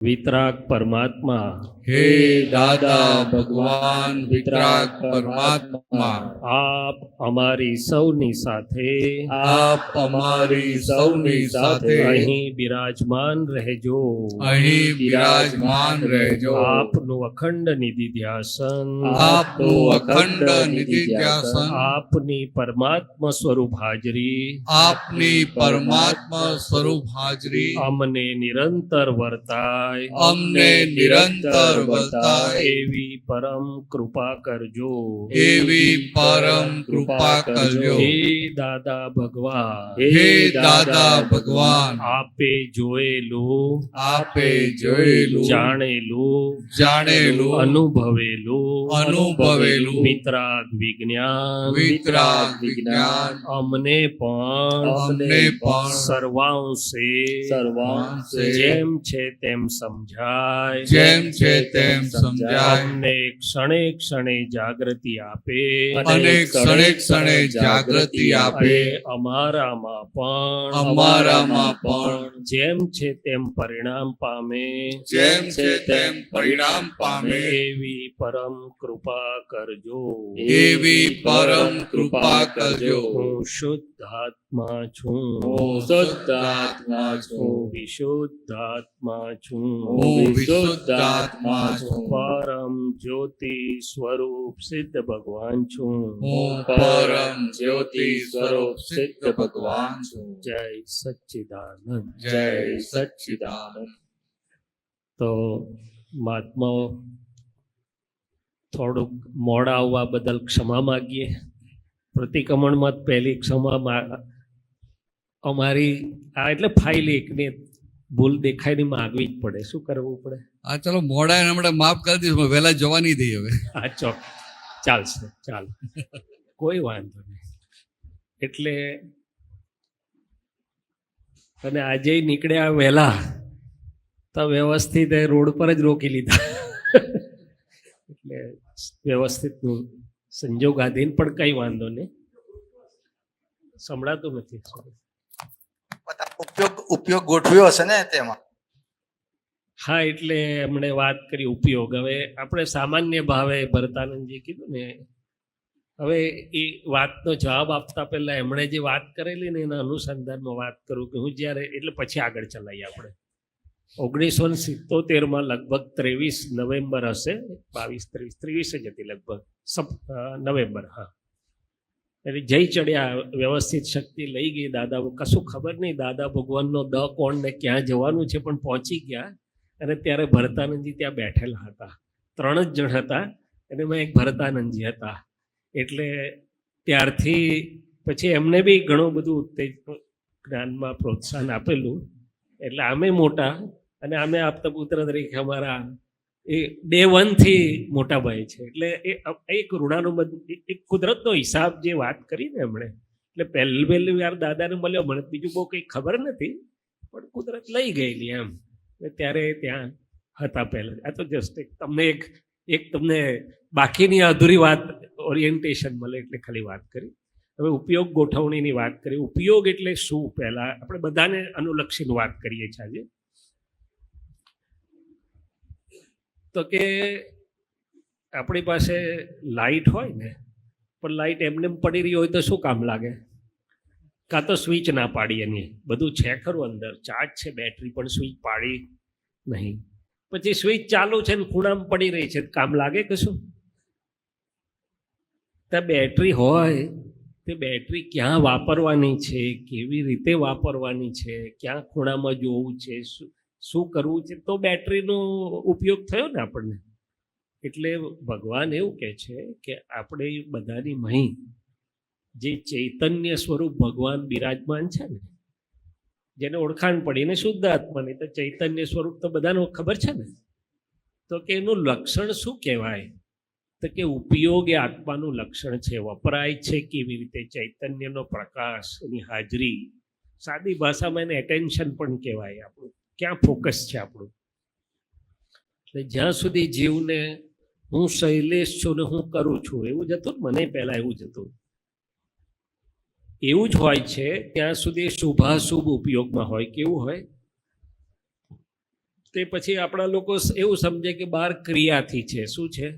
વિતરાગ પરમાત્મા, હે દાદા ભગવાન વિતરાગ પરમાત્મા, આપ અમારી સૌની સાથે આપ અમારી સૌની સાથે અહીં બિરાજમાન રહેજો. અહીં બિરાજમાન રહેજો. આપનું અખંડ નિધિધ્યાસન, આપનું અખંડ નિધિધ્યાસન, આપની પરમાત્મા સ્વરૂપ હાજરી આપની પરમાત્મા સ્વરૂપ હાજરી અમને નિરંતર વર્તાય, અમને નિરંતર વર્તાય એવી પરમ કૃપા કરજો. એવી પરમ કૃપા કરજો. હે દાદા ભગવાન, હે દાદા ભગવાન, આપે જોયેલું, આપે જોયેલું, જાણેલું, જાણેલું, અનુભવેલું વિતરાગ વિજ્ઞાન, વિતરાગ વિજ્ઞાન અમને પણ સર્વાંશે જેમ છે તેમ સમજાય, જેમ છે તેમ સમજાય, અમને ક્ષણે ક્ષણે જાગૃતિ આપે, અને ક્ષણે ક્ષણે જાગૃતિ આપે, અમારામાં પણ જેમ છે તેમ પરિણામ પામે, જેમ છે તેમ પરિણામ પામે, એવી પરમ કૃપા કરજો. એવી પરમ કૃપા કરજો. હું શુદ્ધાત્મા છું, હું શુદ્ધાત્મા છું, હું વિશુદ્ધાત્મા છું, હું વિશુદ્ધાત્મા છું, પરમ જ્યોતિ સ્વરૂપ સિદ્ધ ભગવાન છું, હું પરમ જ્યોતિ સ્વરૂપ સિદ્ધ ભગવાન છું. જય સચ્ચિદાનંદ. જય સચ્ચિદાનંદ. તો મહાત્માઓ થોડુંક મોડા આવવા બદલ ક્ષમા માગીએ. પ્રતિક્રમણમાં પહેલી ક્ષમા અમારી આ એટલે ફાઇલ એકને ભૂલ દેખાય ને માગવી જ પડે. શું કરવું પડે? હા, ચલો મોડા હમણાં માફ કરી દઈશું, વહેલા જવાની દઈ હવે. હા, ચોક ચાલશે, ચાલો, કોઈ વાંધો નહીં. એટલે અને આજે નીકળ્યા વહેલા તો વ્યવસ્થિત રોડ પર જ રોકી લીધા. એટલે વ્યવસ્થિત સંજોગાધીન, પણ કઈ વાંધો નહીં. સંભળાતું નથી. ઉપયોગ ગોઠવ્યો હશે ને તેમાં? હા, એટલે એમણે વાત કરી ઉપયોગ. હવે આપણે સામાન્ય ભાવે ભરતાનંદજી કીધું ને, હવે એ વાતનો જવાબ આપતા પહેલા એમણે જે વાત કરેલી ને એના અનુસંધાનમાં વાત કરું કે હું જ્યારે, એટલે પછી આગળ ચલાવીએ આપણે. 1977માં લગભગ 23 નવેમ્બર હશે, 23 જ હતી લગભગ, નવેમ્બર. હા, એટલે જઈ ચડ્યા, વ્યવસ્થિત શક્તિ લઈ ગઈ. દાદા કશું ખબર નહીં દાદા ભગવાનનો દ કોણ ને ક્યાં જવાનું છે, પણ પહોંચી ગયા. અને ત્યારે ભરતાનંદજી ત્યાં બેઠેલા હતા. 3 જ જણ હતા અને એમાં એક ભરતાનંદજી હતા. એટલે ત્યારથી પછી એમને બી ઘણું બધું ઉત્તેજ જ્ઞાનમાં પ્રોત્સાહન આપેલું. એટલે આમે મોટા અને આમે આપતા પુત્ર તરીકે અમારા એ ડે 1 થી મોટા ભાઈ છે. એટલે એ એક ઋણાનુબંધ, એક કુદરતનો હિસાબ જે વાત કરી ને એમણે, એટલે પહેલી વાર દાદાને મળ્યો, મને બીજું બહુ કંઈ ખબર નથી, પણ કુદરત લઈ ગયેલી એમ. ત્યારે ત્યાં હતા પહેલાં. આ તો જસ્ટ એક તમને બાકીની અધૂરી વાત ઓરિએન્ટેશન મળે એટલે ખાલી વાત કરી. હવે ઉપયોગ ગોઠવણીની વાત કરી. ઉપયોગ એટલે શું? પહેલાં આપણે બધાને અનુલક્ષીને વાત કરીએ છીએ આજે. તો કે આપણી પાસે લાઇટ હોય ને, પણ લાઇટ એમને પડી રહી હોય તો શું કામ લાગે? કાં તો સ્વિચ ના પાડી, એની બધું છે ખરું અંદર, ચાર્જ છે, બેટરી, પણ સ્વિચ પાડી નહીં. પછી સ્વિચ ચાલુ છે ને ખૂણામાં પડી રહી છે, કામ લાગે કશું? ત્યાં બેટરી હોય, તે બેટરી ક્યાં વાપરવાની છે, કેવી રીતે વાપરવાની છે, ક્યાં ખૂણામાં જોવું છે, શું કરવું છે, તો બેટરીનો ઉપયોગ થયો ને આપણને. એટલે ભગવાન એવું કહે છે કે આપણે બધાની મહી જે ચૈતન્ય સ્વરૂપ ભગવાન બિરાજમાન છે ને, જેને ઓળખાણ પડીને શુદ્ધ આત્માની, તો ચૈતન્ય સ્વરૂપ તો બધાને ખબર છે ને. તો કે એનું લક્ષણ શું કહેવાય? તો કે ઉપયોગ એ આત્માનું લક્ષણ છે. વપરાય છે કેવી રીતે? ચૈતન્યનો પ્રકાશ, એની હાજરી. સાદી ભાષામાં એને એટેન્શન પણ કહેવાય. આપણું ક્યાં ફોકસ છે આપણું? એટલે જ્યાં સુધી જીવને હું શૈલેષ છું ને હું કરું છું એવું જ હતું ને, મને પહેલાં એવું જ હતું. એવું જ હોય છે ત્યાં સુધી શુભાશુભ ઉપયોગમાં હોય. કેવું હોય? તે પછી આપણા લોકો એવું સમજે કે બહાર ક્રિયાથી છે. શું છે?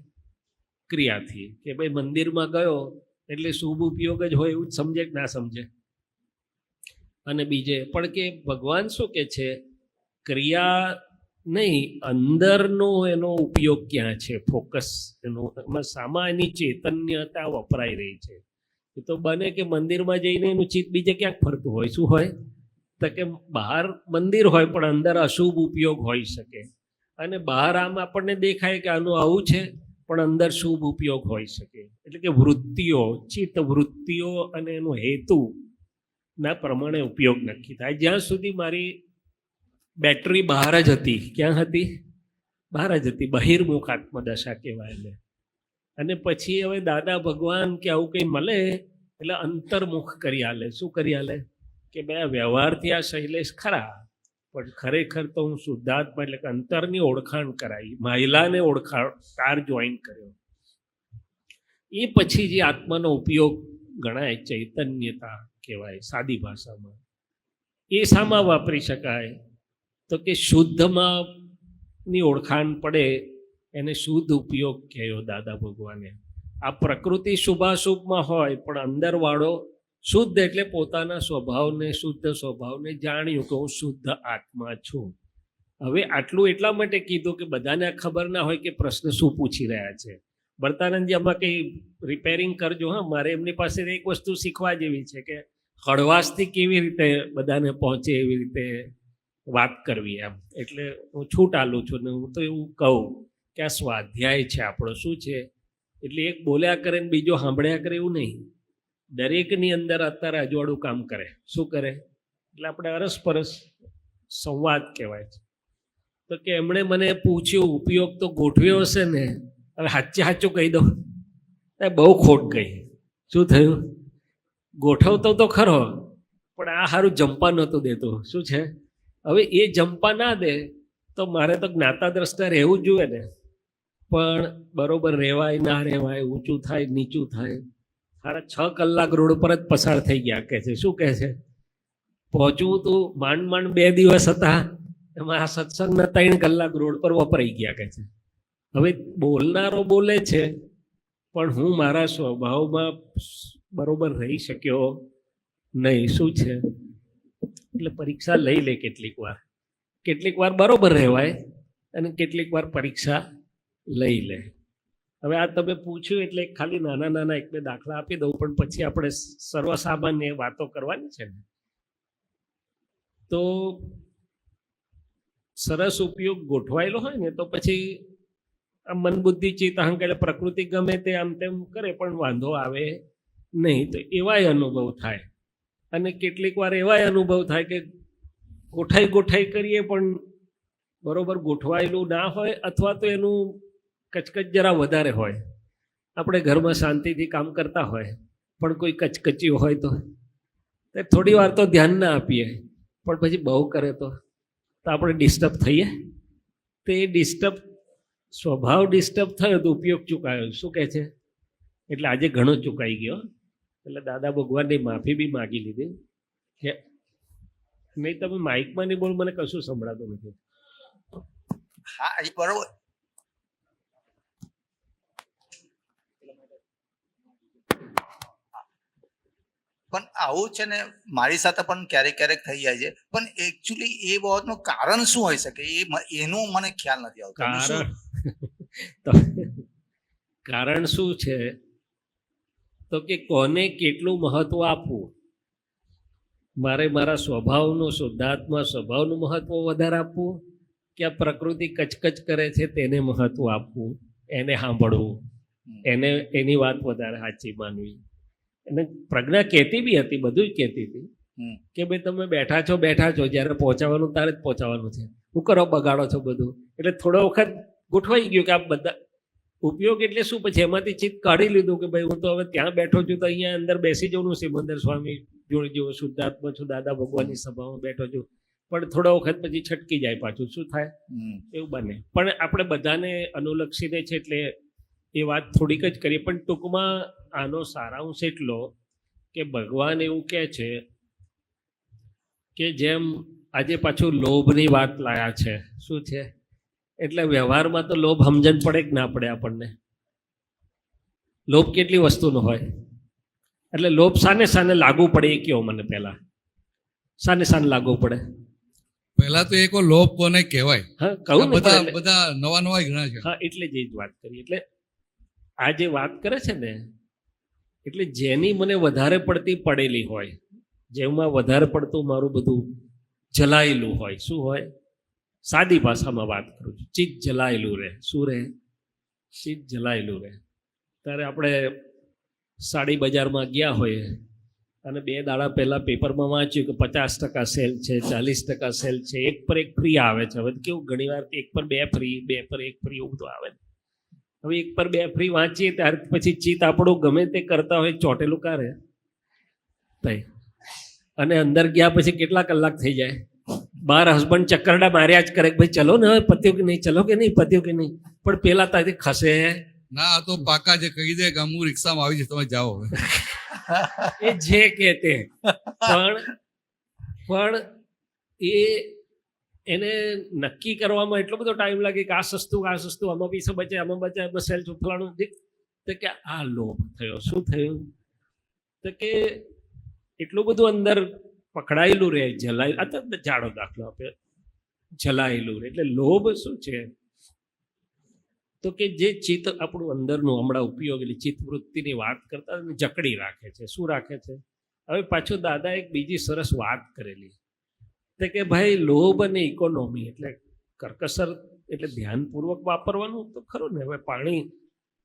ક્રિયાથી. કે ભાઈ મંદિરમાં ગયો એટલે શુભ ઉપયોગ જ હોય એવું જ સમજે કે ના સમજે? અને બીજે પણ કે ભગવાન શું કે છે, ક્રિયા નહીં, અંદરનો એનો ઉપયોગ ક્યાં છે, ફોકસ એનો, એમાં સામા એની ચૈતન્યતા વપરાઈ રહી છે. એ તો બને કે મંદિરમાં જઈને એનું ચિત્ત બીજે ક્યાંક ફરતું હોય. શું હોય? તો કે બહાર મંદિર હોય પણ અંદર અશુભ ઉપયોગ હોઈ શકે, અને બહાર આમ આપણને દેખાય કે આનું આવું છે પણ અંદર શુભ ઉપયોગ હોઈ શકે. એટલે કે વૃત્તિઓ, ચિત્ત વૃત્તિઓ અને એનો હેતુ ના પ્રમાણે ઉપયોગ નક્કી થાય. જ્યાં સુધી મારી બેટરી બહાર જ હતી. ક્યાં હતી? બહાર જ હતી. બહિર્મુખ આત્મદશા કહેવાય એને. અને પછી હવે દાદા ભગવાન કે આવું કંઈ મળે એટલે અંતર્મુખ કરી આલે. શું કરી આલે? કે બે વ્યવહારથી આ શૈલેષ ખરા, પણ ખરેખર તો હું શુદ્ધાત્મા, એટલે કે અંતરની ઓળખાણ કરાવી, મહિલાને તાર જોઈન કર્યો. એ પછી જે આત્માનો ઉપયોગ ગણાય, ચૈતન્યતા કહેવાય સાદી ભાષામાં, એ શામાં વાપરી શકાય? તો કે શુદ્ધમાં ની ઓળખાણ પડે એને શુદ્ધ ઉપયોગ કહ્યો દાદા ભગવાને. આ પ્રકૃતિ શુભાશુભમાં હોય પણ અંદરવાળો શુદ્ધ, એટલે પોતાના સ્વભાવને, શુદ્ધ સ્વભાવને જાણ્યું કે હું શુદ્ધ આત્મા છું. હવે આટલું એટલા માટે કીધું કે બધાને ખબર ના હોય કે પ્રશ્ન શું પૂછી રહ્યા છે. બર્તાનંદજી આમાં કંઈ રિપેરિંગ કરજો. હા, મારે એમની પાસે એક વસ્તુ શીખવા જેવી છે કે હળવાશથી કેવી રીતે બધાને પહોંચે એવી રીતે વાત કરવી એમ. એટલે હું છૂટ આલું છું ને હું તો એવું કહું કે આ સ્વાધ્યાય છે આપણો. શું છે? એટલે એક બોલ્યા કરે ને બીજો સાંભળ્યા કરે એવું નહીં. દરેકની અંદર અત્યારે અજવાળું કામ કરે. શું કરે? એટલે આપણે અરસપરસ સંવાદ કહેવાય છે. તો કે એમણે મને પૂછ્યું, ઉપયોગ તો ગોઠવ્યો હશે ને? હવે સાચું કહી દઉં, બહુ ખોટ ગઈ. શું થયું? ગોઠવતો તો ખરો પણ આ સારું જંપા નહોતું દેતો. શું છે? હવે એ જંપા ના દે તો મારે તો જ્ઞાતા દ્રષ્ટા રહેવું જ જોઈએ ને. પણ બરોબર રહેવાય ના રહેવાય, ઊંચું થાય નીચું થાય. સારા 6 કલાક રોડ પર જ પસાર થઈ ગયા કે છે. શું કહે છે? પહોંચવું તું માંડ 2 દિવસ હતા, એમાં આ સત્સંગના 3 કલાક રોડ પર વપરાઈ ગયા કે છે. હવે બોલનારો બોલે છે પણ હું મારા સ્વભાવમાં બરોબર રહી શક્યો નહીં. શું છે? એટલે પરીક્ષા લઈ લે કેટલીક વાર બરોબર રહેવાય અને કેટલીક વાર પરીક્ષા લઈ લે. હવે આ તમે પૂછ્યું એટલે ખાલી નાના 1-2 દાખલા આપી દઉં, પણ પછી આપણે સર્વસામાન્ય વાતો કરવાની છે ને. તો સરસ ઉપયોગ ગોઠવાયેલો હોય ને તો પછી આ મન બુદ્ધિ ચિત્ત અહંકાર પ્રકૃતિ ગમે તે આમ તેમ કરે પણ વાંધો આવે નહીં. તો એવાય અનુભવ થાય. અને કેટલીક વાર એવાય અનુભવ થાય કે ગોઠાઈ કરીએ પણ બરોબર ગોઠવાયેલું ના હોય, અથવા તો એનું કચકચ જરા વધારે હોય. આપણે ઘરમાં શાંતિથી કામ કરતા હોય પણ કોઈ કચકચ્યું હોય તો થોડી વાર તો ધ્યાન ના આપીએ, પણ પછી બહુ કરે તો આપણે ડિસ્ટર્બ થઈએ. તો એ સ્વભાવ ડિસ્ટર્બ થયો તો ઉપયોગ ચૂકાયો. શું કહે છે? એટલે આજે ઘણો ચૂકાઈ ગયો. એટલે દાદા ભગવાનની માફી બી માગી લીધી કે નહીં તમે માઇકમાં નહીં બોલ, મને કશું સંભળાતું નથી. હા, એ બરોબર. પણ આવું છે ને મારી સાથે પણ ક્યારેક થઈ જાય છે. પણ એકચ્યુઅલી એ બાબતનું કારણ શું હોઈ શકે એનું મને ખ્યાલ નથી આવતો. કારણ શું છે? તો કે કોને કેટલું મહત્વ આપવું. મારે મારા સ્વભાવનું, શુદ્ધાત્મા સ્વભાવનું મહત્વ વધારે આપવું કે આ પ્રકૃતિ કચકચ કરે છે તેને મહત્વ આપવું, એને સાંભળવું, એની વાત વધારે સાચી માનવી. અને પ્રજ્ઞા કહેતી બી હતી, બધું જ કહેતી હતી કે ભાઈ તમે બેઠા છો, જ્યારે પહોંચાવાનું તારે જ પહોંચાવાનું છે. શું કરો બગાડો છો બધું? એટલે થોડો વખત ગોઠવાઈ ગયું કે આ બધા ઉપયોગ એટલે શું? પછી એમાંથી ચિત્ત કાઢી લીધું કે ભાઈ હું તો હવે ત્યાં બેઠો છું તો અહીંયા અંદર બેસી જવાનું. સિમંદર સ્વામી જોડે જેવો શુદ્ધાત્મા છું, દાદા ભગવાનની સભામાં બેઠો છું, પણ થોડો વખત પછી છટકી જાય પાછું. શું થાય? એવું બને. પણ આપણે બધાને અનુલક્ષીને છે એટલે એ વાત થોડીક જ કરીએ. પણ ટૂંકમાં આનો સારાંશ એટલો કે ભગવાન એવું કહે છે કે જેમ આજે પાછું લોભની વાત લાયા છે. શું છે? એટલે વ્યવહારમાં તો લોભ સમજણ પડે કે ના પડે આપણને? લોભ કેટલી વસ્તુનો હોય? એટલે લોભ સાને સાને લાગુ પડે એ કયો મને પહેલા. સાને સાને લાગુ પડે? પહેલા તો એક લોભ કોને કહેવાય? હા કહું ને બધા એટલે- બધા નવા નવા ઘણા છે. હા એટલે જ એ જ વાત કરી. એટલે આ જે વાત કરે છે ને, એટલે જેની મને વધારે પડતી પડેલી હોય, જેમાં વધારે પડતું મારું બધું જલાયેલું હોય. શું હોય? સાદી ભાષામાં વાત કરું છું. ચિત્ત જલાયેલું રહે. શું રહે? ચિત્ત જલાયેલું રહે. ત્યારે આપણે સાડી બજારમાં ગયા હોઈએ અને 2 દાડા પહેલાં પેપરમાં વાંચ્યું કે 50% સેલ છે, 40% સેલ છે, 1 પર 1 ફ્રી આવે છે. હવે તો કેવું ઘણી વાર 1 પર 2 ફ્રી, 2 પર 1 ફ્રી એવું બધું આવે. હવે 1 પર 2 ફ્રી વાંચીએ ત્યાર પછી ચિત્ત આપણું ગમે તે કરતા હોય ચોટેલું કારે તઈ. અને અંદર ગયા પછી કેટલા કલાક થઈ જાય? બાર હસબન્ડ ચક્કરડા માર્યા જ કરે કે ભાઈ ચલો ને, હવે પત્યું કે નહીં, ચલો કે નહીં, પત્યું કે નહીં. પણ પેલા ત્યાંથી ખસે ના આ તો પાકા જે કહી દે કે હું રિક્ષામાં આવી જઈશ, તમે જાઓ હવે. એ જે કે તે. પણ એ એને નક્કી કરવામાં એટલો બધો ટાઈમ લાગે કે આ સસ્તું, આ સસ્તું, આમાં પૈસા બચે, આમાં બચે, આમાં સેલ ફલાણું. તો કે આ લોભ થયો. શું થયું? તો કે એટલું બધું અંદર પકડાયેલું રહે, જલાયેલું. આ તો જાડો દાખલો આપે, જલાયેલું રહે. એટલે લોભ શું છે? તો કે જે ચિત્ત આપણું અંદરનું હમણાં ઉપયોગી ચિત્ત વૃત્તિની વાત કરતા જકડી રાખે છે. શું રાખે છે? હવે પાછું દાદા એક બીજી સરસ વાત કરેલી તો કે ભાઈ લોભ અને ઇકોનોમી એટલે કરકસર એટલે ધ્યાનપૂર્વક વાપરવાનું તો ખરું ને. હવે પાણી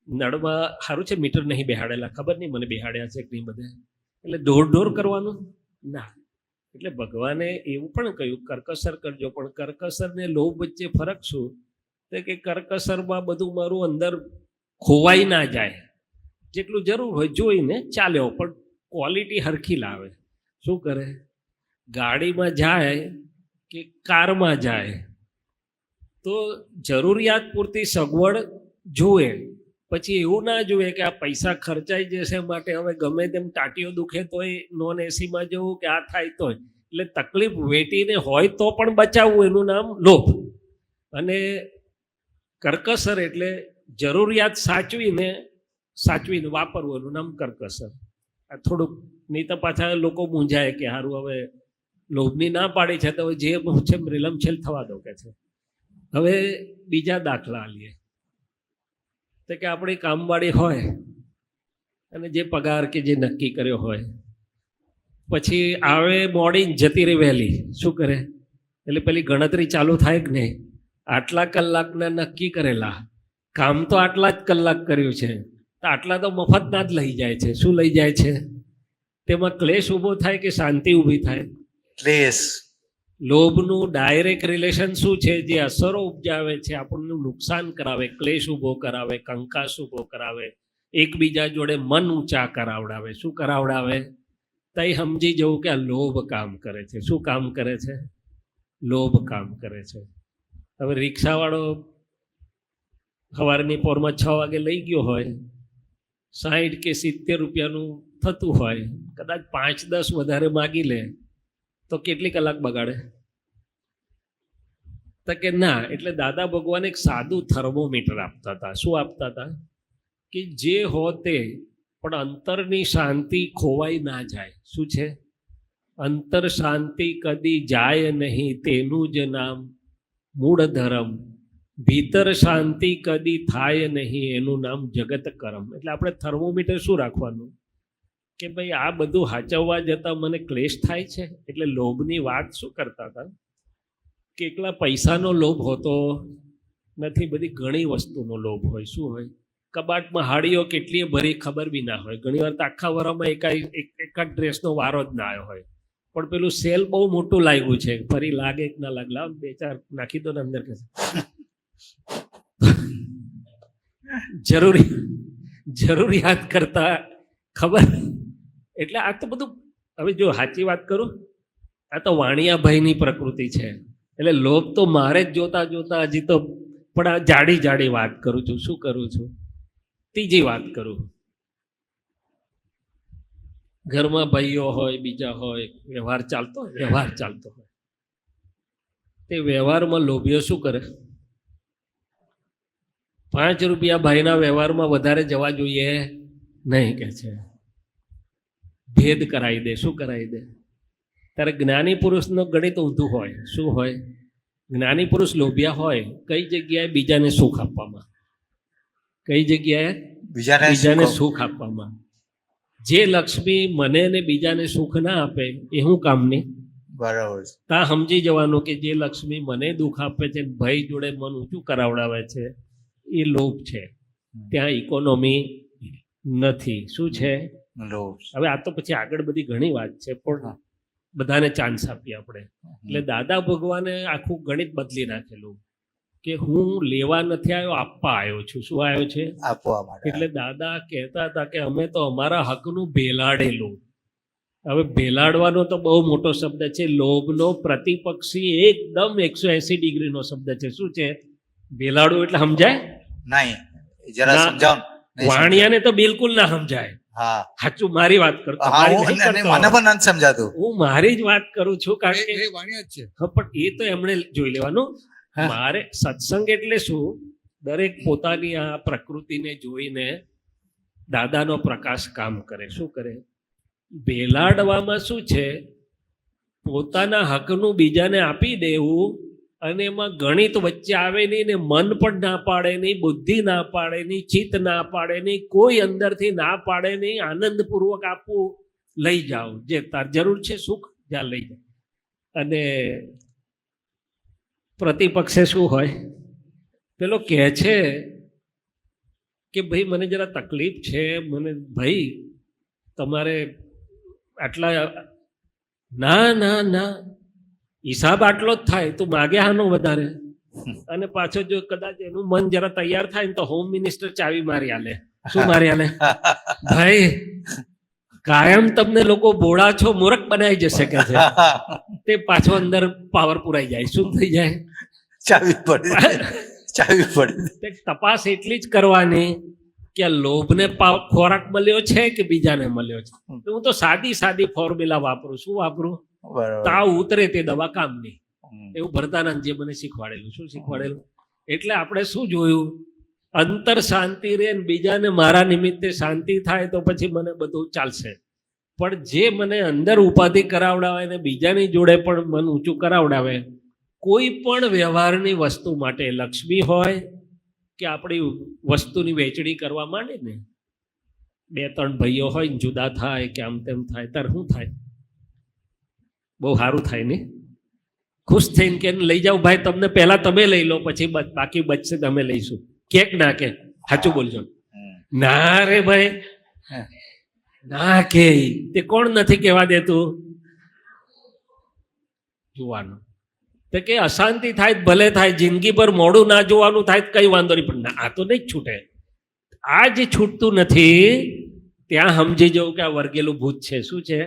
નળમાં સારું છે મીટર નહીં બેહાડેલા, ખબર નહીં મને બેહાડ્યા છે કે નહીં બધે. એટલે ઢોર કરવાનું ના. એટલે ભગવાને એવું પણ કહ્યું કરકસર કરજો, પણ કરકસર ને લોભ વચ્ચે ફરક શું? તો કે કરકસરમાં બધું મારું અંદર ખોવાઈ ના જાય, જેટલું જરૂર હોય જોઈને ચાલ્યો, પણ ક્વોલિટી હરખી લાવે. શું કરે? ગાડીમાં જાય કે કારમાં જાય તો જરૂરિયાત પૂરતી સગવડ જુએ, પછી એવું ના જુએ કે આ પૈસા ખર્ચાઈ જશે માટે હવે ગમે તેમ ટાટીઓ દુખે તોય નોન એસીમાં જવું કે આ થાય તોય. એટલે તકલીફ વેટીને હોય તો પણ બચાવવું, એનું નામ લોભ. અને કરકસર એટલે જરૂરિયાત સાચવીને વાપરવું, એનું નામ કરકસર. આ થોડુંક નહીં તો પાછા લોકો મૂંઝાય કે સારું હવે લોભની ના પાડી છે તો હવે જે છે રીલમછેલ થવા દો કે છે. હવે બીજા દાખલા લઈએ તો કે આપણી કામવાળી હોય અને જે પગાર કે જે નક્કી કર્યો હોય પછી આવે મોડી જતી રહી વહેલી. શું કરે? એટલે પેલી ગણતરી ચાલુ થાય કે નહીં, આટલા કલાકના નક્કી કરેલા કામ તો આટલા જ કલાક કર્યું છે તો આટલા તો મફતના જ લઈ જાય છે. શું લઈ જાય છે? તેમાં ક્લેશ ઊભો થાય કે શાંતિ ઊભી થાય? ક્લેશ. લોભનું ડાયરેક્ટ રિલેશન શું છે? જે અસરો ઉપજાવે છે, આપણને નુકસાન કરાવે, ક્લેશ ઊભો કરાવે, કંકાસ ઊભો કરાવે, એકબીજા જોડે મન ઊંચા કરાવડાવે. શું કરાવડાવે? તઈ સમજી જવું કે આ લોભ કામ કરે છે. શું કામ કરે છે? લોભ કામ કરે છે. હવે રિક્ષાવાળો સવારની પોરમાં 6 વાગે લઈ ગયો હોય, 60 કે 70 રૂપિયાનું થતું હોય, કદાચ 5-10 વધારે માગી લે તો કેટલી કલાક બગાડે? તો કે ના. એટલે દાદા ભગવાન એક સાદું થર્મોમીટર આપતા હતા. શું આપતા હતા? કે જે હો તે, પણ અંતરની શાંતિ ખોવાઈ ના જાય. શું છે? અંતર શાંતિ કદી જાય નહીં, તેનું જ નામ મૂળ ધર્મ. ભીતર શાંતિ કદી થાય નહીં, એનું નામ જગત કર્મ. એટલે આપણે થર્મોમીટર શું રાખવાનું કે ભાઈ આ બધું હાચવવા જતાં મને ક્લેશ થાય છે. એટલે લોભની વાત શું કરતા હતા કે એકલા પૈસાનો લોભ હોતો નથી, બધી ઘણી વસ્તુનો લોભ હોય. શું હોય? કબાટમાં હાડીઓ કેટલીય ભરી ખબર બી ના હોય. ઘણીવાર તો આખા વરામાં એક ડ્રેસનો વારો જ ના આવ્યો હોય, પણ પેલું સેલ બહુ મોટું લાગ્યું છે, ફરી લાગે કે ના લાગે, લાવ 2-4 નાખી દો ને અંદર. કે જરૂરિયાત કરતા ખબર. એટલે આ તો બધું, હવે જો સાચી વાત કરું, આ તો વાણિયાભાઈની પ્રકૃતિ છે. એટલે લોભ તો મારે જ જોતા હજી તો, પણ આ જાડી વાત કરું છું. શું કરું છું? ત્રીજી વાત કરું. ઘરમાં ભાઈઓ હોય, બીજા હોય, વ્યવહાર ચાલતો હોય. તે વ્યવહારમાં લોભીઓ શું કરે? 5 રૂપિયા ભાઈના વ્યવહારમાં વધારે જવા જોઈએ નહીં કે છે, ભેદ કરાવી દે. શું કરાવી દે? ત્યારે જ્ઞાની પુરુષનો ગણિત ઊંધું હોય. શું હોય? જ્ઞાની પુરુષ લોભિયા હોય કઈ જગ્યાએ? બીજાને સુખ આપવામાં. કઈ જગ્યાએ? બીજાને સુખ આપવામાં. જે લક્ષ્મી મને ને બીજાને સુખ ના આપે એ હું કામની? બરાબર. તા સમજી જવાનું કે જે લક્ષ્મી મને દુઃખ આપે છે, ભાઈ જોડે મન ઊંચું કરાવડાવે છે, એ લોભ છે. ત્યાં ઇકોનોમી નથી. શું છે? લોભ. હવે આ તો પછી આગળ બધી ઘણી વાત છે, પણ બધાને ચાન્સ આપીએ આપણે. એટલે દાદા ભગવાને આખું ગણિત બદલી નાખેલું કે હું લેવા નથી આવ્યો, આપવા આવ્યો છું. શું આવ્યો છે? આપવા માટે. એટલે દાદા કહેતા હતા કે અમે તો અમારા હકનું ભેલાડેલું. હવે ભેલાડવાનો તો બહુ મોટો શબ્દ છે. લોભનો પ્રતિપક્ષી એકદમ 180 ડિગ્રીનો શબ્દ છે. શું છે? ભેલાડવું એટલે સમજાય? નહીં, જરા ના. સમજાવો. વાણિયાને તો બિલકુલ ના સમજાય. હા, સાચું, મારી વાત કરતો. હા, મારી હું- નહીં અને કરતો. મને પણ નથી સમજાતું. હું મારી જ વાત કરું છું, કારણ કે એ વાણિયા જ છે. હા, પણ એ તો એમણે જોઈ લેવાનું. હા. મારે સત્સંગ એટલે શું? દરેક પોતાની આ પ્રકૃતિને જોઈને દાદાનો પ્રકાશ કામ કરે. શું કરે? ભેલાડવામાં શું છે? પોતાના હકનું બીજાને આપી દેવું, અને એમાં ગણિત વચ્ચે આવે નહીં, ને મન પણ ના પાડે નહીં, બુદ્ધિ ના પાડે નહીં, ચિત્ત ના પાડે નહીં, કોઈ અંદરથી ના પાડે નહીં. આનંદપૂર્વક આપવું, લઈ જાઓ જે તાર જરૂર છે, સુખ જ્યાં લઈ જાઓ. અને પ્રતિપક્ષે શું હોય? પેલો કહે છે કે ભાઈ મને જરા તકલીફ છે, મને ભાઈ તમારે આટલા. ના ના ના, હિસાબ આટલો જ થાય, તું માગે હાનો વધારે? અને પાછો જો કદાચ એનું મન જરા તૈયાર થાય ને તો હોમ મિનિસ્ટર ચાવી મારી આલે. શું મારી આલે? ભાઈ કાયમ તમને લોકો બોળા છો, મૂર્ખ બનાવી જશે કે છે. તે પાછો અંદર પાવર પુરાઈ જાય. શું થઈ જાય? ચાવી પડી. ચાવી પડી. તે તપાસ એટલી જ કરવાની કે આ લોભને ખોરાક મળ્યો છે કે બીજાને મળ્યો છે. તો હું તો સાદી ફોર્મ્યુલા વાપરું. શું વાપરું? બરાબર. તાવ ઉતરે તે દવા કામની. એવું ભરતાનંદજીએ મને શીખવાડેલું. શું શીખવાડેલું? એટલે આપણે શું જોયું? અંતર શાંતિ રહે ને બીજાને મારા નિમિત્તે શાંતિ થાય તો પછી મને બધું ચાલશે. પણ જે મને અંદર ઉપાધિ કરાવડાવે ને બીજાની જોડે પણ મન ઊંચું કરાવડાવે, કોઈ પણ વ્યવહારની વસ્તુ માટે, લક્ષ્મી હોય કે આપણી વસ્તુની વેચણી કરવા માંડે ને, 2-3 ભાઈઓ હોય ને જુદા થાય કે આમ તેમ થાય, ત્યારે શું થાય? બહુ સારું થાય ને? ખુશ થઈને કે લઈ જાઓ ભાઈ, તમને પહેલા તમે લઈ લો, પછી બાકી બચશે તમે લઈશું. કેક ના કે? સાચું બોલજો. ના રે ભાઈ, ના કે તે કોણ નથી કહેવા દેતું? જોવાનું તો કે અશાંતિ થાય ભલે થાય, જિંદગી પર મોડું ના જોવાનું થાય કઈ વાંધો નહીં, પણ આ તો નહીં જ છૂટે. આ જે છૂટતું નથી ત્યાં સમજી જવું કે આ વર્ગેલું ભૂત છે. શું છે?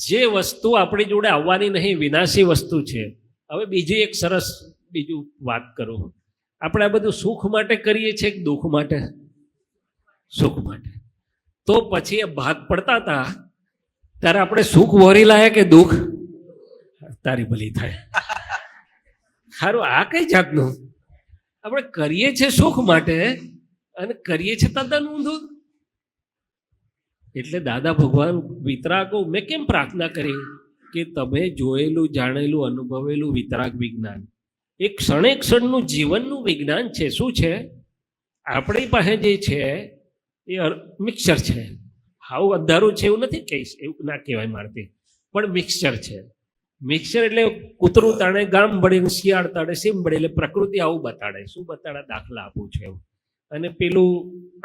જે વસ્તુ આપણી જોડે આવવાની નહીં, વિનાશી વસ્તુ છે. હવે બીજી એક સરસ બીજું વાત કરું. આપણે આ બધું સુખ માટે કરીએ છીએ કે દુઃખ માટે? સુખ માટે. તો પછી એ ભાગ પડતા હતા ત્યારે આપણે સુખ વહોરી લાયા કે દુઃખ? તારી ભલી થાય. સારું, આ કઈ જાતનું? આપણે કરીએ છીએ સુખ માટે અને કરીએ છીએ તદ્દન ઊંધું. એટલે દાદા ભગવાન વિતરાગો મેં કેમ પ્રાર્થના કરી કે તમે જોયેલું, જાણેલું, અનુભવેલું વિતરાગ વિજ્ઞાન એક ક્ષણે ક્ષણનું જીવનનું વિજ્ઞાન છે. શું છે? આપણી પાસે જે છે એ મિક્સચર છે. આવું અંધારું છે એવું નથી કહીશ, એવું ના કહેવાય મારથી, પણ મિક્સચર છે. મિક્સચર એટલે કૂતરું તાણે ગામ બળીને શિયાળ તાણે સીમ બળી, એટલે પ્રકૃતિ આવું બતાડે. શું બતાડે? દાખલા આપું છું એવું. અને પેલું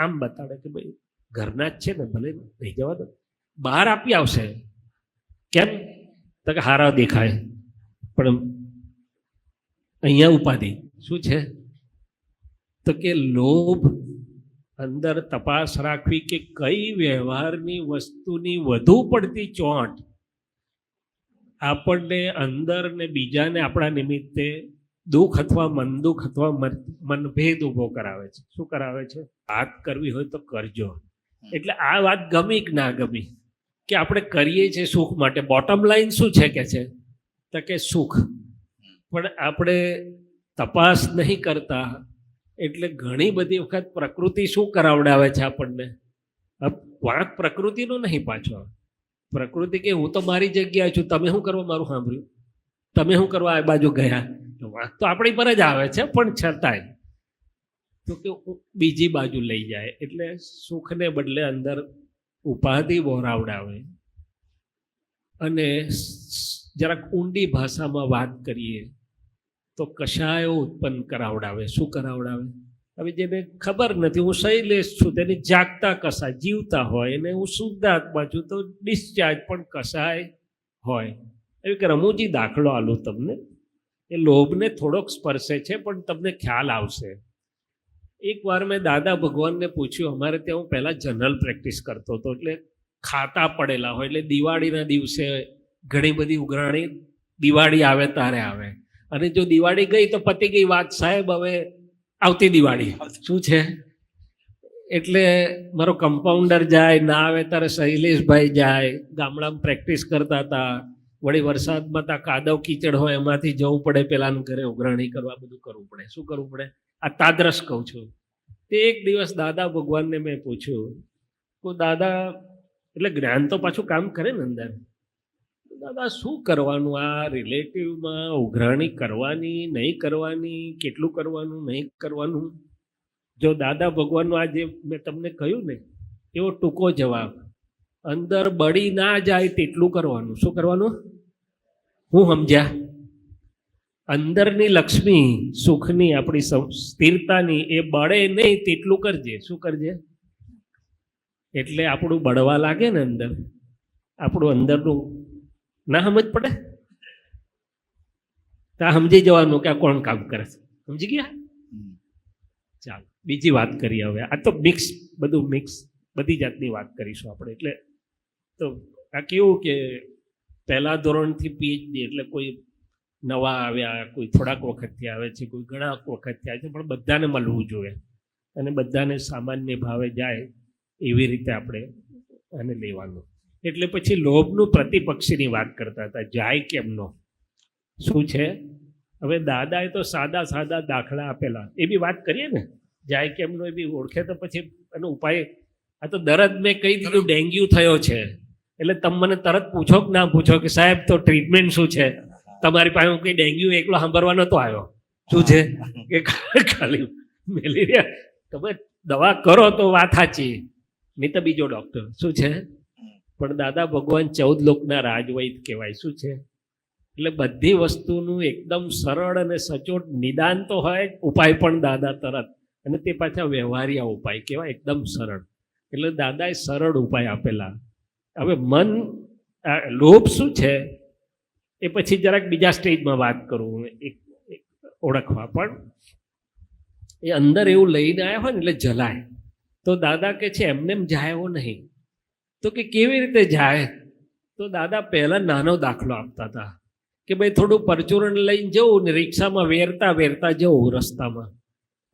આમ બતાડે કે ભાઈ ઘરના જ છે ને, ભલે નહીં જવા દો, બહાર આપી આવશે. કેમ? તો કે હારા દેખાય, પણ અહીંયા ઉપાધિ. શું છે? તો કે લોભ. અંદર તપાસ રાખવી કે કઈ વ્યવહારની વસ્તુની વધુ પડતી ચોંટ આપણને અંદર ને બીજાને આપણા નિમિત્તે દુઃખ અથવા મનદુઃખ અથવા મનભેદ ઊભો કરાવે છે. શું કરાવે છે? વાત કરવી હોય તો કરજો. એટલે આ વાત ગમી કે ના ગમી કે આપણે કરીએ છીએ સુખ માટે. બોટમ લાઈન શું છે કે છે? તો કે સુખ. પણ આપણે તપાસ નહીં કરતા એટલે ઘણી બધી વખત પ્રકૃતિ શું કરાવડાવે છે આપણને. વાંક પ્રકૃતિનો નહીં પાછો. પ્રકૃતિ કે હું તો મારી જગ્યાએ છું, તમે શું કરવા મારું સાંભળ્યું, તમે શું કરવા આ બાજુ ગયા. વાંક તો આપણી પર જ આવે છે, પણ છતાંય તો કે બીજી બાજુ લઈ જાય. એટલે સુખને બદલે અંદર ઉપાધિ બોરાવડાવે. અને જરાક ઊંડી ભાષામાં વાત કરીએ તો કશાયો ઉત્પન્ન કરાવડાવે. શું કરાવડાવે? હવે જેને ખબર નથી, હું શૈલેષ છું, તેની જાગતા કસાય જીવતા હોય, અને હું શુદ્ધ આત્મા છું તો ડિસ્ચાર્જ પણ કસાય હોય. એવી કે રમૂજી દાખલો આલું તમને. એ લોભને થોડોક સ્પર્શે છે પણ તમને ખ્યાલ આવશે. એકવાર મેં દાદા ભગવાનને પૂછ્યું, અમારે ત્યાં હું પહેલાં જનરલ પ્રેક્ટિસ કરતો હતો, એટલે ખાતા પડેલા હોય, એટલે દિવાળીના દિવસે ઘણી બધી ઉઘરાણી દિવાળી આવે તારે આવે, અને જો દિવાળી ગઈ તો પતી ગઈ વાત સાહેબ, હવે આવતી દિવાળી શું છે. એટલે મારો કમ્પાઉન્ડર જાય, ના આવે ત્યારે શૈલેષભાઈ જાય. ગામડામાં પ્રેક્ટિસ કરતા હતા, વળી વરસાદમાં ત્યાં કાદવ કીચડ હોય, એમાંથી જવું પડે, પેલાને ઘરે ઉઘરાણી કરવા, બધું કરવું પડે. શું કરવું પડે? આ તાદ્રશ કહું છું. તે એક દિવસ દાદા ભગવાનને મેં પૂછ્યું, તો દાદા, એટલે જ્ઞાન તો પાછું કામ કરે ને અંદર, દાદા શું કરવાનું આ રિલેટિવમાં? ઉઘરાણી કરવાની નહીં કરવાની, કેટલું કરવાનું નહીં કરવાનું? જો દાદા ભગવાનનું આ જે મેં તમને કહ્યું ને, એવો ટૂંકો જવાબ, અંદર બળી ના જાય તેટલું કરવાનું. શું કરવાનું? હું સમજ્યા? અંદરની લક્ષ્મી સુખની, આપણી સ્થિરતાની, એ બળે નહીં તેટલું કરજે. શું કરજે? એટલે આપણું બળવા લાગે ને અંદર, આપણું અંદરનું ના સમજ પડે, ત્યાં સમજી જવાનું કે આ કોણ કામ કરે છે. સમજી ગયા? ચાલો બીજી વાત કરીએ હવે. આ તો મિક્સ, બધું મિક્સ, બધી જાતની વાત કરીશું આપણે. એટલે તો આ કેવું કે પહેલા ધોરણથી પીએચડી, એટલે કોઈ નવા આવ્યા, કોઈ થોડાક વખતથી આવે છે, કોઈ ઘણા વખતથી આવે છે, પણ બધાને મળવું જોઈએ અને બધાને સામાન્ય ભાવે જાય એવી રીતે આપણે આને લેવાનું. એટલે પછી લોભનું પ્રતિપક્ષીની વાત કરતા હતા, જાય કેમનો, શું છે. હવે દાદાએ તો સાદા સાદા દાખલા આપેલા, એ બી વાત કરીએ ને, જાય કેમનો એ બી ઓળખે તો પછી એનો ઉપાય. આ તો દરદ મેં કહી દીધું ડેન્ગ્યુ થયો છે, એટલે તમે મને તરત પૂછો કે ના પૂછો કે સાહેબ તો ટ્રીટમેન્ટ શું છે તમારી પાસે? હું કંઈ ડેન્ગ્યુ એકલો સાંભળવા નહોતો આવ્યો. શું છે કે ખાલી મેલેરિયા, તમે દવા કરો તો વાત સાચી, નહીં તો બીજો ડૉક્ટર. શું છે? પણ દાદા ભગવાન 14 લોકના રાજવૈદ કહેવાય. શું છે? એટલે બધી વસ્તુનું એકદમ સરળ અને સચોટ નિદાન તો હોય, ઉપાય પણ દાદા તરત, અને તે પાછા વ્યવહારિયા ઉપાય કહેવાય, એકદમ સરળ. એટલે દાદાએ સરળ ઉપાય આપેલા. હવે મન, લોભ શું છે એ પછી જરાક બીજા સ્ટેજમાં વાત કરું, એક ઓળખવા. પણ એ અંદર એવું લઈને આવ્યા હોય ને એટલે જલાય. તો દાદા કે છે એમને એમ જાય એવો નહીં. તો કે કેવી રીતે જાય? તો દાદા પહેલાં નાનો દાખલો આપતા હતા કે ભાઈ થોડું પરચુરણ લઈને જવું ને રિક્ષામાં વેરતા વેરતા જવું રસ્તામાં,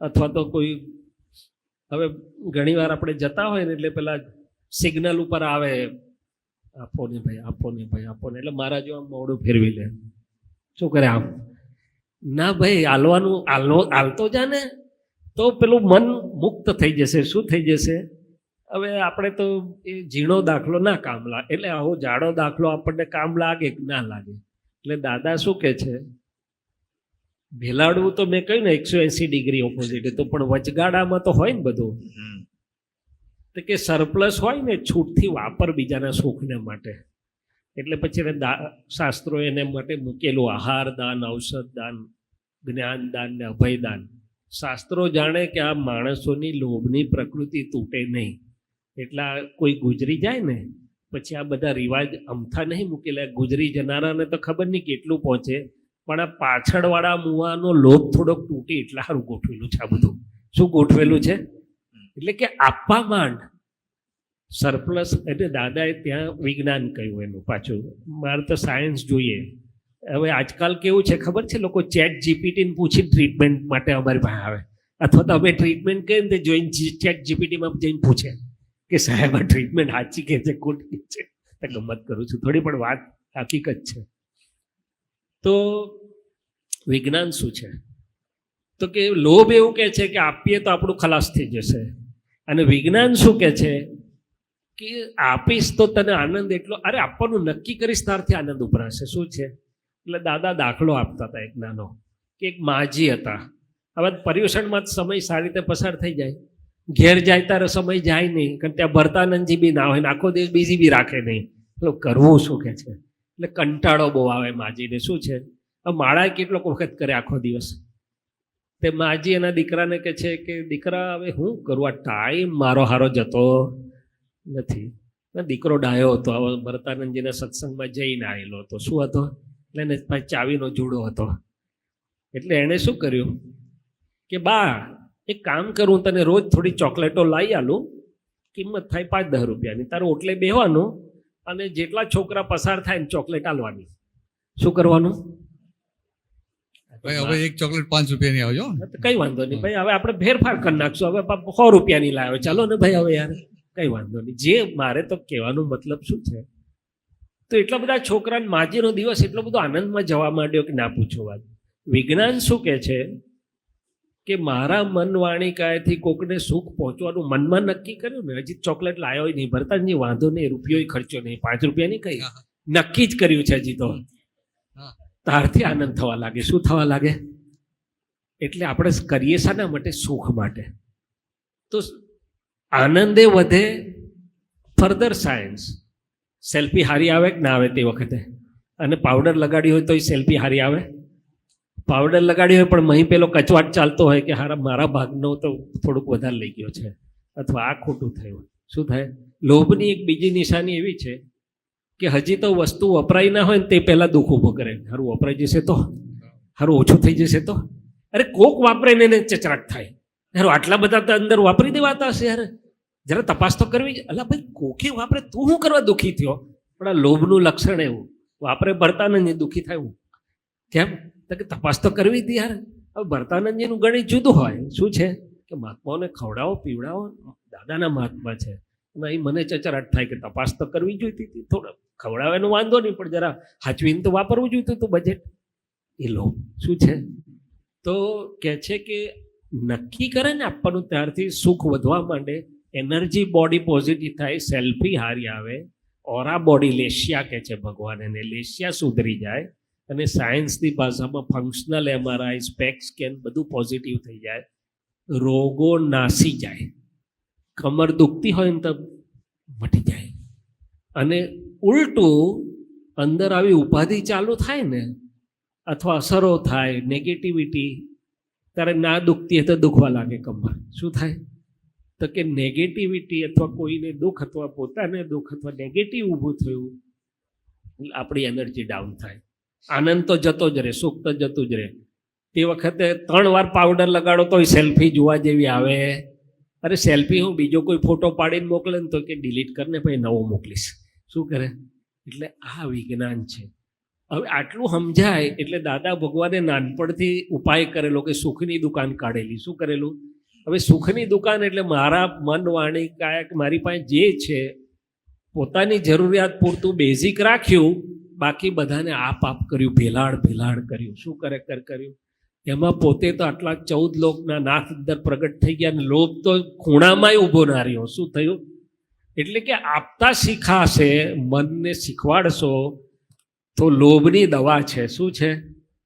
અથવા તો કોઈ, હવે ઘણીવાર આપણે જતા હોય ને એટલે પેલા સિગ્નલ ઉપર આવે, આપો ને ભાઈ, આપો ને ભાઈ, આપો ને, એટલે મારા જો આમ મોડું ફેરવી લે. શું કરે આમ? ના ભાઈ, હાલતો જા ને તો પેલું મન મુક્ત થઈ જશે. શું થઈ જશે? હવે આપણે તો એ ઝીણો દાખલો ના કામ લાગે, એટલે આવો જાડો દાખલો આપણને કામ લાગે કે ના લાગે. એટલે દાદા શું કહે છે, ભેલાડવું તો મેં કહ્યું ને 180 ડિગ્રી ઓપોઝિટ, તો પણ વચગાડામાં તો હોય ને બધું. તો કે સરપ્લસ હોય ને, છૂટથી વાપર બીજાના સુખને માટે. એટલે પછી શાસ્ત્રો એને માટે મૂકેલું આહાર દાન, ઔષધ દાન, જ્ઞાન દાન ને અભય દાન. શાસ્ત્રો જાણે કે આ માણસોની લોભની પ્રકૃતિ તૂટે નહીં. એટલા કોઈ ગુજરી જાય ને પછી આ બધા રિવાજ અમથા નહીં મૂકેલા, ગુજરી જનારાને તો ખબર નહીં કેટલું પહોંચે, પણ આ પાછળવાળા મુવાનો લોભ થોડોક તૂટે એટલા સારું ગોઠવેલું છે આ બધું. શું ગોઠવેલું છે? એટલે કે આપવા માંડ સરપ્લસ. એટલે દાદાએ ત્યાં વિજ્ઞાન કહ્યું એનું પાછું. મારે તો સાયન્સ જોઈએ. હવે આજકાલ કેવું છે ખબર છે, લોકો ચેટ જીપીટીને પૂછી ટ્રીટમેન્ટ માટે અમારી પાસે આવે, અથવા તો અમે ટ્રીટમેન્ટ કહીએ ને તે જોઈને ચેટ જીપીટીમાં જઈને પૂછે કે સાહેબ આ ટ્રીટમેન્ટ સાચી કે છે ખોટી છે. ગમત કરું છું થોડી, પણ વાત હકીકત છે. તો વિજ્ઞાન શું છે? તો કે લોભ એવું કહે છે કે આપીએ તો આપણું ખલાસ થઈ જશે, અને વિજ્ઞાન શું કહે છે કે આપીશ તો તને આનંદ એટલો, અરે આપવાનું નક્કી કરીશ ત્યારથી આનંદ ઉભરાશે. શું છે? એટલે દાદા દાખલો આપતા હતા એક નાનો, કે એક માજી હતા. હવે પર્યુષણમાં જ સમય સારી રીતે પસાર થઈ જાય, ઘેર જાય ત્યારે સમય જાય નહીં, કારણ ત્યાં ભરતાનંદજી બી ના હોય ને આખો દિવસ બીજી બી રાખે નહીં. એટલે કરવું શું કે છે? એટલે કંટાળો બહુ આવે માજીને. શું છે? હવે માળા કેટલોક વખત કરે આખો દિવસ. તે માજી એના દીકરાને કહે છે કે દીકરા હવે હું કરું, આ ટાઈમ મારો હારો જતો નથી. દીકરો ડાયો હતો, હવે ભરતાનંદજીના સત્સંગમાં જઈને આવેલો હતો. શું હતો? એટલે એને પાસે ચાવીનો જુડો હતો. એટલે એણે શું કર્યું કે બા એક કામ કરું, તને રોજ થોડી ચોકલેટો લાવી આલું, કિંમત થાય 5-10 રૂપિયાની, તારું ઓટલે બેહવાનું અને જેટલા છોકરા પસાર થાય ને ચોકલેટ આલવાની. શું કરવાનું? ભાઈ હવે એક ચોકલેટ 5 રૂપિયાની આવજો. કઈ વાંધો નહીં ભાઈ, હવે આપણે ફેરફાર કરી નાખશું, હવે 100 રૂપિયાની લાવ્યો, ચાલો ને ભાઈ, હવે યાર કઈ વાંધો નહીં. જે મારે તો કહેવાનો મતલબ શું છે, તો એટલા બધા છોકરાને માજીનો દિવસ એટલો બધો આનંદમાં જવા માંડ્યો કે ના પૂછો વાત. વિજ્ઞાન શું કહે છે કે મારા મન વાણી કાયથી કોકને સુખ પહોંચવાનું મનમાં નક્કી કર્યું ને, હજી ચોકલેટ લાવ્યો નહીં, ભરતાજી વાંધો નહીં, રૂપિયો ખર્ચો નહીં, 5 રૂપિયાની કઈ નક્કી જ કર્યું છે હજી તો, તારથી આનંદ થવા લાગે. શું થવા લાગે? એટલે આપણે કરીએ શાના માટે? સુખ માટે. તો આનંદે વધે. ફર્ધર સાયન્સ, સેલ્ફી હારી આવે કે ના આવે તે વખતે, અને પાવડર લગાડી હોય તો એ સેલ્ફી હારી આવે. પાવડર લગાડી હોય પણ મહી પેલો કચવાટ ચાલતો હોય કે હારા મારા ભાગનો તો થોડુંક વધારે લઈ ગયો છે, અથવા આ ખોટું થયું. શું થાય? લોભની એક બીજી નિશાની એવી છે કે હજી તો વસ્તુ વપરાય ના હોય ને તે પહેલાં દુઃખ ઊભો કરે. સારું વપરાઈ જશે તો, સારું ઓછું થઈ જશે તો, અરે કોક વાપરે ને એને ચચરાટ થાય. સારું આટલા બધા તો અંદર વાપરી દેવાતા હશે યાર, જરા તપાસ તો કરવી. અલા ભાઈ કોકે વાપરે, તું શું કરવા દુઃખી થયો? પણ આ લોભનું લક્ષણ એવું, વાપરે ભરતાનંદજી દુઃખી થાય. કેમ? તો કે તપાસ તો કરવી હતી યાર. હવે ભરતાનંદજીનું ગણિત જુદું હોય. શું છે કે મહાત્માઓને ખવડાવો પીવડાવો, દાદાના મહાત્મા છે, અને અહીં મને ચચરાટ થાય કે તપાસ તો કરવી જોઈતી હતી. થોડા ખવડાવવાનો વાંધો નહીં, પણ જરા હાચવીને તો વાપરવું જોઈતું હતું બજેટ. એ લોભ શું છે? તો કહે છે કે નક્કી કરે ને આપવાનું, ત્યારથી સુખ વધવા માંડે, એનર્જી બોડી પોઝિટિવ થાય, સેલ્ફી હારી આવે, ઓરા બોડી લેશિયા કહે છે ભગવાન એને, લેશિયા સુધરી જાય, અને સાયન્સની ભાષામાં ફંક્શનલ MRI, સ્પેક સ્કેન બધું પોઝિટિવ થઈ જાય, રોગો નાસી જાય, કમર દુખતી હોય ને તો મટી જાય. અને ઉલટું અંદર આવી ઉપાધિ ચાલુ થાય ને, અથવા અસરો થાય, નેગેટિવિટી, ત્યારે ના દુખતી હોય તો દુખવા લાગે કમર. શું થાય? તો કે નેગેટિવિટી અથવા કોઈને દુઃખ અથવા પોતાને દુઃખ અથવા નેગેટિવ ઊભું થયું, આપણી એનર્જી ડાઉન થાય. આનંદ તો જતો જ રહે, સુખ તો જતું જ રહે. તે વખતે 3 વાર પાવડર લગાડો તો સેલ્ફી જોવા જેવી આવે. અરે સેલ્ફી હું બીજો કોઈ ફોટો પાડીને મોકલે ને તો કે ડિલીટ કરીને પછી નવો મોકલીશ. શું કરે? એટલે આ વિજ્ઞાન છે. હવે આટલું સમજાય એટલે દાદા ભગવાને નાનપણથી ઉપાય કરેલો કે સુખની દુકાન કાઢેલી. શું કરેલું? હવે સુખની દુકાન એટલે મારા મન વાણી કાયા મારી પાસે જે છે પોતાની જરૂરિયાત પૂરતું બેઝિક રાખ્યું, બાકી બધાને આપ કર્યું, ભેલાડ કર્યું. શું કર્યું? એમાં પોતે તો આટલા 14 લોકના નાથ અંદર પ્રગટ થઈ ગયા, ને લોભ તો ખૂણામાંય ઊભો ના રહ્યો. શું થયું? એટલે કે આપતા શીખાશે, મનને શીખવાડશો તો લોભની દવા છે. શું છે?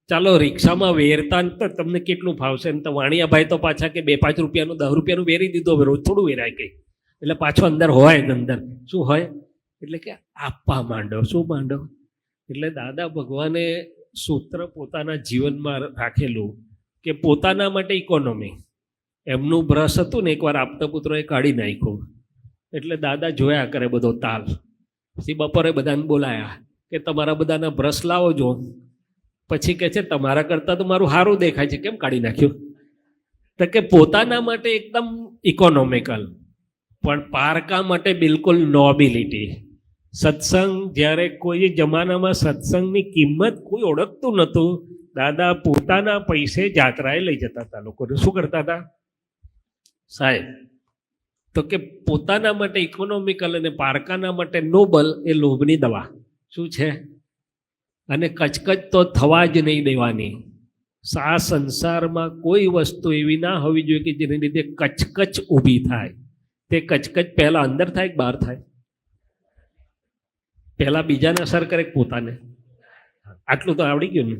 ચાલો રિક્ષામાં વેરતા તો તમને કેટલું ફાવશે ને, તો વાણિયાભાઈ તો પાછા કે 2-5 રૂપિયાનું 10 રૂપિયાનું વેરી દીધું, હવે રોજ થોડું વેરાય કંઈ, એટલે પાછો અંદર હોય અંદર. શું હોય? એટલે કે આપવા માંડો. શું માંડો? એટલે દાદા ભગવાને સૂત્ર પોતાના જીવનમાં રાખેલું કે પોતાના માટે ઇકોનોમી. એમનું બ્રશ હતું ને એકવાર આપતા પુત્રોએ કાઢી નાખ્યું, એટલે દાદા જોયા કરે બધો તાલ. પછી બપોરે બધાને બોલાયા કે તમારા બધાના બ્રશ લાવો જો. પછી કહે છે તમારા કરતાં તો મારું સારું દેખાય છે, કેમ કાઢી નાખ્યું? તો કે પોતાના માટે એકદમ ઇકોનોમિકલ, પણ પારકા માટે બિલકુલ નોબિલિટી. સત્સંગ જ્યારે કોઈ જમાનામાં સત્સંગની કિંમત કોઈ ઓળખતું નહોતું, દાદા પોતાના પૈસે જાત્રાએ લઈ જતા હતા લોકોને. શું કરતા હતા સાહેબ? તો કે પોતાના માટે ઇકોનોમિકલ અને પારકાના માટે નોબલ, એ લોભની દવા. શું છે? અને કચકચ તો થવા જ નહીં દેવાની. આ સંસારમાં કોઈ વસ્તુ એવી ના હોવી જોઈએ કે જેને લીધે કચકચ ઊભી થાય. તે કચકચ પહેલા અંદર થાય કે બહાર થાય? પહેલા બીજાને અસર કરે કે પોતાને? આટલું તો આવડી ગયું ને.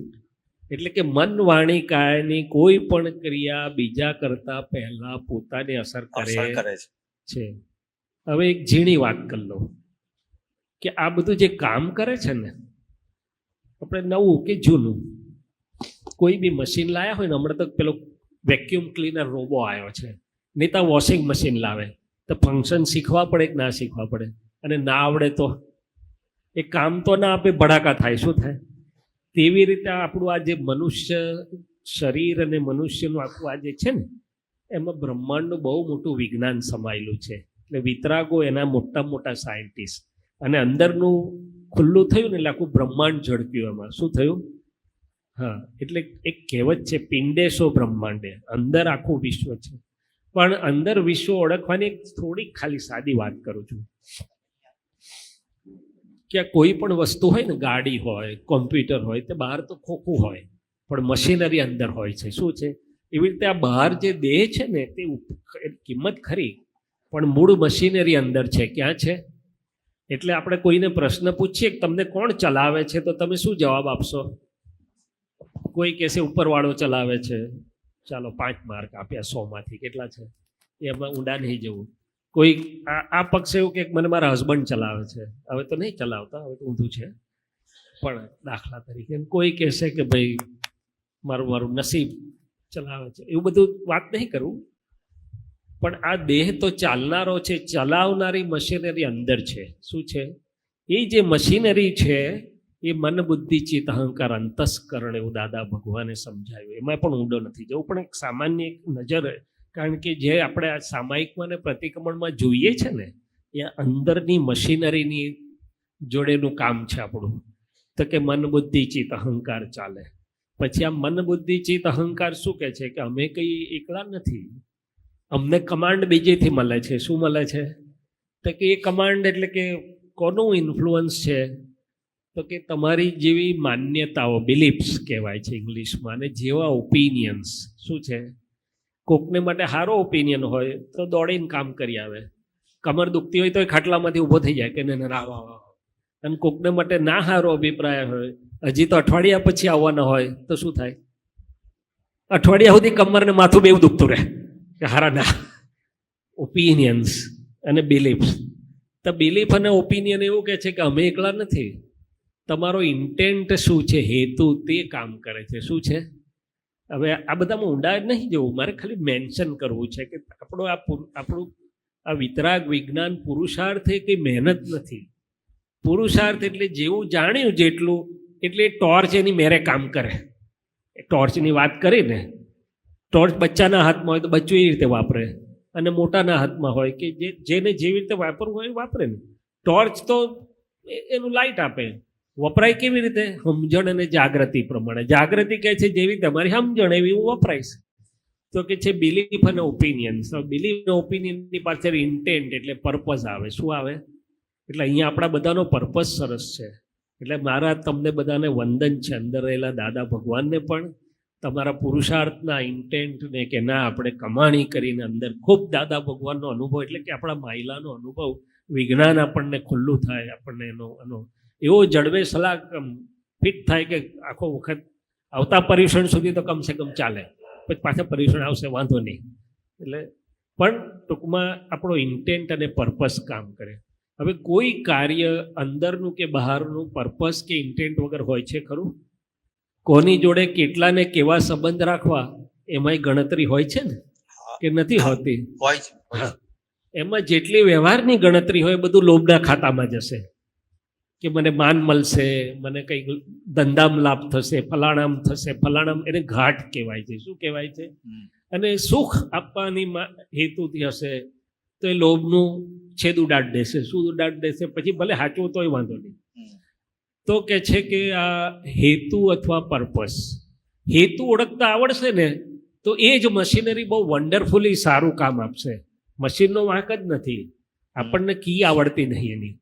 એટલે કે મન વાણી કાયની કોઈ પણ ક્રિયા બીજા કરતા પહેલા પોતાને અસર અસર કરે કરે છે. છે. હવે એક ઝીણી વાત કરી લો કે આ બધું જે કામ કરે છે ને, આપણે નવું કે જૂનું કોઈ બી મશીન લાયા હોય ને, હમણાં તો પેલો વેક્યુમ ક્લીનર રોબો આવ્યો છે, નહીં તો વોશિંગ મશીન લાવે તો ફંક્શન શીખવા પડે કે ના શીખવા પડે? અને ના આવડે તો એ કામ તો ના આપે, ભડાકા થાય. શું થાય? તેવી રીતે આપણું આ જે મનુષ્ય શરીર અને મનુષ્યનું આખું આ જે છે ને, એમાં બ્રહ્માંડનું બહુ મોટું વિજ્ઞાન સમાયેલું છે. એટલે વિતરાગો એના મોટા મોટા સાયન્ટિસ્ટ, અને અંદરનું ખુલ્લું થયું ને એટલે આખું બ્રહ્માંડ ઝડપ્યું. એમાં શું થયું? હા, એટલે એક કહેવત છે, પિંડેશો બ્રહ્માંડે, અંદર આખું વિશ્વ છે. પણ અંદર વિશ્વ ઓળખવાની એક થોડીક ખાલી સાદી વાત કરું છું કે કોઈ પણ વસ્તુ હોય ને, ગાડી હોય, કોમ્પ્યુટર હોય, તે બહાર તો ખોખું હોય પણ મશીનરી અંદર હોય છે. શું છે? એવી રીતે આ બહાર જે દેહ છે ને, તે કિંમત ખરી પણ મૂળ મશીનરી અંદર છે. ક્યાં છે? એટલે આપણે કોઈને પ્રશ્ન પૂછીએ કે તમને કોણ ચલાવે છે, તો તમે શું જવાબ આપશો? કોઈ કહેશે ઉપરવાળો ચલાવે છે, ચાલો 5 માર્ક આપ્યા 100માંથી. કેટલા છે? એમાં ઊંડા નહીં જવું. કોઈ આ પક્ષ એવું કે મને મારા હસબન્ડ ચલાવે છે, હવે તો નહીં ચલાવતા, હવે તો ઊંધું છે, પણ દાખલા તરીકે કોઈ કહેશે કે ભાઈ મારું નસીબ ચલાવે છે. એવું બધું વાત નહીં કરવું, પણ આ દેહ તો ચાલનારો છે, ચલાવનારી મશીનરી અંદર છે. શું છે? એ જે મશીનરી છે એ મન બુદ્ધિ ચિત્ત અહંકાર અંતસ્કરણ, એવું દાદા ભગવાને સમજાવ્યું. એમાં પણ ઊંડો નથી જવું, પણ એક સામાન્ય એક નજર, કારણ કે જે આપણે આ સામાયિકમાં ને પ્રતિક્રમણમાં જોઈએ છે ને, એ અંદરની મશીનરીની જોડેનું કામ છે આપણું. તો કે મન બુદ્ધિ ચિત્ત અહંકાર ચાલે. પછી આ મન બુદ્ધિ ચિત્ત અહંકાર શું કહે છે? કે અમે કંઈ એકલા નથી, અમને કમાન્ડ બીજેથી મળે છે. શું મળે છે? તો કે એ કમાન્ડ એટલે કે કોનું ઇન્ફ્લુઅન્સ છે? તો કે તમારી જેવી માન્યતાઓ, બિલીફ્સ કહેવાય છે ઇંગ્લિશમાં, અને જેવા ઓપિનિયન્સ. શું છે? કોકને માટે સારો ઓપિનિયન હોય તો દોડીને કામ કરી આવે, કમર દુખતી હોય તો એ ખાટલામાંથી ઊભો થઈ જાય કે ને રાવા. અને કોકને માટે ના સારો અભિપ્રાય હોય, હજી તો અઠવાડિયા પછી આવવાના હોય, તો શું થાય? અઠવાડિયા સુધી કમરને માથું બેવું દુખતું રહે કે હારા ના. ઓપિનિયન્સ અને બિલીફ્સ. તો બિલીફ અને ઓપિનિયન એવું કહે છે કે અમે એકલા નથી, તમારો ઇન્ટેન્ટ શું છે, હેતુ, તે કામ કરે છે. શું છે? હવે આ બધામાં ઊંડા નહીં જવું, મારે ખાલી મેન્શન કરવું છે કે આપણું આ વિતરાગ વિજ્ઞાન પુરુષાર્થ એ કંઈ મહેનત નથી. પુરુષાર્થ એટલે જેવું જાણ્યું જેટલું, એટલે ટોર્ચ એની મેરે કામ કરે. ટોર્ચની વાત કરીને, ટોર્ચ બચ્ચાના હાથમાં હોય તો બચ્ચું એ રીતે વાપરે, અને મોટાના હાથમાં હોય કે જેને જેવી રીતે વાપરવું હોય એ વાપરે ને. ટોર્ચ તો એનું લાઇટ આપે, વપરાય કેવી રીતે? સમજણ અને જાગૃતિ પ્રમાણે. જાગૃતિ કહે છે જેવી તમારી સમજણ એવી હું વપરાઈશ. તો કે છે બિલીફ અને ઓપિનિયન્સ. બિલીફ અને ઓપિનિયનની પાછળ ઇન્ટેન્ટ એટલે પર્પઝ આવે. શું આવે? એટલે અહીંયા આપણા બધાનો પર્પઝ સરસ છે. એટલે મારા તમને બધાને વંદન છે, અંદર રહેલા દાદા ભગવાનને પણ, તમારા પુરુષાર્થના ઇન્ટેન્ટને કે ના આપણે કમાણી કરીને અંદર ખૂબ દાદા ભગવાનનો અનુભવ, એટલે કે આપણા માયલાનો અનુભવ, વિજ્ઞાન આપણને ખુલ્લું થાય, આપણને એનો એવો જળવે સલાહ ફિટ થાય કે આખો વખત આવતા પર્યુષણ સુધી તો કમસે કમ ચાલે, પછી પાછા પર્યુષણ આવશે વાંધો નહીં. એટલે પણ ટૂંકમાં આપણો ઇન્ટેન્ટ અને પર્પસ કામ કરે. હવે કોઈ કાર્ય અંદરનું કે બહારનું પર્પસ કે ઇન્ટેન્ટ વગર હોય છે ખરું? કોની જોડે કેટલાને કેવા સંબંધ રાખવા એમાંય ગણતરી હોય છે ને, કે નથી હોતી? હોય છે. એમાં જેટલી વ્યવહારની ગણતરી હોય બધું લોભના ખાતામાં જશે કે મને માન મળશે, મને કંઈક ધંધામાં લાભ થશે, ફલાણામ થશે, ફલાણામ. એને ઘાટ કહેવાય છે. શું કહેવાય છે? અને સુખ આપવાની હેતુથી હશે તો એ લોભનું છેદ ઉડાડ દેશે. શું ઉડાડ દેશે? પછી ભલે સાચવું તોય વાંધો નહીં. તો કે છે કે આ હેતુ અથવા પર્પસ, હેતુ ઓળખતા આવડશે ને તો એ જ મશીનરી બહુ વન્ડરફુલી સારું કામ આપશે. મશીનનો વાંક જ નથી, આપણને કી આવડતી નહીં એની.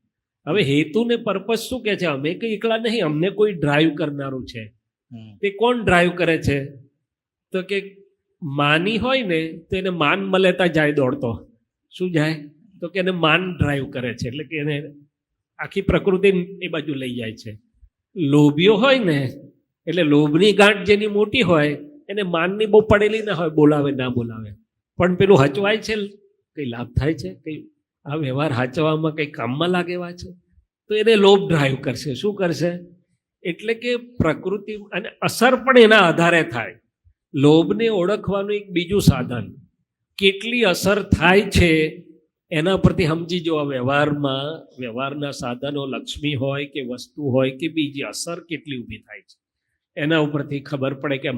હવે હેતુ ને પર્પસ શું કહે છે? અમે કંઈ એકલા નહીં, અમને કોઈ ડ્રાઈવ કરનારું છે. તે કોણ ડ્રાઈવ કરે છે? તો કે માની હોય ને તો એને માન મળેતા જાય દોડતો. શું જાય? તો કે એને માન ડ્રાઈવ કરે છે, એટલે કે એને આખી પ્રકૃતિ એ બાજુ લઈ જાય છે. લોભીઓ હોય ને એટલે લોભની ગાંઠ જેની મોટી હોય એને માનની બહુ પડેલી ના હોય, બોલાવે ના બોલાવે, પણ પેલું હચવાય છે, કંઈ લાભ થાય છે, કંઈ આ વ્યવહાર હાચવામાં કંઈ કામમાં લાગેવા છે, તો એને લોભ ડ્રાઈવ કરશે. શું કરશે? એટલે કે પ્રકૃતિ અને અસર પણ એના આધારે થાય. લોભને ઓળખવાનું એક બીજું સાધન, કેટલી અસર થાય છે એના પરથી સમજી જો. આ વ્યવહારના સાધનો લક્ષ્મી હોય કે વસ્તુ હોય કે બીજી અસર કેટલી ઊભી થાય છે એના ઉપરથી ખબર પડે કે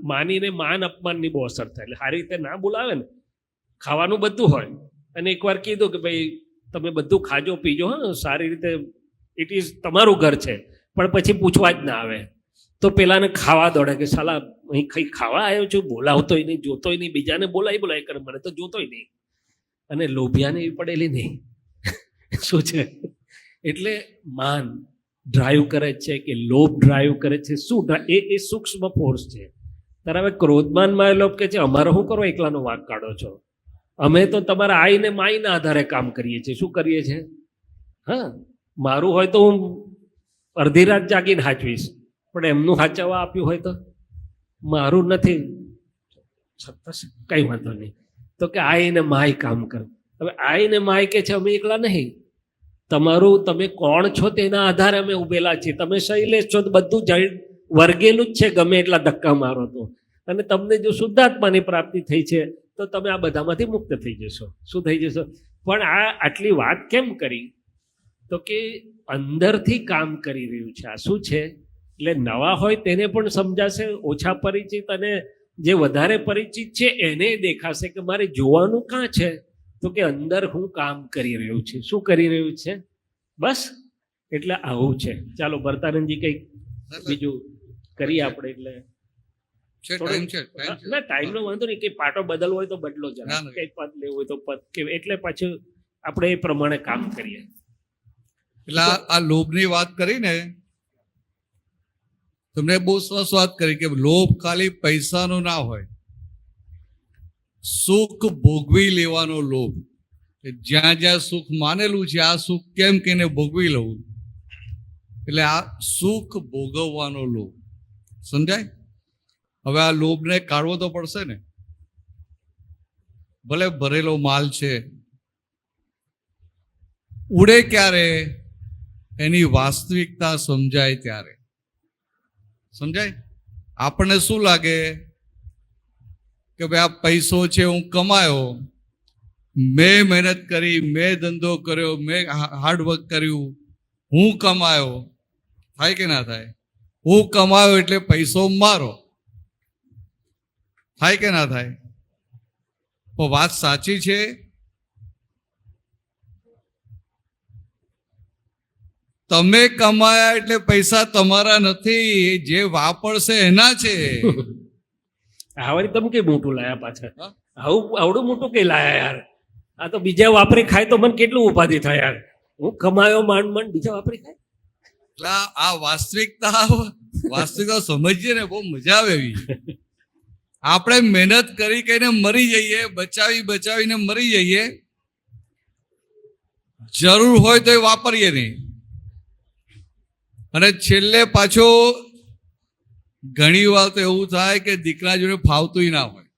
માનીને માન અપમાનની બહુ અસર થાય. એટલે સારી રીતે ના બોલાવે ને, ખાવાનું બધું હોય અને એકવાર કીધું કે ભાઈ તમે બધું ખાજો પીજો, હા સારી રીતે, ઇટ ઇઝ તમારું ઘર છે, પણ પછી પૂછવા જ ના આવે તો પેલાને ખાવા દોડે કે સાલા અહીં કંઈ ખાવા આવ્યો છું, બોલાવતોય નહીં, જોતોય નહીં, બીજાને બોલાય કરે, મને તો જોતોય નહીં. અને લોભિયાને એવી પડેલી નહીં. શું છે? એટલે માન ડ્રાઈવ કરે છે કે લોભ ડ્રાઈવ કરે છે. શું એ સૂક્ષ્મ ફોર્સ છે. ત્યારે હવે ક્રોધમાનમાં એ લોક કે છે અમારો શું કરો એકલાનો વાંક કાઢો છો, અમે તો તમારા આઈને માઈના આધારે કામ કરીએ છીએ. શું કરીએ છીએ? હા, મારું હોય તો હું અડધી રાત જાગીને હાચવીશ, પણ એમનું હાચવવા આપ્યું હોય તો મારું નથી, કંઈ વાંધો નહીં. તો કે આઈને માય કામ કરે. હવે આઈને માય કે છે અમે એકલા નહીં, તમારું તમે કોણ છો તેના આધારે અમે ઉભેલા છીએ. તમે શૈલેષ છો તો બધું વર્ગેલું જ છે, ગમે એટલા ધક્કા મારો તો. અને તમને જો શુદ્ધાત્માની પ્રાપ્તિ થઈ છે તો તમે આ બધામાંથી મુક્ત થઈ જશો. શું થઈ જશો? પણ આ આટલી વાત કેમ કરી? તો કે અંદરથી કામ કરી રહ્યું છે. આ શું છે? એટલે નવા હોય તેને પણ સમજાશે, ઓછા પરિચિત અને જે વધારે પરિચિત છે એને દેખાશે કે મારે જોવાનું કાં છે? તો કે અંદર હું કામ કરી રહ્યું છે. શું કરી રહ્યું છે? બસ. એટલે આવું છે. ચાલો ભરતાનંદજી કંઈક બીજું કરીએ આપણે. એટલે ના, ટાઈમનો વાંધો નહીં, કે પાટો બદલવો હોય તો બદલો, જરા કંઈક પદ લેવું હોય તો પદ કે, એટલે પાછું આપણે એ પ્રમાણે કામ કરીએ. એટલે આ લોભની વાત કરીને તમને બહુ સરસ વાત કરી કે લોભ ખાલી પૈસાનો ના હોય, સુખ ભોગવી લેવાનો લોભ. જ્યાં જ્યાં સુખ માનેલું છે આ સુખ કેમ કે ભોગવી લઉં, એટલે આ સુખ ભોગવવાનો લોભ. સમજાય? હવે આ લોભને કાઢવો તો પડશે ને. ભલે ભરેલો માલ છે, ઉડે ક્યારે? એની વાસ્તવિકતા સમજાય ત્યારે. સમજાય? આપણને શું લાગે કે ભાઈ આ પૈસો છે, હું કમાયો, મેં મહેનત કરી, મેં ધંધો કર્યો, મેં હાર્ડવર્ક કર્યું, હું કમાયો. થાય કે ના થાય? હું કમાયો એટલે પૈસો મારો. થાય કે ના થાય? પણ વાત સાચી છે. તમે કમાયા એટલે પૈસા તમારા નથી, જે વાપરશે એના છે. હવે તમે કઈ મોટું લાયા પાછળ? આવડું મોટું કઈ લાયા યાર? આ તો બીજા વાપરી ખાય તો મને કેટલું ઉપાધિ થાય યાર. હું કમાયો માંડ બીજા વાપરી ખાય. એટલે આ વાસ્તવિકતા સમજીએ ને બહુ મજા આવે એવી. આપણે મહેનત કરી કઈને મરી જઈએ, બચાવીને મરી જઈએ, જરૂર હોય તો એ વાપરીએ નહીં. અને છેલ્લે પાછો ઘણી વાર તો એવું થાય કે દીકરા જોડે ફાવતું ના હોય,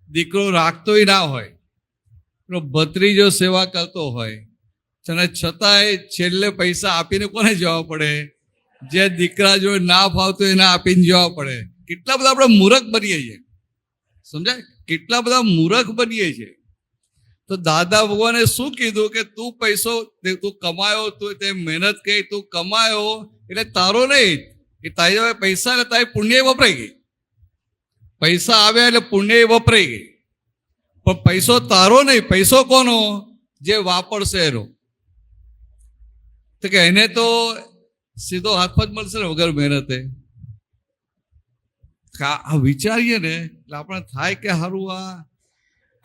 દીકરો રાખતોય ના હોય, ભત્રીજો સેવા કરતો હોય, અને છતાંય છેલ્લે પૈસા આપીને કોને જવા પડે? જે દીકરા જોડે ના ફાવતું એને આપીને જવા પડે. કેટલા બધા આપણે મૂર્ખ બનીએ છીએ. સમજાય? કેટલા બધા મૂર્ખ બનીએ છીએ. તો દાદા ભગવાને શું કીધું કે તું પૈસો તું કમાયો, તું તે મહેનત કરી, તું કમાયો એટલે તારો નહીં, એ તારી પૈસા એટલે તારી પુણ્ય વપરાઈ ગઈ. પૈસા આવ્યા એટલે પુણ્ય વપરાઈ ગઈ, પણ પૈસો તારો નહીં. પૈસો કોનો? જે વાપરશે એનો. તો કે એને તો સીધો હાથમાં જ મળશે ને વગર મહેનતે. આ વિચારીએ ને એટલે આપણે થાય કે હારું આ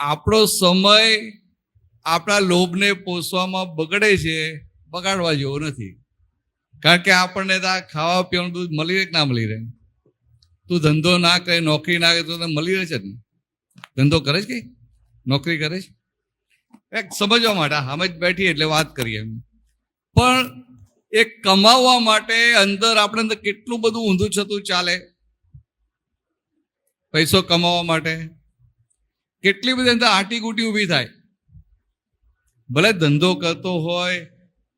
આપણો સમય આપણા લોભને પોષવામાં બગડે છે, બગાડવા જેવો નથી. કારણ કે આપણને તો આ ખાવા પીવાનું બધું મળી રહે કે ના મળી રહે? તું ધંધો ના કરે, નોકરી ના કરે તો તને મળી રહે છે ને? ધંધો કરે છે કે નોકરી કરે છે? એક સમજવા માટે અમે જ બેઠી એટલે વાત કરીએ એમ. પણ એ કમાવા માટે અંદર આપણે અંદર કેટલું બધું ઊંધું છતું ચાલે. પૈસો કમાવા માટે કેટલી બધી અંદર આંટીગુટી ઊભી થાય. ભલે ધંધો કરતો હોય,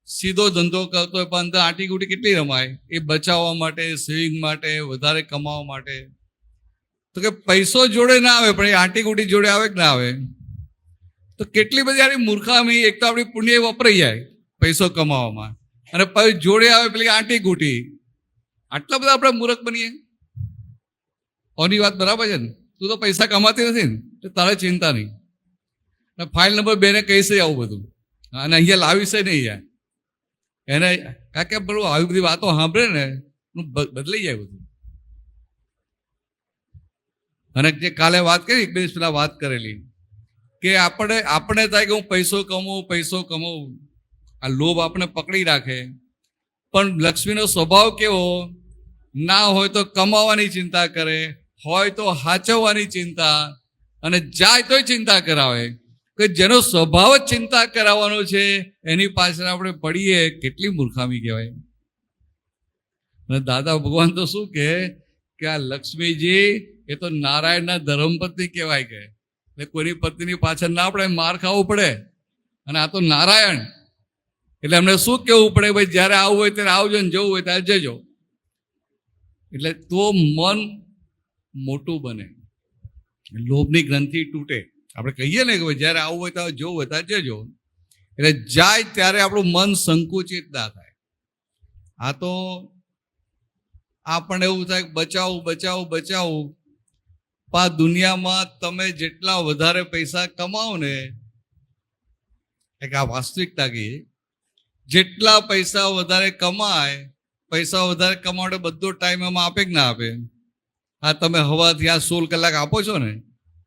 સીધો ધંધો કરતો હોય, પણ અંદર આંટીગુટી કેટલી રમાય. એ બચાવવા માટે, સેવિંગ માટે, વધારે કમાવા માટે. તો કે પૈસો જોડે ના આવે પણ એ આંટીગુટી જોડે આવે કે ના આવે? તો કેટલી બધી આની મૂર્ખામી. એક તો આપણી પુણ્ય વપરાઈ જાય પૈસો કમાવામાં, અને પછી જોડે આવે પેલી આંટીગુટી. આટલા બધા આપણે મૂર્ખ બનીએ. ઓની વાત બરાબર છે ને? તું તો પૈસા કમાતી નથી ને, તો તારે ચિંતા નહીં. ફાઇલ નંબર 2 ને કહીશ આવું બધું, અને અહીંયા લાવીશ નહીં યાર એને. કારણ કે પેલું આવી બધી વાતો સાંભળે ને બદલાઈ જાય બધું. અને જે કાલે વાત કરી, એક બે દિવસ પહેલા વાત કરેલી, કે આપણે થાય કે હું પૈસો કમાવું. આ લોભ આપણે પકડી રાખે. પણ લક્ષ્મીનો સ્વભાવ કેવો? ના હોય તો કમાવાની ચિંતા કરે, હોય તો હાચવવાની ચિંતા, અને જાય તોય ચિંતા કરાવે. કે જેનો સ્વભાવ જ ચિંતા કરાવવાનો છે એની પાછળ આપણે પડીએ, કેટલી મૂર્ખામી કહેવાય. અને દાદા ભગવાન તો શું કે આ લક્ષ્મીજી એ તો નારાયણના ધર્મપત્ની કહેવાય. કે એટલે કોઈની પત્નીની પાછળ ના આપણે માર ખાવું પડે. અને આ તો નારાયણ, એટલે અમને શું કહેવું પડે? ભાઈ જ્યારે આવવું હોય ત્યારે આવજો, ને જવું હોય ત્યારે જજો. એટલે તો મન મોટું બને, લોભની ગ્રંથિ તૂટે. આપણે કહીએ ને કે જ્યારે આવવું હોય ત્યારે જવું હોય ત્યારે જજો. એટલે જાય ત્યારે આપણું મન સંકુચિત ના થાય. આ તો આપણને એવું થાય બચાવું. આ દુનિયામાં તમે જેટલા વધારે પૈસા કમાઓ ને, એક આ વાસ્તવિકતા કહીએ, જેટલા પૈસા વધારે કમાય, પૈસા વધારે કમાવડે બધો ટાઈમ એમાં આપે કે ના આપે? આ તમે હવાથી આ 16 કલાક આપો છો ને,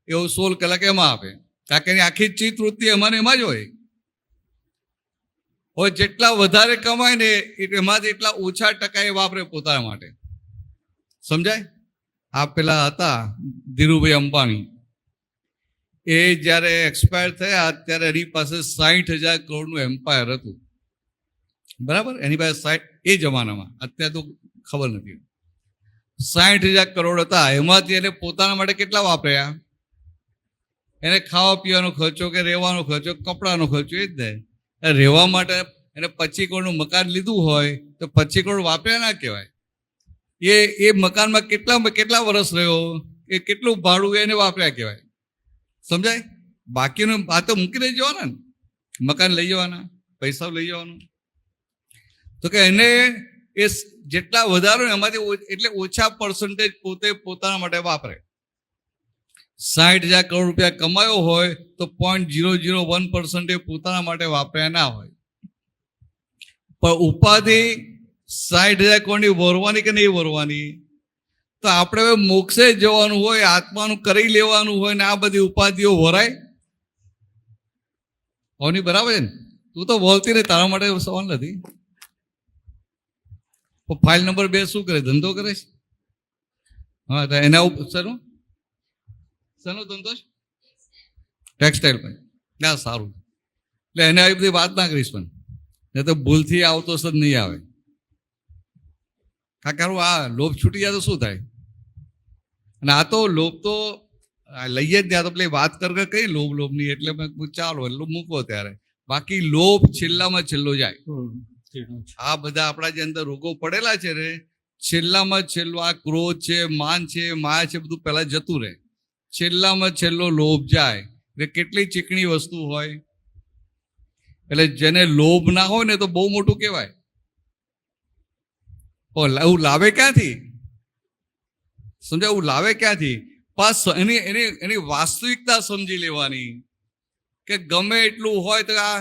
એવું 16 કલાક એમાં આપે. કારણ કે એની આખી ચિત્તવૃત્તિ એમાં જ હોય. જેટલા વધારે કમાય ને એમાંથી એટલા ઓછા ટકા એ વાપરે પોતાના માટે. સમજાય? આ પેલા હતા ધીરુભાઈ અંબાણી, એ જ્યારે એક્સપાયર થયા ત્યારે એની પાસે 60,000 કરોડનું એમ્પાયર હતું. બરાબર? એની પાસે 60 એ જમાનામાં, અત્યારે તો ખબર નથી. 60,000 કરોડ હતા. એમાંથી એને પોતાના માટે કેટલા વાપર્યા? એને ખાવા પીવાનો ખર્ચો કે રહેવાનો ખર્ચો, કપડાનો ખર્ચો, એ જ ને. રહેવા માટે એને 25 કરોડનું મકાન લીધું હોય તો 25 કરોડ વાપર્યા ના કહેવાય. એ મકાનમાં કેટલા વર્ષ રહ્યો, એ કેટલું ભાડું એને વાપર્યા કહેવાય. સમજાય? બાકીનું આ તો મૂકી દઈ જવાના ને, મકાન લઈ જવાના, પૈસા લઈ જવાનું. તો કે એને એ જેટલા વધારો ને એમાંથી એટલે ઓછા પર્સન્ટેજ પોતે પોતાના માટે વાપરે. 60,000 કરોડ રૂપિયા કમાયો હોય તો 0.001% પોતાના માટે વાપર્યા ના હોય. પણ ઉપાધિ 60,000 કરોડની વરવાની કે નહીં વરવાની? તો આપણે હવે મોક્ષે જવાનું હોય, આત્માનું કરી લેવાનું હોય ને આ બધી ઉપાધિઓ વરાય? હોની બરાબર છે ને? તું તો બોલતી ને, તારા માટે સવાલ નથી. ફાઇલ નંબર 2 શું કરે? ધંધો કરે છે. હા, તો એના ઉપર શેનો ધંધો છે? ટેક્સટાઇલ પર. ના, સારું. એટલે એને આવી બધી વાત ના કરીશ, પણ નહીં તો ભૂલથી આવતો જ નહીં આવે. કારણ કે આ લોભ છૂટી જાય તો શું થાય? અને આ તો લોભ તો લઈએ જ ત્યાં તો પેલી વાત કઈ લોભની, એટલે મેં ચાલો એટલે મૂકો ત્યારે. બાકી લોભ છેલ્લામાં છેલ્લો જાય. આ બધા આપણા જે અંદર રોગો પડેલા છે ને, છેલ્લામાં છેલ્લો આ ક્રોધ છે, માન છે, માયા છે, બધું પહેલા જતું રહે. છેલ્લામાં છેલ્લો લોભ જાય. એટલે કેટલી ચીકણી વસ્તુ હોય. એટલે જેને લોભ ના હોય ને તો બહુ મોટું કહેવાય. એવું લાવે ક્યાંથી? સમજાય? એવું લાવે ક્યાંથી? પાસ એની વાસ્તવિકતા સમજી લેવાની કે ગમે એટલું હોય તો આ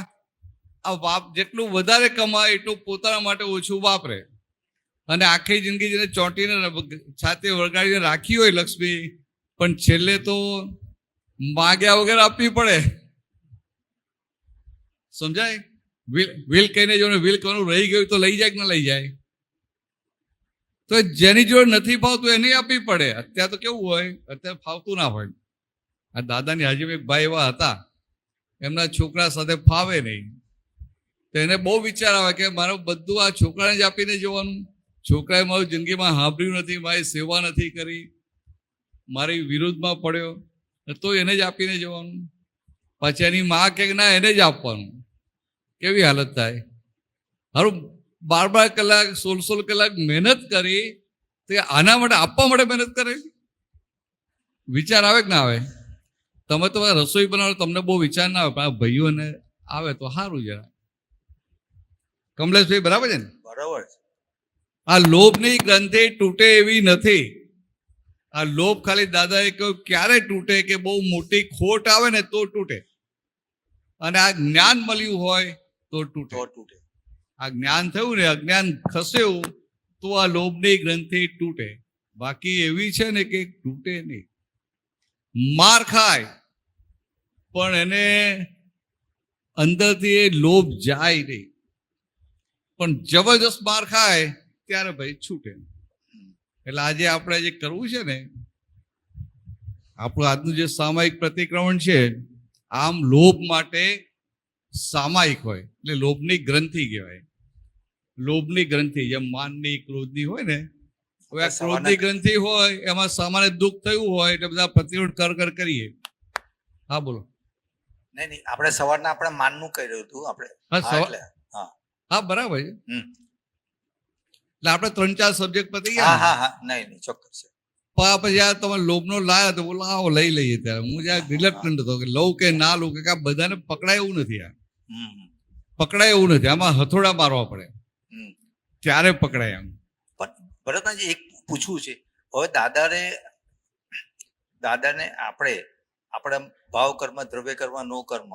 જેટલું વધારે કમાય એટલું પોતાના માટે ઓછું વાપરે. અને આખી જિંદગી જેને ચોંટીને છાતી વળગાડીને રાખી હોય લક્ષ્મી, પણ છેલ્લે તો માગ્યા વગર આપવી પડે. સમજાય? વિલ કહીને જો વિલ કરવાનું રહી ગયું તો લઈ જાય કે ના લઈ જાય? તો જેની જોડે નથી ફાવતું એને આપવી પડે. અત્યારે તો કેવું હોય, અત્યારે ફાવતું ના હોય. આ દાદાની હાજરી એક ભાઈ એવા હતા, એમના છોકરા સાથે ફાવે નહીં, તો એને બહુ વિચાર આવે કે મારું બધું આ છોકરાને જ આપીને જવાનું. છોકરાએ મારું જિંદગીમાં સાંભળ્યું નથી, મારી સેવા નથી કરી, મારી વિરુદ્ધમાં પડ્યો, તો એને જ આપીને જવાનું. પછી એની માં કે ના એને જ આપવાનું. કેવી હાલત થાય. હારું 12 કલાક 16 કલાક મહેનત કરી, તો આના માટે આપવા માટે મહેનત કરે. વિચાર આવે કે ના આવે? તમે તો રસોઈ બનાવો, તમને બહુ વિચાર ના આવે, પણ આ ભાઈઓને આવે તો સારું જરા. કમલેશભાઈ બરાબર છે ને? બરાબર છે. આ લોભની ગ્રંથિ તૂટે એવી નથી. આ લોભ ખાલી દાદાએ કહ્યું ક્યારે તૂટે કે બહુ મોટી ખોટ આવે ને તો તૂટે, અને આ જ્ઞાન મળ્યું હોય તો તૂટે. તો તૂટે. આ જ્ઞાન થયું ને, અજ્ઞાન ખસ્યું તો આ લોભની ગ્રંથિ તૂટે. બાકી એવી છે ને કે તૂટે નહીં. માર ખાય પણ એને અંદરથી એ લોભ જાય નહીં, પણ જબરજસ્ત માર ખાય ત્યારે ભાઈ છૂટે. એટલે આજે આપણે જે કરવું છે ને, આપણું આજનું જે સામાયિક પ્રતિક્રમણ છે, આમ લોભ માટે સામાયિક હોય એટલે લોભની ગ્રંથિ કહેવાય. લોભની ગ્રંથિ જેમ માનની ક્રોધની હોય ને, હવે આ ક્રોધની ગ્રંથિ હોય એમાં સામાન્ય દુઃખ થયું હોય એટલે બધા પ્રતિરોધ કર કરીએ. હા બોલો. નહીં, આપણે સવારના આપણે માનનું કર્યું હતું આપણે. હા બરાબર છે. એટલે આપણે 3-4 સબ્જેક્ટ પતી હા ગયા. હા નહીં ચોક્કસ. પછી આ તમે લોભનો લાયા તો બોલો આવો લઈ લઈએ. ત્યારે હું જ્યાં રિલેક્ટન્ટ હતો કે લઉં કે ના લઉં, કે આ બધાને પકડાય એવું નથી. આ પકડાય એવું નથી, આમાં હથોડા મારવા પડે ત્યારે પકડાય. એમ પણ ભરતનાજી એક પૂછવું છે, હવે દાદાને આપણે ભાવ કર્મ, દ્રવ્ય કર્મ, નો કર્મ,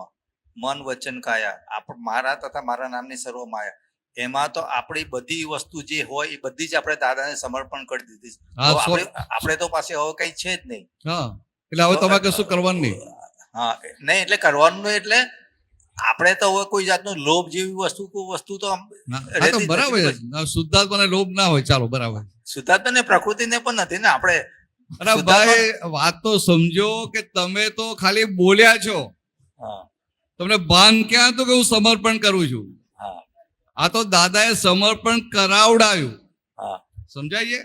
મન વચન કાયા, મારા તથા મારા નામની સર્વ માયા, એમાં તો આપણી બધી વસ્તુ જે હોય એ બધી જ આપણે દાદાને સમર્પણ કરી દીધી. આપણે તો પાસે હવે કઈ છે જ નહીં. હા, એટલે હવે તમારે કશું કરવાનું નહીં. હા નહીં, એટલે કરવાનું નહીં, એટલે આપણે તો હવે કોઈ જાતનું લોભ જેવી વસ્તુ તો બરાબર છે. શુદ્ધાત્માને લોભ ના હોય, ચાલો બરાબર. શુદ્ધાત્મા ને પ્રકૃતિને પણ નથી ને આપણે. અરે ભાઈ વાત તો સમજો કે તમે તો ખાલી બોલ્યા છો, તમને ભાન ક્યાં હતું કે હું સમર્પણ કરું છું. આ તો દાદાએ સમર્પણ કરાવડાયું. સમજાય છે?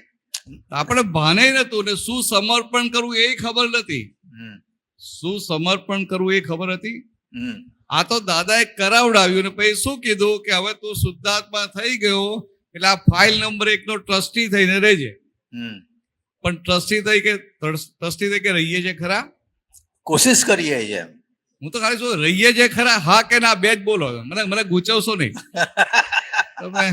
આપણે ભાને નતું ને શું સમર્પણ કરવું એ ખબર નથી. શું સમર્પણ કરવું એ ખબર હતી. આ તો દાદાએ કરાવડાવ્યું ને પછી શું કીધું કે હવે તું શુદ્ધાત્મા થઈ ગયો એટલે આ ફાઇલ નંબર 1 નો ટ્રસ્ટી થઈને રહેજે. પણ ટ્રસ્ટી થઈ કે રહીએ છે ખરા? કોશિશ કરીએ છીએ. હું તો ખાલી શું રહીએ છે ખરા, હા કે ના બે જ બોલો. મને ગૂંચવશો નહીં. તમે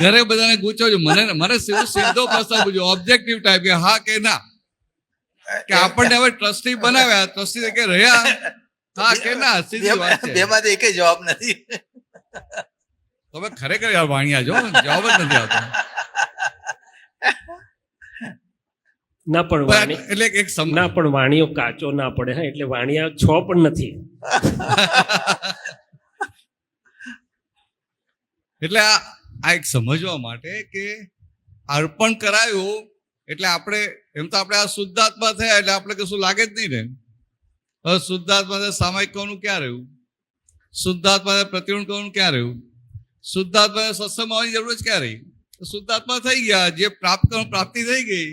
ઘરે બધાને ગૂંચવજો. મને સીધો પ્રશ્ન પૂછો, ઓબ્જેક્ટિવ ટાઈપ, કે હા કે ના. કે આપણને હવે ટ્રસ્ટી બનાવ્યા, ટ્રસ્ટી કે રહ્યા, હા કે ના, સીધી વાત છે. બેમાંથી એક જવાબ નથી. તમે ખરેખર યાર વાણિયા છો, જવાબ જ નથી આવતો. ના પણ વાણી એટલે એક ના પણ વાણીઓ કાચો ના પડે. હા, એટલે વાણિયા 6 પણ નથી. એટલે આ એક સમજવા માટે કે અર્પણ કરાયું એટલે આપણે એમ તો આપણે આ શુદ્ધાત્મા થયા એટલે આપણે કશું લાગે જ નહીં ને. હવે શુદ્ધાત્મા સામાયિક કરવાનું ક્યાં રહ્યું? શુદ્ધાત્મા પ્રતિરૂઢ કરવાનું ક્યાં રહ્યું? શુદ્ધાત્મા સત્સંગમાં આવવાની જરૂર જ ક્યાં રહી? શુદ્ધાત્મા થઈ ગયા, જે પ્રાપ્તિ થઈ ગઈ.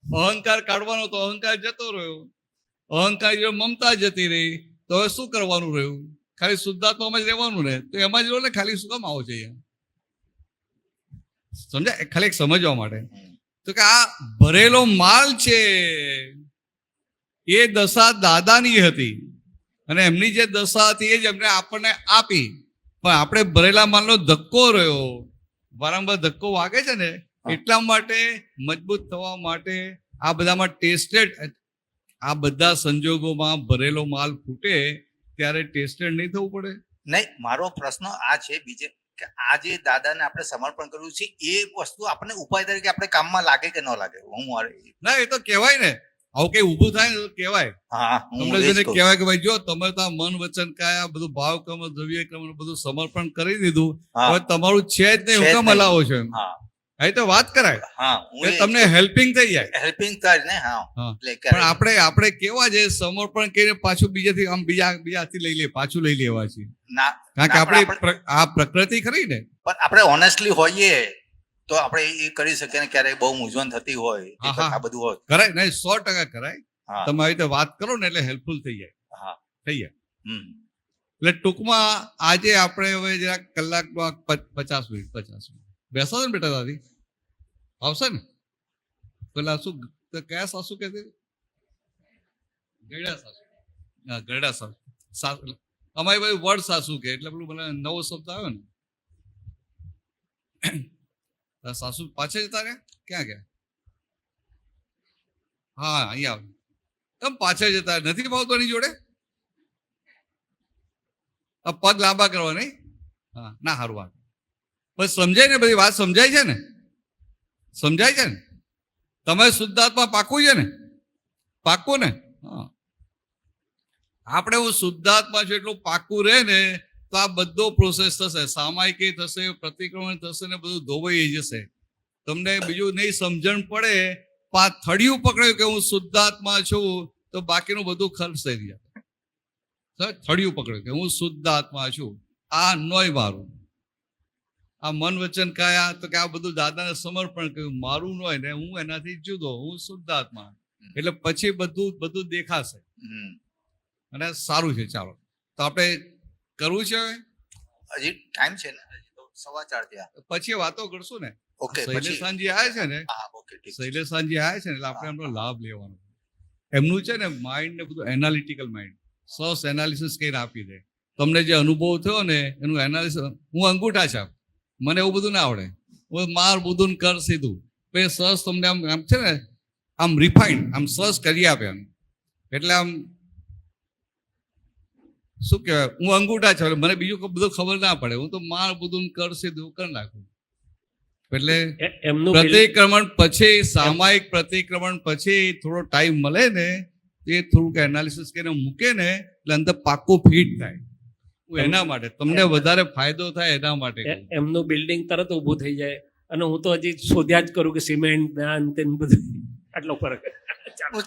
અહંકાર કાઢવાનો તો અહંકાર જતો રહ્યો, અહંકાર જો મમતા જતી રહી, તો હવે શું કરવાનું રહ્યું? ખાલી શુદ્ધાત્મામાં જ રહેવાનું ને. તો એમાં જ રહો ને, ખાલી શું કામ આવો છે? સમજાય? ખાલી એક સમજવા માટે તો કે આ ભરેલો માલ છે એ દશા દાદાની હતી, અને એમની જે દશા હતી એ જ એમને આપણને આપી. પણ આપણે ભરેલા માલનો ધક્કો રહ્યો, વારંવાર ધક્કો વાગે છે ને, એટલા માટે મજબૂત થવા માટે આ બધામાં ટેસ્ટેડ, આ બધા સંજોગોમાં ભરેલો માલ ફૂટે ત્યારે ટેસ્ટેડ નહીં થવું પડે. નહીં, મારો પ્રશ્ન આ છે બીજે કે આ જે દાદાને આપણે સમર્પણ કર્યું છે એ વસ્તુ આપણને ઉપાય તરીકે આપણે કામમાં લાગે કે ન લાગે? ના, એ તો કહેવાય ને. આવું કઈ ઊભું થાય ને તો કહેવાય. તમને કહેવાય કે ભાઈ જો તમે તો મન વચન કાયા બધું ભાવ કર્મ દ્રવ્ય કર્મ બધું સમર્પણ કરી દીધું, હવે તમારું છે જ નહીં, હું કેમ હલાવો છો? અહીં તો વાત કરાય હા કે તમને હેલ્પિંગ થઈ જાય. હેલ્પિંગ થાય ને. હા હા. એટલે પણ આપણે કેવા છે સમર્પણ કરીને પાછું બીજાથી આમ બીજા હાથથી લઈ લે, પાછું લઈ લેવા છીએ. ના કારણ કે આપણે આપણી આ પ્રકૃતિ ખરી ને. પણ આપણે ઓનેસ્ટલી હોઈએ તો આપણે એ કરી શકીએ ને. ક્યારેક બહુ મૂંઝવણ થતી હોય હા, હા. આ બધું હોય. કરાય નહીં, 100% કરાય. હા તમે આવી રીતે વાત કરો ને એટલે હેલ્પફુલ થઈ જાય. હા થઈ જાય. હમ એટલે ટૂંકમાં આજે આપણે હવે જરાક કલાકમાં 50 મિનિટ બેસો ને બેટા દાદી આવશે ને. પેલા શું કયા સાસુ કે ગયડા સાસુ? હા, ગયડા સાસુ. અમારી ભાઈ વડ સાસુ કે એટલે પેલું મને નવો શબ્દ આવ્યો ને. સાસુ પાછળ જતા રહ્યા? ક્યાં ગયા? હા, અહીંયા આવે. તમે પાછળ જતા નથી ભાવતો એની જોડે? પગ લાંબા કરવા નહીં. હા, ના સારું વાત. બસ સમજાય ને, બધી વાત સમજાય છે ને? સમજાય છે ને? તમે શુદ્ધાત્મા પાકું છે ને? પાકું ને? હા. આપણે હું શુદ્ધાત્મા છું એટલું પાકું રહે ને તો આ બધો પ્રોસેસ થશે, સામાયિક થશે, પ્રતિક્રમણ થશે ને બધું ધોવાઈ જશે. તમને બીજું નહીં સમજણ પડે, થળિયું પકડ્યું કે હું શુદ્ધાત્મા છું તો બાકીનું બધું ખર્ચ થઈ જાય. થળિયું પકડ્યું કે હું શુદ્ધ આત્મા છું, આ નોય મારું, આ મન વચન કાયા, તો કે આ બધું દાદાને સમર્પણ કર્યું, મારું નોય ને હું એનાથી જુદો, હું શુદ્ધ આત્મા. એટલે પછી બધું દેખાશે અને સારું છે. ચાલો તો આપણે કરવું છે હવે. હજી ટાઈમ છે ને? હજી તો 4:15 થયા. પછી વાતો કરશું ને. ઓકે શૈલેષાનજી આવ્યા છે ને, હા ઓકે ઠીક. શૈલેષાનજી આવ્યા છે ને એટલે આપણે એમનો લાભ લેવાનો. એમનું છે ને માઇન્ડ ને બધું એનાલિટિકલ માઇન્ડ, સરસ એનાલિસિસ કરીને આપી દે. તમને જે અનુભવ થયો ને એનું એનાલિસિસ. હું અંગૂઠા છાપ, મને એવું બધું ના આવડે, હું માર બધું કર સીધું પછી સરસ તમને આમ છે ને આમ રિફાઇન્ડ આમ સરસ કરી આપે એમ. એટલે આમ શું કહેવાય, હું અંગૂઠા છાપ, મને બીજું બધું ખબર ના પડે, હું તો માર બધું કર સીધું કરી નાખું. એટલે એમનું પ્રતિક્રમણ પછી, સામાયિક પ્રતિક્રમણ પછી થોડો ટાઈમ મળે ને એ થોડુંક એનાલિસિસ કરીને મૂકે ને એટલે અંદર પાકું ફિટ થાય. હું એના માટે તમને વધારે ફાયદો થાય એના માટે એમનું બિલ્ડિંગ તરત ઊભું થઈ જાય. અને હું તો હજી શોધ્યા જ કરું કે સિમેન્ટ ના અંતે બધું આટલો ફરક. હું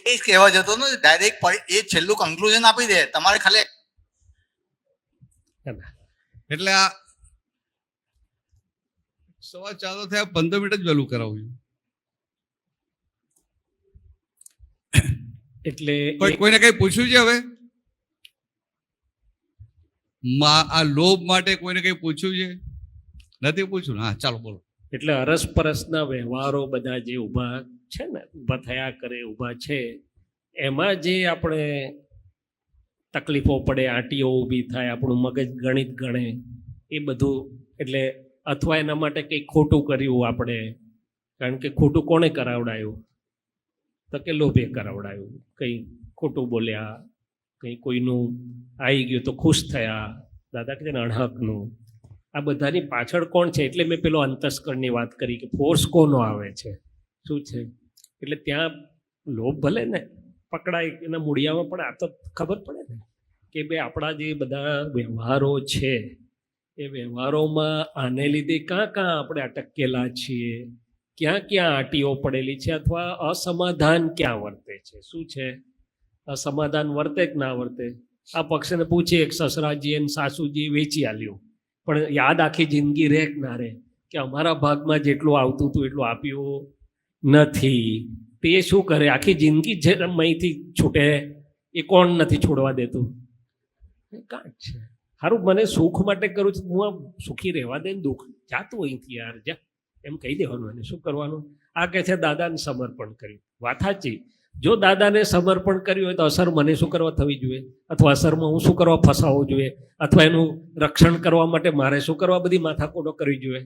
એ જ કહેવા જતો ને, ડાયરેક્ટ એ છેલ્લું કન્ક્લુઝન આપી દે, તમારે ખાલી. એટલે આ 4:15 થયા, 15 મિનિટ જ વહેલું કરાવું. એટલે કોઈને કઈ પૂછ્યું છે હવે? આ લોભ માટે કોઈને કઈ પૂછ્યું છે? નથી પૂછ્યું? હા ચાલો બોલો. એટલે અરસપરસના વ્યવહારો બધા જે ઊભા છે ને, ઊભા થયા કરે, ઊભા છે, એમાં જે આપણે તકલીફો પડે, આંટીઓ ઊભી થાય, આપણું મગજ ગણિત ગણે, એ બધું. એટલે અથવા એના માટે કંઈક ખોટું કર્યું આપણે, કારણ કે ખોટું કોણે કરાવડાયું? તો કે લોભે કરાવડાયું. કંઈ ખોટું બોલ્યા, કંઈ કોઈનું આવી ગયું તો ખુશ થયા, દાદા કે છે ને અણહકનું. આ બધાની પાછળ કોણ છે? એટલે મેં પેલો અંતસ્કરની વાત કરી કે ફોર્સ કોનો આવે છે, શું છે. એટલે ત્યાં લોભ ભલે ને પકડાય એના મૂળિયામાં, પણ આ તો ખબર પડે ને કે ભાઈ આપણા જે બધા વ્યવહારો છે એ વ્યવહારોમાં આને લીધે કાં આપણે અટકેલા છીએ, ક્યાં આંટીઓ પડેલી છે, અથવા અસમાધાન ક્યાં વર્તે છે, શું છે. અસમાધાન વર્તે કે ના વર્તે? આ પક્ષને પૂછીએ કે સસરાજી અને સાસુજી વેચી આલ્યું, પણ યાદ આખી જિંદગી રહે કે ના રહે કે અમારા ભાગમાં જેટલું આવતું હતું એટલું આપ્યું નથી. તો એ શું કરે? આખી જિંદગી જે અહીંથી છૂટે એ કોણ નથી છોડવા દેતું? કાંઈ છે. સારું, મને સુખ માટે કરું છું, હું આ સુખી રહેવા દે ને, દુઃખ જાતું અહીંથી યાર જા, એમ કહી દેવાનું. એને શું કરવાનું? આ કહે છે દાદાને સમર્પણ કર્યું. વાત સાચી. જો દાદાને સમર્પણ કર્યું હોય તો અસર મને શું કરવા થવી જોઈએ? અથવા અસરમાં હું શું કરવા ફસાવવું જોઈએ? અથવા એનું રક્ષણ કરવા માટે મારે શું કરવા બધી માથાકૂટો કરવી જોઈએ?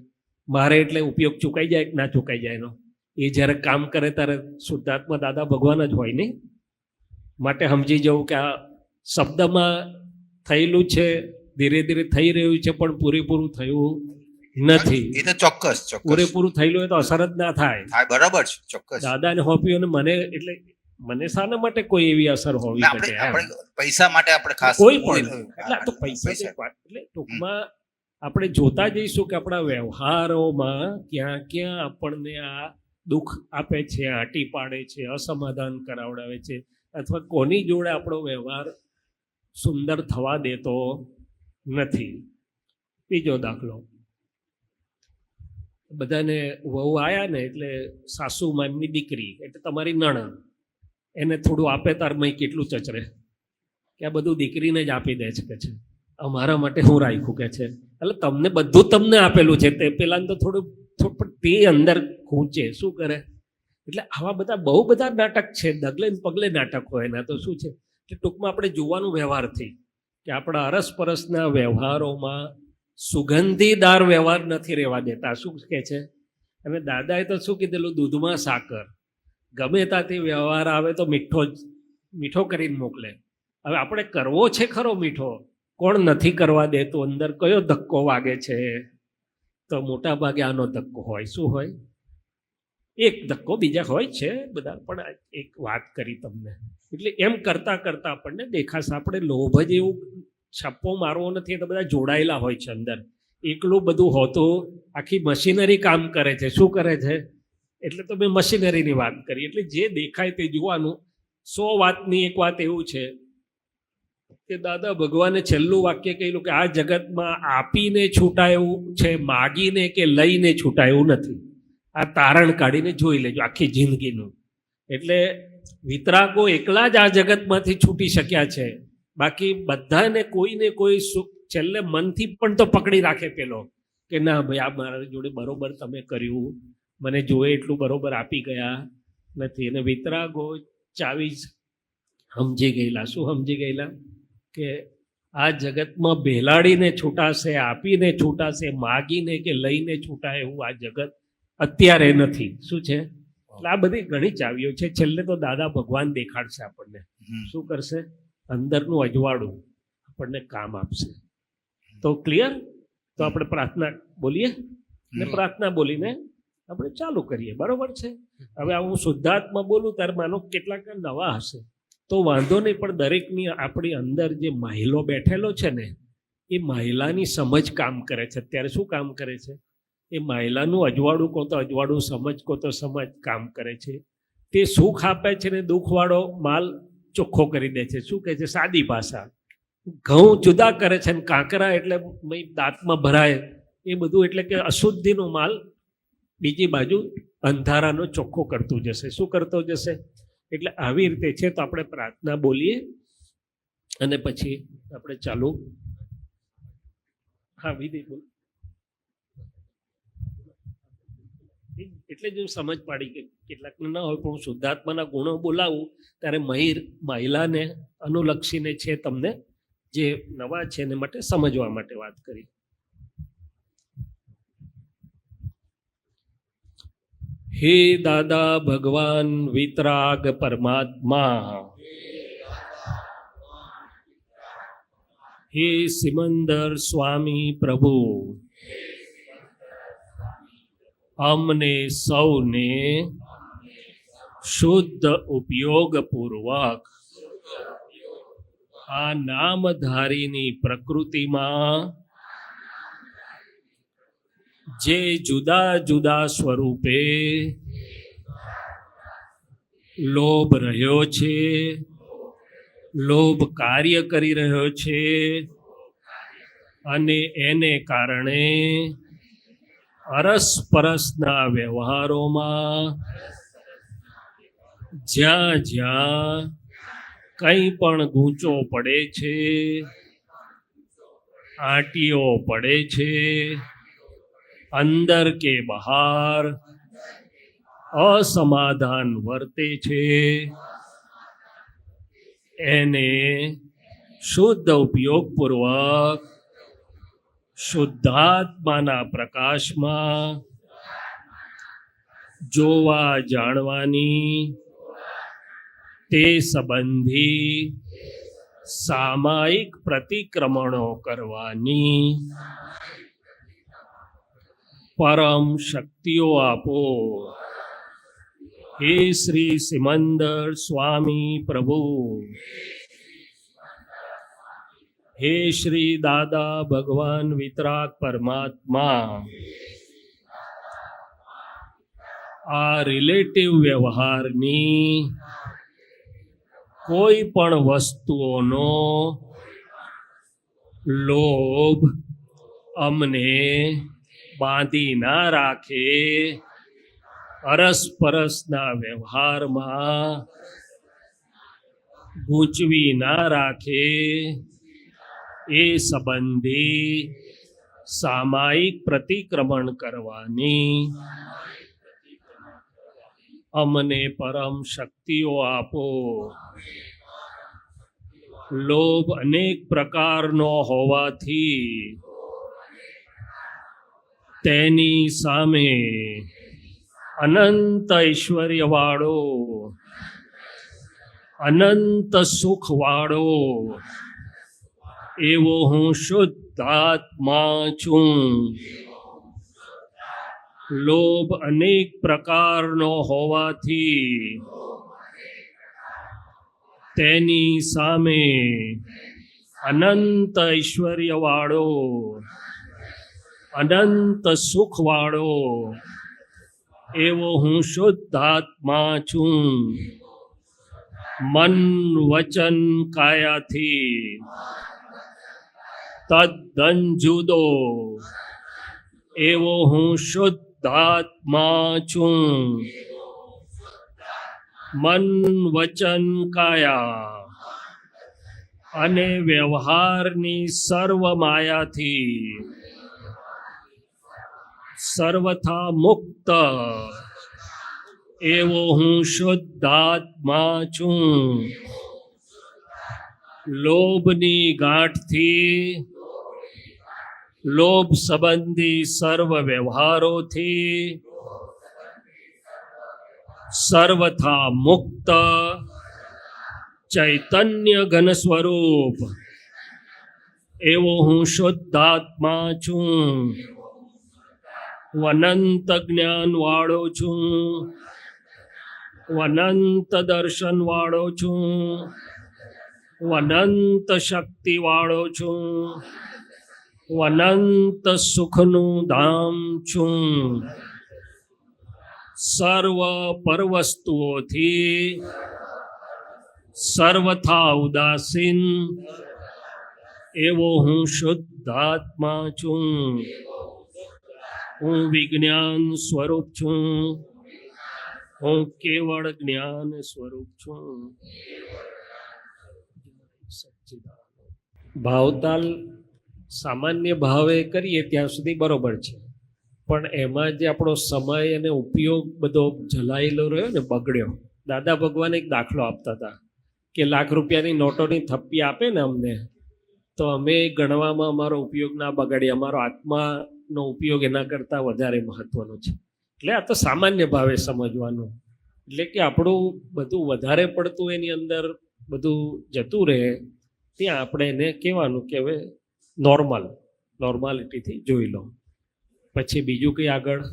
મારે એટલે ઉપયોગ ચૂકાઈ જાય કે ના ચૂકાઈ જાય એનો? એ જ્યારે કામ કરે ત્યારે શુદ્ધાત્મા દાદા ભગવાન જ હોય નહીં. માટે સમજી જવું કે આ શબ્દમાં થયેલું છે, ધીરે ધીરે થઈ રહ્યું છે, પણ પૂરેપૂરું થયું નથી. એ તો ચોક્કસ પૂરેપૂરું થયેલું હોય તો અસર જ ના થાય. બરાબર છે, ચોક્કસ. દાદાને હોપ્યું અને મને એટલે મને શાના માટે કોઈ એવી અસર હોવી ના, શકે આપણે એમ. આપણે પૈસા માટે આપણે ખાસ કોઈ પણ એટલે આ તો પૈસા પૈસા. એટલે ટૂંકમાં આપણે જોતા જઈશું કે આપણા વ્યવહારોમાં ક્યાં ક્યાં આપણને આ દુઃખ આપે છે, આંટી પાડે છે, અસમાધાન કરાવડાવે છે, અથવા કોની જોડે આપણો વ્યવહાર સુંદર થવા દેતો નથી. બીજો દાખલો, બધાને વહુ આયા ને એટલે સાસુ માનની દીકરી એટલે તમારી નણંદ, એને થોડું આપે તાર મય કેટલું ચચરે કે આ બધું દીકરીને જ આપી દે છે કે છે, અમારા માટે હું રાખ્યું કે છે. એટલે તમને બધું તમને આપેલું છે, તે પેલાને તો થોડું પણ તે અંદર ખૂંચે શું કરે. એટલે આવા બધા બહુ બધા નાટક છે, ડગલે ને પગલે નાટક હોય. એના તો શું છે કે ટૂંકમાં આપણે જોવાનું વ્યવહારથી કે આપણા અરસપરસના વ્યવહારોમાં સુગંધીદાર વ્યવહાર નથી રહેવા દેતા. શું કહે છે? અને દાદાએ તો શું કીધેલું, દૂધમાં સાકર, ગમે ત્યાંથી વ્યવહાર આવે તો મીઠો કરીને મોકલે. હવે આપણે કરવો છે ખરો મીઠો, કોણ નથી કરવા દેતું, અંદર કયો ધક્કો વાગે છે? તો મોટા ભાગે આનો ધક્કો હોય. શું હોય? એક ધક્કો, બીજા હોય છે બધા, પણ એક વાત કરી તમને. એટલે એમ કરતા કરતા આપણને દેખાશે આપણે લોભ જ એવું છપ્પો મારવો નથી, તો બધા જોડાયેલા હોય છે અંદર. એકલું બધું હોતું, આખી મશીનરી કામ કરે છે. શું કરે છે? એટલે તો મેં મશીનરીની વાત કરી. એટલે જે દેખાય તે જોવાનું. 100 વાતની એક વાત એવું છે કે દાદા ભગવાને છેલ્લું વાક્ય કહેલું કે આ જગતમાં આપીને છૂટાયું છે, માગીને કે લઈને છૂટાયું નથી. આ તારણ કાઢીને જોઈ લેજો આખી જિંદગીનું. એટલે વિતરાગો એકલા જ આ જગતમાંથી છૂટી શક્યા છે. બાકી બધાને કોઈને કોઈ છેલ્લે મનથી પણ તો પકડી રાખે પેલો કે ના ભાઈ આ મારા જોડે બરોબર તમે કર્યું, મને જોએ એટલું બરોબર આપી ગયા નથી. અને વિતરાગો ચાવી સમજી ગયેલા. શું સમજી ગયેલા? કે આ જગતમાં ભેલાડીને છૂટાશે, આપીને છૂટાશે, માગીને કે લઈને છૂટાય એવું આ જગત અત્યારે નથી. શું છે? એટલે આ બધી ઘણી ચાવીઓ છે. છેલ્લે તો દાદા ભગવાન દેખાડશે આપણને. શું કરશે? અંદરનું અજવાળું આપણને કામ આપશે. તો ક્લિયર? તો આપણે પ્રાર્થના બોલીએ ને પ્રાર્થના બોલીને આપણે ચાલુ કરીએ. બરોબર છે? હવે આ હું શુદ્ધાત્મા બોલું ત્યારે માનો કેટલાક નવા હશે તો વાંધો નહીં, પણ દરેકની આપણી અંદર જે મહિલો બેઠેલો છે ને, એ મહિલાની સમજ કામ કરે છે. અત્યારે શું કામ કરે છે? એ મહિલાનું અજવાળું કો તો અજવાળું, સમજ કો તો સમજ કામ કરે છે. તે સુખ આપે છે ને દુઃખવાળો માલ ચોખ્ખો કરી દે છે. શું કહે છે? સાદી ભાષા. ઘઉં જુદા કરે છે ને કાંકરા એટલે દાંતમાં ભરાય એ બધું, એટલે કે અશુદ્ધિનો માલ બીજી બાજુ અંધારાનો ચોખ્ખો કરતું જશે. શું કરતો જશે? એટલે આવી રીતે છે. તો આપણે પ્રાર્થના બોલીએ અને પછી આપણે ચાલુ. હા, વિધિ બોલ. એટલે જ હું સમજ પાડી કે કેટલાકને ના હોય, પણ હું શુદ્ધાત્માના ગુણો બોલાવું ત્યારે મહિલાને અનુલક્ષીને છે, તમને જે નવા છે એને માટે સમજવા માટે વાત કરી. હે દાદા ભગવાન વિતરાગ પરમાત્મા, હે સિમંદર સ્વામી પ્રભુ, અમને સૌને શુદ્ધ ઉપયોગપૂર્વક આ નામધારીની પ્રકૃતિમાં જે જુદા જુદા સ્વરૂપે લોભ રહ્યો છે, લોભ કાર્ય કરી રહ્યો છે, અને એને કારણે અરસપરસના વ્યવહારોમાં જ્યાં જ્યાં કંઈ પણ ગૂંચો પડે છે, આંટીઓ પડે છે, અંદર કે બહાર અસમાધાન વર્તે છે, એને શુદ્ધ ઉપયોગપૂર્વક શુદ્ધાત્માના પ્રકાશમાં જોવા જાણવાની, તે સંબંધી સામાયિક પ્રતિક્રમણો કરવાની પરમ શક્તિઓ આપો. હે શ્રી સિમંદર સ્વામી પ્રભુ, હે શ્રી દાદા ભગવાન વિતરાગ પરમાત્મા, આ રિલેટિવ વ્યવહારની કોઈ પણ વસ્તુઓનો લોભ અમને બાંધી ના રાખે, અરસપરસના વ્યવહારમાં ગૂંચવી ના રાખે, એ સંબંધી સામાયિક પ્રતિક્રમણ કરવાની અમને પરમ શક્તિઓ આપો. લોભ અનેક પ્રકારનો હોવાથી તેની સામે અનંત ઐશ્વર્યવાળો, અનંત સુખવાળો એવો હું શુદ્ધ આત્મા છું. લોભ અનેક પ્રકારનો હોવાથી તેની સામે અનંત ઐશ્વર્યવાળો, અનંત સુખવાળો એવો હું શુદ્ધ આત્મા છું. મન વચન કાયાથી તદ્દન જુદો એવો હું શુદ્ધ આત્મા છું. મન વચન કાયા અને વ્યવહારની સર્વ માયાથી સર્વથા મુક્ત એવો હું શુદ્ધ આત્મા છું. લોભની ગાંઠથી, લોભ સંબંધી સર્વ વ્યવહારોથી સર્વથા મુક્ત ચૈતન્ય ઘન સ્વરૂપ એવો હું શુદ્ધ આત્મા છું. અનંત જ્ઞાન વાળો છું, અનંત દર્શન વાળો છું, અનંત શક્તિ વાળો છું, અનંત સુખનું ધામ છું. સર્વ પરવસ્તુઓથી સર્વથા ઉદાસીન એવો હું શુદ્ધ આત્મા છું. હું વિજ્ઞાન સ્વરૂપ છું, હું કેવળ જ્ઞાન સ્વરૂપ છું. ભાવતાલ સામાન્ય ભાવે કરીએ ત્યાં સુધી બરોબર છે, પણ એમાં જે આપણો સમય અને ઉપયોગ બધો જલાયેલો રહ્યો ને, બગડ્યો. દાદા ભગવાન એક દાખલો આપતા હતા કે ₹1,00,000ની નોટોની થપ્પી આપે ને અમને, તો અમે ગણવામાં અમારો ઉપયોગ ના બગાડીએ, અમારો આત્માનો ઉપયોગ એના કરતાં વધારે મહત્વનો છે. એટલે આ તો સામાન્ય ભાવે સમજવાનું, એટલે કે આપણું બધું વધારે પડતું એની અંદર બધું જતું રહે, ત્યાં આપણે એને કહેવાનું કે હવે નોર્માલિટીથી જોઈ લો. પછી બીજું કંઈ આગળ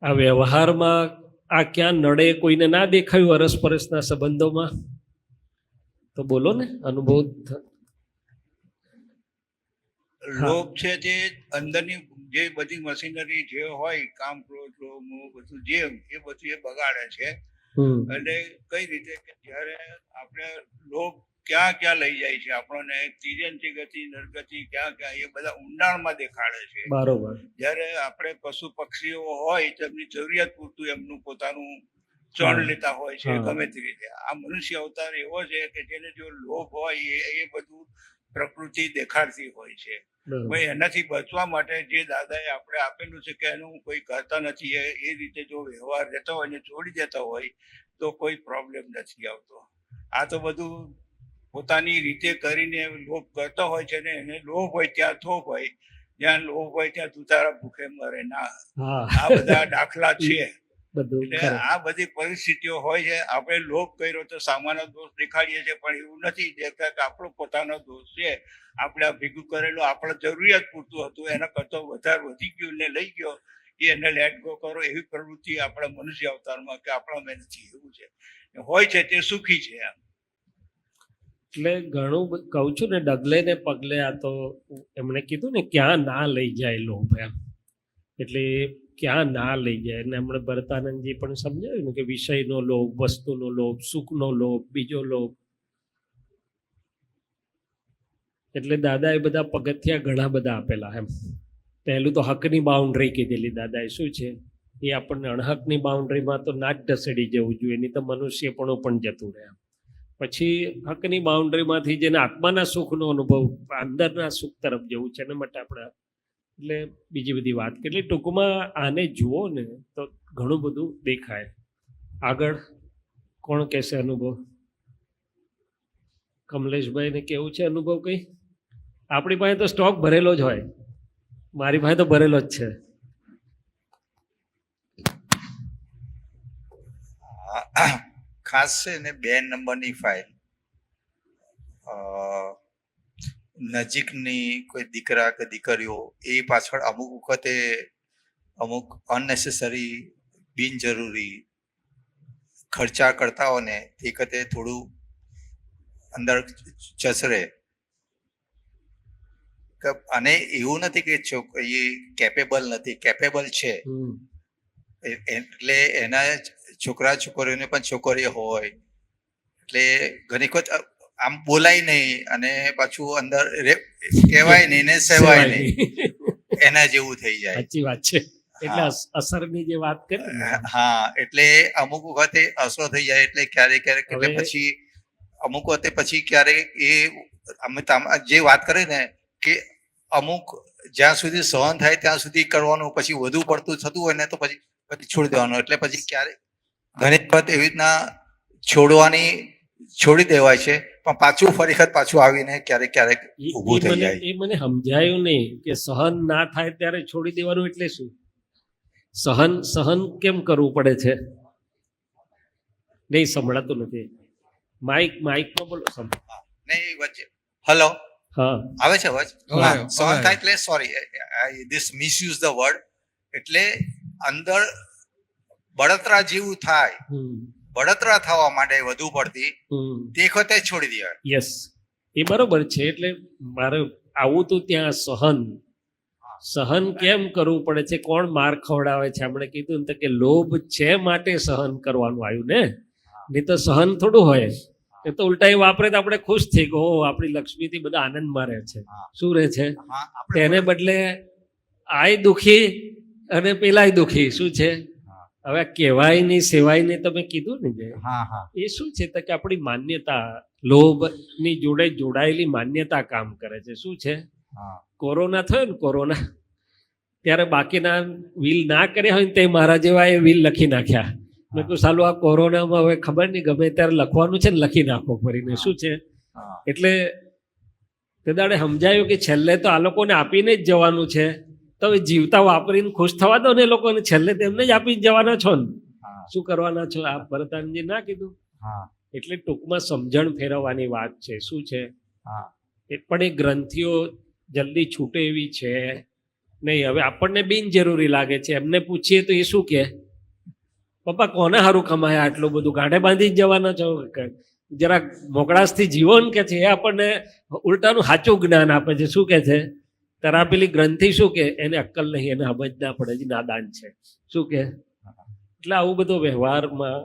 આ વ્યવહારમાં આ ક્યાં નડે, કોઈને ના દેખાયું અરસપરસના સંબંધોમાં, તો બોલો ને, અનુભવ. લોભ છે તે અંદરની જે બધી મશીનરી જે હોય, કામ ક્રોધ લોભ મોહ બધું જે એ બધું એ બગાડે છે. એટલે કઈ રીતે કે જ્યારે આપણે લોભ ક્યાં ક્યાં લઈ જાય છે આપણને, તિર્યંતી ગતિ, નરગતિ, ક્યાં ક્યાં એ બધા ઊંડાણમાં દેખાડે છે. બરોબર. જ્યારે આપણે પશુ પક્ષીઓ હોય તેમની જરૂરિયાત પૂરતું એમનું પોતાનું ચણ લેતા હોય છે ગમે તે રીતે. આ મનુષ્ય અવતાર એવો છે કે જેને જો લોભ હોય એ બધું પ્રકૃતિ દેખાડતી હોય છે. ભાઈ એનાથી બચવા માટે જે દાદાએ આપણે આપેલું છે કે એનું કોઈ કરતા નથી, એ રીતે જો વ્યવહાર રહેતો હોય ને છોડી દેતા હોય તો કોઈ પ્રોબ્લેમ નથી આવતો. આ તો બધું પોતાની રીતે કરીને લોભ કરતો હોય છે ને, એને લોભ હોય ત્યાં થોભ હોય, જ્યાં લોભ હોય ત્યાં તુતારા ભૂખે મરે ના. આ બધા દાખલા છે. એટલે આ બધી પરિસ્થિતિઓ હોય છે. આપણે લોભ કર્યો તો સામાન્ય દોષ દેખાડીએ છીએ, પણ એવું નથી દેખતા કે આપણો પોતાનો દોષ છે. આપણે આ ભેગું કરેલું આપણે જરૂરિયાત પૂરતું હતું, એના કરતા વધારે વધી ગયું ને લઈ ગયો, એને લેટ ગો કરો, એવી પ્રવૃત્તિ આપણા મનુષ્ય અવતારમાં કે આપણામાં નથી, એવું છે. હોય છે તે સુખી છે એમ. એટલે ઘણું કહું છું ને, ડગલે ને પગલે આ તો એમણે કીધું ને ક્યાં ના લઈ જાય લોભ એમ, એટલે ક્યાં ના લઈ જાય. અને હમણે ભરતાનંદજી પણ સમજાવ્યું ને કે વિષયનો લોભ, વસ્તુનો લોભ, સુખનો લોભ, બીજો લોભ. એટલે દાદાએ બધા પગથિયા ઘણા બધા આપેલા એમ. પહેલું તો હકની બાઉન્ડ્રી કીધેલી દાદાએ. શું છે એ? આપણને અણહકની બાઉન્ડ્રીમાં તો ના જ ઢસેડી જવું જોઈએ, નહીં તો મનુષ્યપણું પણ જતું રહે. પછી હકની બાઉન્ડ્રીમાંથી જેને આત્માના સુખનો અનુભવ, અંદરના સુખ તરફ જવું છે, એના માટે આપણે એટલે બીજી બધી વાત કરી. એટલે ટૂંકમાં આને જુઓ ને તો ઘણું બધું દેખાય. આગળ કોણ કહેશે અનુભવ? કમલેશભાઈને કેવું છે અનુભવ કંઈ? આપણી પાસે તો સ્ટોક ભરેલો જ હોય, મારી પાસે તો ભરેલો જ છે. ખાસ છે ને 2 નંબરની ફાઇલ, નજીકની કોઈ દીકરા કે દીકરીઓ એ પાછળ અમુક વખતે અમુક અનનેસેસરી બિનજરૂરી ખર્ચા કરતા હોય ને તે વખતે થોડું અંદર ચસરે. અને એવું નથી કે એ કેપેબલ નથી, કેપેબલ છે. એટલે એના છોકરા છોકરીઓને પણ છોકરીઓ હોય એટલે ઘણી વખત આમ બોલાય નહીં અને પાછું અંદર કહેવાય નહીં ને સેવાય નહીં, એના જેવું થઈ જાય. સાચી વાત છે. એટલે અસરની જે વાત કરી, હા, એટલે અમુક વખતે અસર થઈ જાય. એટલે ક્યારેક ક્યારેક એટલે પછી અમુક વખતે પછી ક્યારેક એ અમે જે વાત કરી ને કે અમુક જ્યાં સુધી સહન થાય ત્યાં સુધી કરવાનું, પછી વધુ પડતું થતું હોય ને તો પછી છોડી દેવાનું. એટલે પછી ક્યારેક ઘણી વખત એવી રીતના છોડી દેવાય છે, પણ પાછું ફરી વખત પાછું આવીને ક્યારેક ક્યારેક ઊભું થઈ જાય. એ મને સમજાયું નહીં કે સહન ના થાય ત્યારે છોડી દેવાનું એટલે શું? સહન કેમ કરવું પડે છે? નહીં સંભળાતું નથી. માઇકમાં બોલો. નહીં વચ્ચે હલો, હા આવે છે અવાજ? હવે સહન થાય એટલે sorry, this misuse the word, એટલે અંદર બળતરા જેવું થાય, બળતરા થવા માટે વધુ પડતી તે વખતે છોડી દેવાય. યસ, એ બરોબર છે. એટલે મારે આવું તો ત્યાં સહન કેમ કરવું પડે છે? કોણ માર ખવડાવે છે? આપણે કીધું ને કે લોભ છે માટે સહન કરવાનું આવ્યું ને, નહીં તો સહન થોડું હોય. એ તો ઉલટા વાપરે તો આપણે ખુશ થઈ ગયો, આપણી લક્ષ્મીથી બધા આનંદમાં રહે છે. શું રહે છે? તેને બદલે આય દુખી અને પેલાય દુખી. શું છે? હવે કહેવાય નહીં, સેવાય નહીં, તમે કીધું ને જે એ શું છે તો કે આપણી માન્યતા, લોભની જોડે જોડાયેલી માન્યતા કામ કરે છે. શું છે? કોરોના થયો ને, કોરોના ત્યારે બાકીના વિલ ના કર્યા હોય ને તે મારા જેવા એ વિલ લખી નાખ્યા. મેં કહ્યું સાલું આ કોરોનામાં હવે ખબર નહીં, ગમે ત્યારે લખવાનું છે ને લખી નાખો ફરીને. શું છે? એટલે તે દાડે સમજાયું કે છેલ્લે તો આ લોકોને આપીને જ જવાનું છે, તો હવે જીવતા વાપરીને ખુશ થવા દો ને લોકોને, છેલ્લે તેમને જ આપીને જવાના છો ને, શું કરવાના છો? આ ભરતાનજી ના કીધું? એટલે ટૂંકમાં સમજણ ફેરવવાની વાત છે. શું છે? પણ એ ગ્રંથિઓ જલ્દી છૂટે એવી છે નહીં. હવે આપણને બિનજરૂરી લાગે છે. એમને પૂછીએ તો એ શું કે, પપ્પા કોને સારું કમાયા આટલું બધું, ગાંઠે બાંધી જ જવાના છો, જરાક મોકળાશથી જીવન કે છે. એ આપણને ઉલટાનું સાચું જ્ઞાન આપે છે. શું કે છે? તારા પેલી ગ્રંથિ શું કે એને અક્કલ નહીં, એને સમજ ના પડે, હજી નાદાન છે. શું કે? એટલે આવું બધું વ્યવહારમાં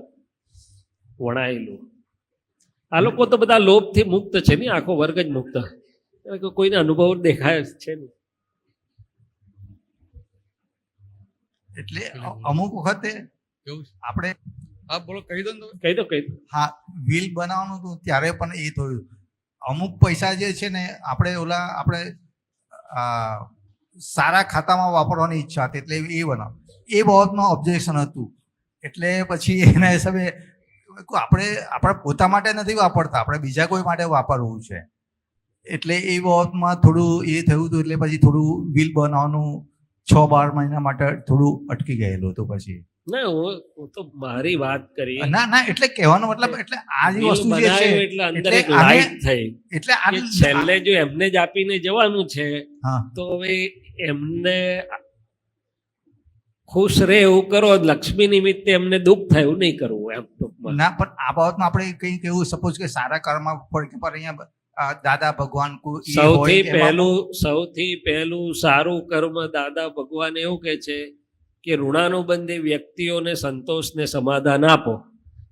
વણાયેલું. આ લોકો તો બધા લોભથી મુક્ત છે ને, આખો વર્ગ જ મુક્ત. કોઈને અનુભવ દેખાય છે ને. એટલે અમુક વખતે આપણે હા બોલો, કહી દો ને તમે. કહી દો. હા, વિલ બનાવવાનું હતું ત્યારે પણ એ થયું. અમુક પૈસા જે છે ને આપણે સારા ખાતામાં વાપરવાની ઈચ્છા હતી, એટલે એ બનાવ એ બાબતમાં ઓબ્જેક્શન હતું. એટલે પછી એના હિસાબે આપણે પોતા માટે નથી વાપરતા, આપણે બીજા કોઈ માટે વાપરવું છે. એટલે એ બાબતમાં થોડું એ થયું હતું. એટલે પછી થોડું બિલ બનાવવાનું 6-12 મહિના માટે થોડું અટકી ગયેલું હતું. પછી ના, હું તો મારી વાત કરી. ના, એટલે કહેવાનો મતલબ એટલે આ જે વસ્તુ જે છે એટલે અંદર એક લાઈટ થઈ. એટલે કે છેલ્લે જો એમને જ આપીને જવાનું છે હા, તો હવે એમને ખુશ રહે એવું કરો, લક્ષ્મી નિમિત્તે એમને દુઃખ થાય એવું નહીં કરવું એમ ટૂંકમાં. ના પણ આ બાબતમાં આપણે કંઈક એવું સપોઝ કે સારા કર્મ પર અહીંયા દાદા ભગવાન સૌથી પહેલું સારું કર્મ દાદા ભગવાન એવું કહે છે કે ઋણાનુબંધી વ્યક્તિઓને સંતોષ ને સમાધાન આપો.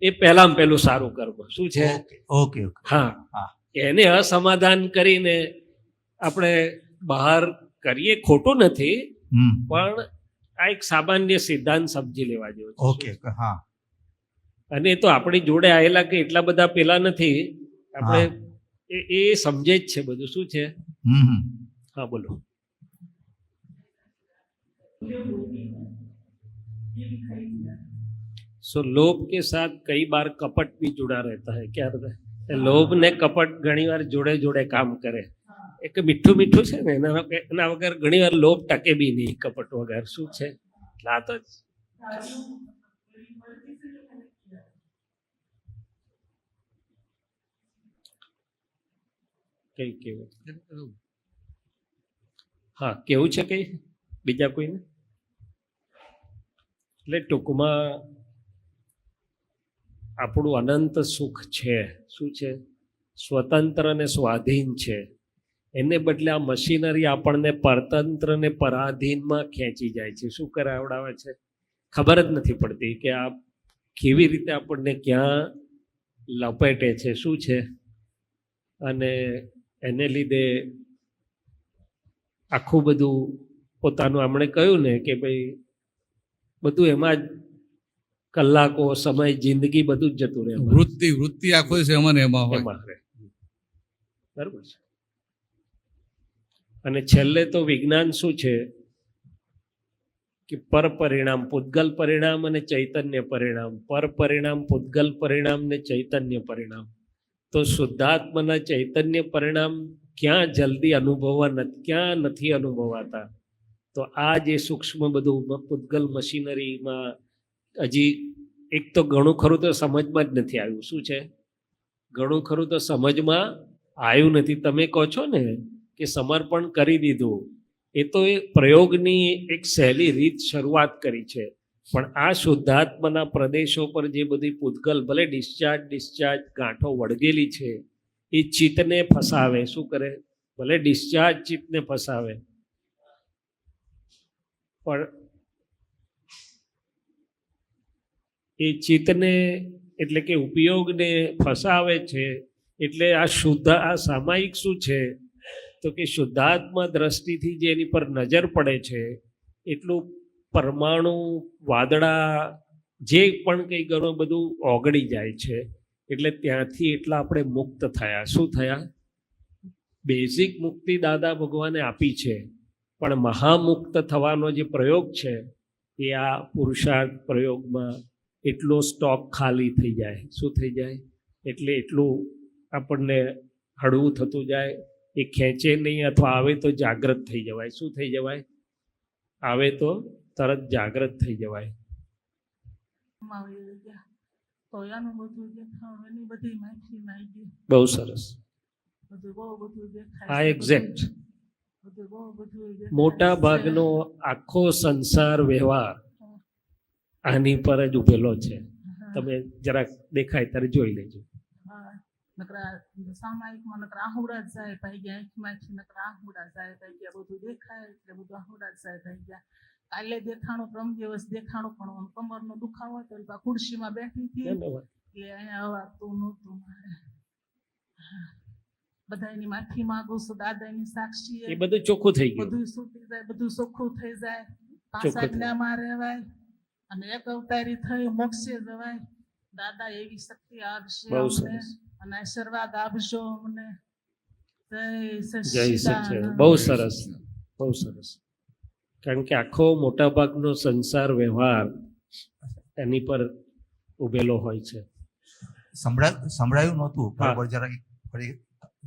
એ પહેલામાં પહેલું સારું કર્મ શું છે? ઓકે હા, એને અસમાધાન કરીને આપણે બહાર કરીએ ખોટું નથી, પણ આ એક સામાન્ય સિદ્ધાંત સમજી લેવા જેવો છે. ઓકે હા. અને એ તો આપણી જોડે આવેલા કે એટલા બધા પેલા નથી, આપણે એ સમજે જ છે બધું. શું છે? હા બોલો. सो लोभ के साथ कई बार कपट भी जुड़ा रहता है. क्या रहता है? लोभ ने कपट घણી વાર જોડે જોડે કામ કરે. એક મીઠું મીઠું છે ને એના વગર ઘણી વાર લોભ ટકે બી નહીં કપટ વગર. શું છે? આ તો કઈ કેવું? હા કેવું છે કઈ બીજા કોઈને? એટલે ટૂંકમાં આપણું અનંત સુખ છે. શું છે? સ્વતંત્ર અને સ્વાધીન છે. એને બદલે આ મશીનરી આપણને પરતંત્ર ને પરાધીનમાં ખેંચી જાય છે. શું કરાવડાવે છે? ખબર જ નથી પડતી કે આ કેવી રીતે આપણને ક્યાં લપેટે છે. શું છે? અને એને લીધે આખું બધું પોતાનું આપણે કહ્યું ને કે ભાઈ બધું એમાં જ કલાકો સમય જિંદગી બધું જ જતું રહે. વૃત્તિ આખો છે એમાં રહે. બરાબર છે. અને છેલ્લે તો વિજ્ઞાન શું છે કે પર પરિણામ, પૂતગલ પરિણામ અને ચૈતન્ય પરિણામ. પર પરિણામ, પૂતગલ પરિણામ ને ચૈતન્ય પરિણામ. તો શુદ્ધાત્માના ચૈતન્ય પરિણામ ક્યાં જલ્દી અનુભવવા નથી, ક્યાં નથી અનુભવાતા. તો આ જે સૂક્ષ્મ બધું પૂતગલ મશીનરીમાં હજી એક તો ઘણું ખરું તો સમજમાં જ નથી આવ્યું. શું છે? ઘણું ખરું તો સમજમાં આવ્યું નથી. તમે કહો છો ને કે સમર્પણ કરી દીધું, એ તો એ પ્રયોગની એક સહેલી રીત શરૂઆત કરી છે. પણ આ શુદ્ધાત્માના પ્રદેશો પર જે બધી પૂતગલ ભલે ડિસ્ચાર્જ ગાંઠો વળગેલી છે એ ચિત્તને ફસાવે. શું કરે? ભલે ડિસ્ચાર્જ ચિત્તને ફસાવે, પણ એ ચિત્તને એટલે કે ઉપયોગને ફસાવે છે. એટલે આ શુદ્ધ આ સામાયિક શું છે તો કે શુદ્ધાત્મા દ્રષ્ટિથી જે એની પર નજર પડે છે એટલું પરમાણુ વાદળા જે પણ કંઈ ઘણું બધું ઓગળી જાય છે. એટલે ત્યાંથી એટલા આપણે મુક્ત થયા. શું થયા? બેઝિક મુક્તિ દાદા ભગવાને આપી છે, પણ મહામુક્ત થવાનો જે પ્રયોગ છે એ આ પુરુષાર્થ પ્રયોગમાં એટલો સ્ટોક ખાલી થઈ જાય. શું થઈ જાય? એટલે એટલું આપણને હળવું થતું જાય. એ ખેંચે નહીં, અથવા આવે તો જાગૃત થઈ જવાય. શું થઈ જવાય? આવે તો તરત જાગૃત થઈ જવાય. બહુ સરસ. આ એક્ઝેક્ટ મોટા ભાગનો આખો સંસાર વ્યવહાર આની પર જ ઉભેલો છે. તમે જરાક દેખાય ત્યારે જોઈ લેજો. સામાયિકમાં નકર આહુડા જ જાય ભાઈ ગયા, આંખમાંથી નકર આહુડા જાય ભાઈ ગયા, બધું દેખાય એટલે બધું આહુડા જ જાય ભાઈ ગયા. કાલે દેખાણું, પરમ દિવસ દેખાણું, પણ કમરનો દુખાવો હતો એટલે ખુરશીમાં બેઠી હતી એટલે અહીંયા અવાતું નહોતું મારે. બધાની માફી માંગુ છું, દાદાની સાક્ષી એ બધું ચોખ્ખું થઈ ગયું, બધું છૂટી જાય, બધું ચોખ્ખું થઈ જાય. પાછા જ્ઞામાં રહેવાય અને એક અવતારી થઈ મોક્ષે જવાય. દાદા એવી શક્તિ આપશે અમને અને આશીર્વાદ આપજો અમને. જય સચ્ચિદાનંદ. બહુ સરસ, બહુ સરસ. કારણ કે આખો મોટા ભાગનો સંસાર વ્યવહાર એની પર ઉભેલો હોય છે. સંભળાયું નહોતું બરાબર,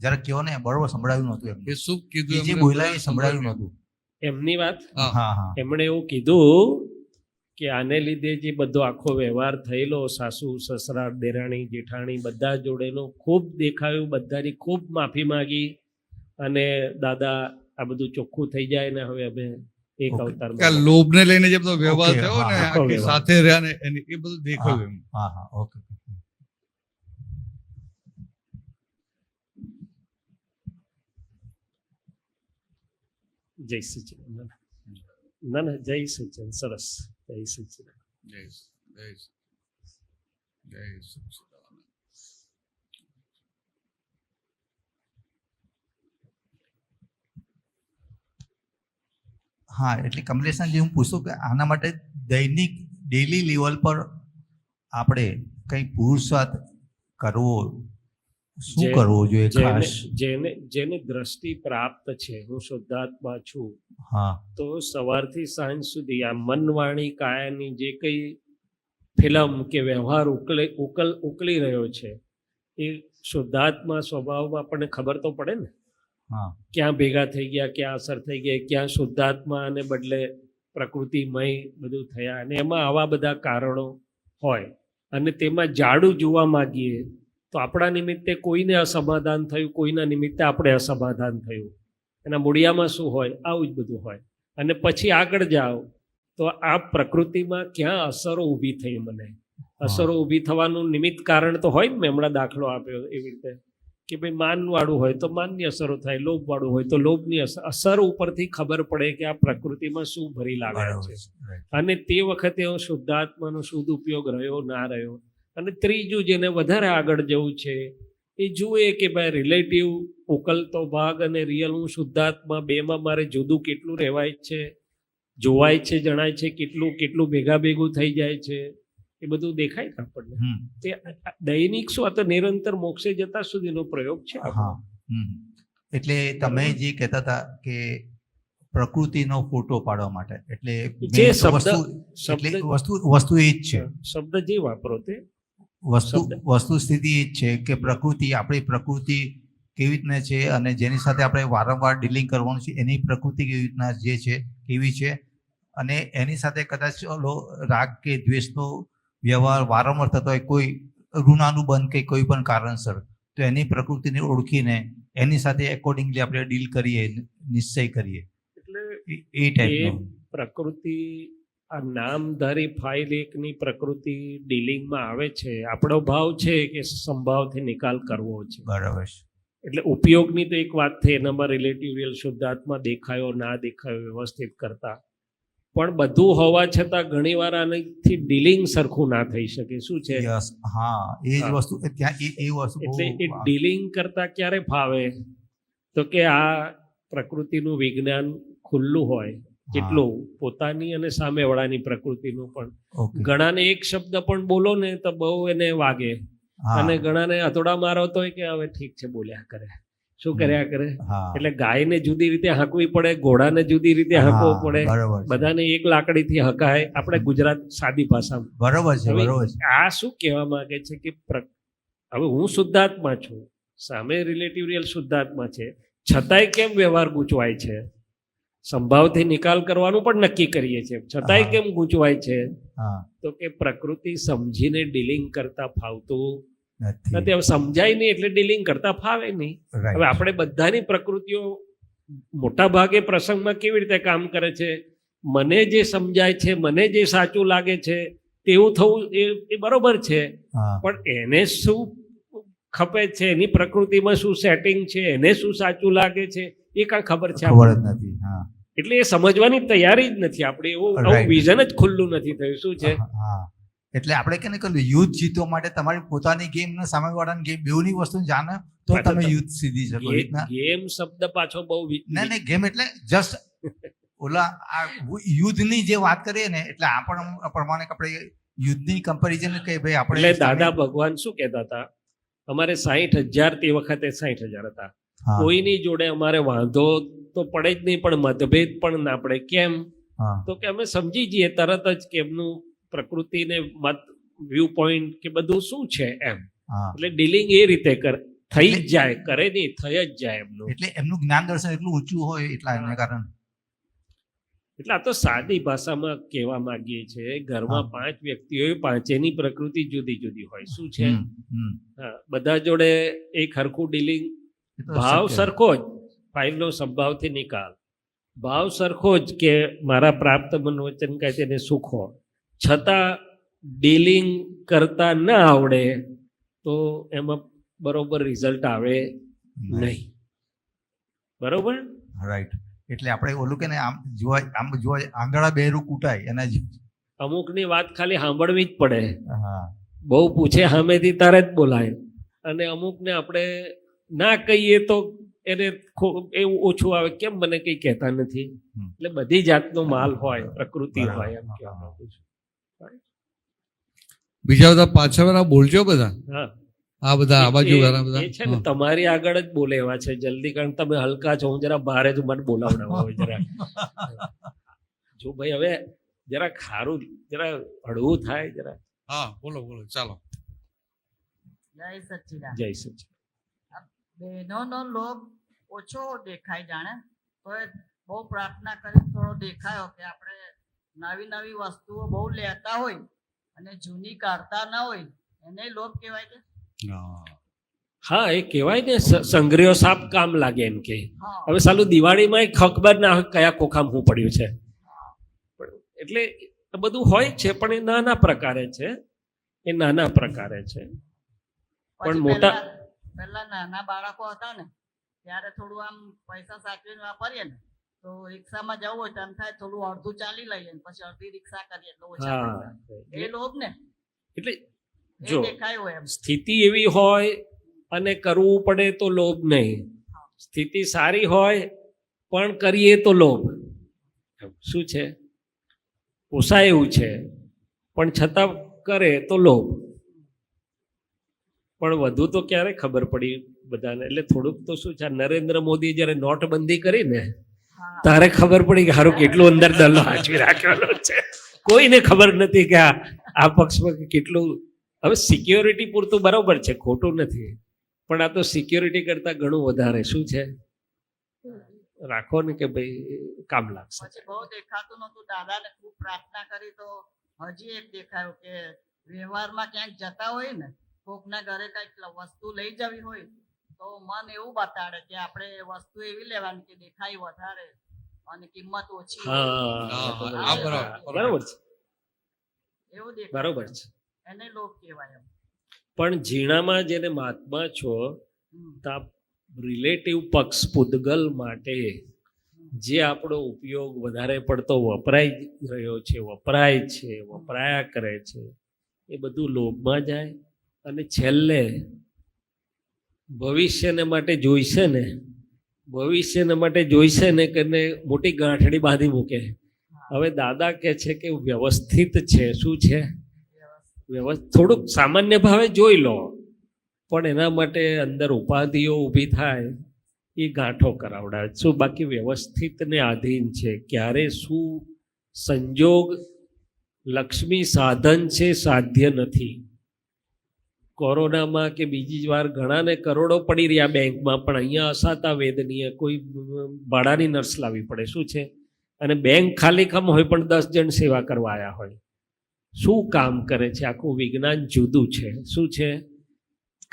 જરા કયો ને બરોબર સંભળાયું નહોતું. એ શું કીધું? જે બોલ્યા એ સંભળાયું નહોતું એમની વાત. હા, એમણે એવું કીધું કે આને લીધે જે બધો આખો વ્યવહાર થયેલો, સાસુ સસરા દેરાણી જેઠાણી બધા જોડેનો ખૂબ દેખાયું, બધાની ખૂબ માફી માગી અને દાદા આ બધું ચોખ્ખું થઈ જાય ને હવે અમે એક Okay. કે આ અવતારમાં લોભને લઈને જે બધો વ્યવહાર Okay, થયો ને હા, આખો આખી વ્યવહાર. સાથે રહ્યા ને એની એ બધું દેખાયું એમ. હા હા ઓકે જય સચિદાનંદ. ના ના જય સચિદાનંદ, સરસ, જય સચિદાનંદ. જય જય જય સચ્ચિદાનંદ. હા એટલે કમલેશજી હું પૂછું કે આના માટે દૈનિક ડેલી લેવલ પર આપણે કઈ પુરુષાર્થ કરવો શું જે- કરવું જોઈએ જેને ખાસ જેને જેની દ્રષ્ટિ પ્રાપ્ત છે, હું શુદ્ધાત્મા છું, હા તો સવારથી સાંજ સુધી આ મન વાણી કાયાની જે કઈ ફિલ્મ કે વ્યવહાર ઉકલી રહ્યો છે, એ શુદ્ધાત્મા સ્વભાવમાં આપણને ખબર તો પડે ને, હા ક્યાં ભેગા થઈ ગયા, ક્યાં અસર થઈ ગઈ, ક્યાં શુદ્ધાત્માને બદલે પ્રકૃતિમય બધું થયા, અને એમાં આવા બધા કારણો હોય, અને તેમાં જાડું જોવા માંગીએ તો આપણા નિમિત્તે કોઈને અસમાધાન થયું, કોઈના નિમિત્તે આપણે અસમાધાન થયું, એના મૂળિયામાં શું હોય, આવું જ બધું હોય. અને પછી આગળ જાઓ તો આ પ્રકૃતિમાં ક્યાં અસરો ઊભી થઈ, મને અસરો ઊભી થવાનું નિમિત્ત કારણ તો હોય ને, મેં હમણાં દાખલો આપ્યો એવી રીતે કે ભાઈ માનવાળું હોય તો માનની અસરો થાય, લોભવાળું હોય તો લોભની અસર ઉપરથી ખબર પડે કે આ પ્રકૃતિમાં શું ભરી લાગ્યા બરાબર છે. છે. Right. અને તે વખતે શુદ્ધાત્માનો શુદ્ધ ઉપયોગ રહ્યો ના રહ્યો. અને ત્રીજું જેને વધારે આગળ જવું છે એ જુએ કે ભાઈ રિલેટિવ ઉકલતો ભાગ અને રિયલ હું શુદ્ધાત્મા બેમાં મારે જુદું કેટલું રહેવાય છે, જોવાય છે, જણાય છે, કેટલું કેટલું ભેગા ભેગું થઈ જાય છે, એ બધું દેખાય ને આપણને. હમ તે દૈનિક શું, આ તો નિરંતર મોક્ષે જતા સુધીનો પ્રયોગ છે આપણો. હા હમ એટલે તમે જે કહેતા હતા કે પ્રકૃતિનો ફોટો પાડવા માટે એટલે જે main તો શબ્દ- એટલે શબ્દ- વસ્તુ એ જ છે શબ્દ જે વાપરો તે વસ્તુ શબ્દ. વસ્તુ સ્થિતિ એ જ છે કે પ્રકૃતિ આપણી પ્રકૃતિ કેવી રીતના છે અને જેની સાથે આપણે વારંવાર ડીલિંગ કરવાનું છે એની પ્રકૃતિ કેવી રીતના જે છે કેવી છે, અને એની સાથે કદાચ ઓલો રાગ કે દ્વેષનો વ્યવહાર વારંવાર થતો હોય કોઈ ઋણાનુબંધ કે કોઈ પણ કારણસર, તો એની પ્રકૃતિને ઓળખીને એની સાથે એકોર્ડિંગલી આપણે ડીલ કરીએ, નિશ્ચય કરીએ, એટલે એ ટાઈપનું. પ્રકૃતિ આ નામધારી ફાઇલ એકની પ્રકૃતિ ડીલિંગમાં આવે છે. આપણો ભાવ છે કે સંભાવથી નિકાલ કરવો છે. બરાબર છે. એટલે ઉપયોગની તો એક વાત થઈ, એનામાં રિલેટિવ રિયલ શુદ્ધાત્મા દેખાયો ના દેખાયો વ્યવસ્થિત કરતા, પણ બધું હોવા છતાં ઘણીવાર આનાથી ડીલિંગ સરખું ના થઈ શકે. શું છે Yes, હા એ જ હા. વસ્તુ ત્યાં એ વસ્તુ એટલે એ બહુ- ડીલિંગ કરતા ક્યારે ફાવે તો કે આ પ્રકૃતિનું વિજ્ઞાન ખુલ્લું હોય, કેટલું પોતાની અને સામેવાળાની પ્રકૃતિનું પણ. Okay. ઘણાને એક શબ્દ પણ બોલો ને તો બહુ એને વાગે, હા, અને ઘણાને હથોડા મારો તોય કે હવે ઠીક છે બોલ્યા કરે, શું કર્યા કરે. હા. એટલે ગાયને જુદી રીતે હાંકવી પડે, ઘોડાને જુદી રીતે હાંકવો હા, પડે, બરાબર છે. બધાને એક લાકડીથી હકાય. આપણે ગુજરાત સાદી ભાષામાં બરોબર છે હવે બરોબર છે. આ શું કહેવા માંગે છે કે હવે હું શુદ્ધાત્મા છું, સામે રિલેટિવ રિયલ શુદ્ધાત્મા છે, છતાંય કેમ વ્યવહાર ગૂંચવાય છે? સંભાવથી નિકાલ કરવાનું પણ નક્કી કરીએ છીએ, છતાંય હા. કેમ ગૂંચવાય છે? હા તો કે પ્રકૃતિ સમજીને ડીલિંગ કરતા ફાવતું નથી. નથી. હવે સમજાય નહીં એટલે ડીલિંગ કરતા ફાવે નહીં. Right. હવે આપણે બધાની પ્રકૃતિઓ મોટા ભાગે પ્રસંગમાં કેવી રીતે કામ કરે છે? મને જે સમજાય છે, મને જે સાચું લાગે છે તેવું થવું એ બરોબર છે, હા પણ એને શું ખપે છે, એની પ્રકૃતિમાં શું સેટિંગ છે, એને શું સાચું લાગે છે એ કાંઈ ખબર છે ખબર જ આપણને? નથી. હા એટલે એ સમજવાની તૈયારી જ નથી આપણી. આવું Right. વિઝન જ ખુલ્લું નથી થયું. શું છે? હા એટલે આપણે કે ને કહ્યું યુદ્ધ જીતવા માટે તમારી પોતાની ગેમ ને સામેવાળાની ગેમ બેઉની વસ્તુ જાણે તો પાછો તમે તમે- યુદ્ધ સીધી શકો. એ રીતના ગેમ શબ્દ પાછો બહુ ના ના ગેમ એટલે જસ્ટ ઓલા આ યુદ્ધની જે વાત કરીએ ને એટલે આ પણ પ્રમાણે આપણે યુદ્ધની કમ્પેરિઝન કે ભાઈ આપણે એટલે દાદા ભગવાન શું કહેતા હતા, અમારે 60,000 તે વખતે 60,000 હતા, હા, કોઈની જોડે અમારે વાંધો તો પડે જ નહીં, પણ મતભેદ પણ ના પડે. કેમ? હા, તો કે અમે સમજી જઈએ તરત જ કે એમનું પ્રકૃતિને મત વ્યૂ પોઈન્ટ કે બધું શું છે એમ. હા. એટલે ડીલિંગ એ રીતે થઈ જ જાય, કરે નહીં થઈ જ જાય એમનું. એટલે એમનું જ્ઞાન દર્શન એટલું ઊંચું હોય એટલા એને કારણે. એટલે આ તો સાદી ભાષામાં કહેવા માંગીએ છીએ, ઘરમાં 5 વ્યક્તિ હોય, પાંચેની પ્રકૃતિ જુદી જુદી હોય. શું છે? હમ, હમ. હા, બધા જોડે એક હરખું ડીલિંગ, એ તો ભાવ શક્ય. સરખો જ, ફાઇલનો સંભાવથી નિકાલ, ભાવ સરખો જ કે મારા પ્રાપ્ત મન વચન કાંઈ તેને સુખો, છતાં ડીલિંગ કરતા ન આવડે તો એમાં બરોબર રિઝલ્ટ આવે નહીં. બરોબર. રાઈટ. એટલે આપણે ઓલું કે ને આમ જોવા આંગળા બેરું કૂટાય એના અમુકની વાત ખાલી સાંભળવી જ પડે, હા બહુ પૂછે સામેથી તારે જ બોલાય, અને અમુકને આપણે ના કહીએ તો એને એવું ઓછું આવે, કેમ મને કંઈ કહેતા નથી. એટલે બધી જાતનો માલ હોય, પ્રકૃતિ હોય, એમ કહેવા માંગુ છું. બીજા બધા પાછળવાળા બોલજો બધા, હા, આ બધા આ બાજુ વાળા બધા એ છે ને તમારી આગળ જ બોલે એવા છે જલ્દી, કારણ તમે હલકા છો, હું જરા ભારે જ મને બોલાવડાવવા હોય જરા. જો ભાઈ હવે જરા ખારું, જરા હળવું થાય જરા. હા બોલો બોલો ચાલો. જય સચ્ચિદાનંદ. જય સચિન. બહેનોનો લોભ ઓછો દેખાય જાણે તો એ બહુ પ્રાર્થના કરી થોડો દેખાયો કે આપણે નવી નવી વસ્તુઓ બહુ લેતા હોય અને જૂની કાઢતા ના હોય એને લોભ કહેવાય કે હા, એ કહેવાય ને સંગ્રહ્યો સાપ કામ લાગે એમ કે. હા હવે સાલું દિવાળીમાં ખબર ના હોય કયા ખોખામાં હું પડ્યું છે, એટલે બધું હોય છે પણ એ નાના પ્રકારે છે, એ નાના પ્રકારે છે. પણ પછી મોટા પહેલા નાના બાળકો હતા ને ત્યારે થોડું આમ પૈસા સાચવીને વાપરીએ ને તો રિક્ષામાં જવું હોય તો એમ થાય થોડું અડધું ચાલી લઈએ ને પછી અડધી રિક્ષા કરીએ એટલે ઓછા હા, પૈસા. એ લોભ ને એટલે એ જો દેખાય હોય એમ. સ્થિતિ એવી હોય અને કરવું પડે તો લોભ નહીં, સ્થિતિ સારી હોય પણ કરીએ તો લોભ. શું છે, પોસાય એવું છે પણ છતાં કરે તો લોભ. પણ વધુ તો ક્યારે ખબર પડી બધાને, એટલે થોડુંક તો શું છે, નરેન્દ્ર મોદી જ્યારે નોટબંધી કરી ને હા તારે ખબર પડી કે હારું કેટલું અંદર દલ્લો હાચવી રાખેલો છે. કોઈને ખબર નથી કે આ પક્ષમાં કેટલું. હવે સિક્યોરિટી પૂરતું બરાબર છે, ખોટું નથી, પણ આ તો સિક્યોરિટી કરતા ઘણું વધારે શું છે, રાખો ને કે ભાઈ કામ લાગશે. પછી બહુ દેખાતું નતું, દાદાને ખૂબ પ્રાર્થના કરી તો હજી એક દેખાયું કે વ્યવહારમાં ક્યાંક જતા હોય ને કોકના ઘરે કઈક વસ્તુ લઈ જવી હોય તો મન એવું બતાડે કે આપણે એ વસ્તુ એવી લેવાની કે દેખાય વધારે અને કિંમત ઓછી હોય. હા, બરાબર. બરાબર છે, એવું દેખાય બરાબર છે. એને લોભ કહેવાય એમ. પણ ઝીણામાં જેને મહાત્મા છો હમ. તો રિલેટિવ પક્ષ પૂદગલ માટે જે આપણો ઉપયોગ વધારે પડતો વપરાઈ રહ્યો છે, વપરાય છે, વપરાયા કરે છે, એ બધું લોભમાં જાય અને છેલ્લે ભવિષ્યને માટે જોઈશે ને, ભવિષ્યને માટે જોઈશે ને કે મોટી ગાંઠડી બાંધી મૂકે. હવે દાદા કહે છે કે વ્યવસ્થિત છે, શું છે, થોડુંક સામાન્ય ભાવે જોઈ લો, પણ એના માટે અંદર ઉપાધિઓ ઊભી થાય એ ગાંઠો કરાવડાવે. શું બાકી વ્યવસ્થિતને આધીન છે. ક્યારે શું સંજોગ લક્ષ્મી સાધન છે, સાધ્ય નથી. કોરોનામાં કે બીજી વાર ઘણાને કરોડો પડી રહ્યા બેંકમાં, પણ અહીંયા અસાતા વેદનીય કોઈ ભાડાની નર્સ લાવવી પડે. શું છે, અને બેંક ખાલી ખમ હોય પણ 10 જણ સેવા કરવા આવ્યા હોય. શું કામ કરે છે, આખું વિજ્ઞાન જુદું છે. શું છે,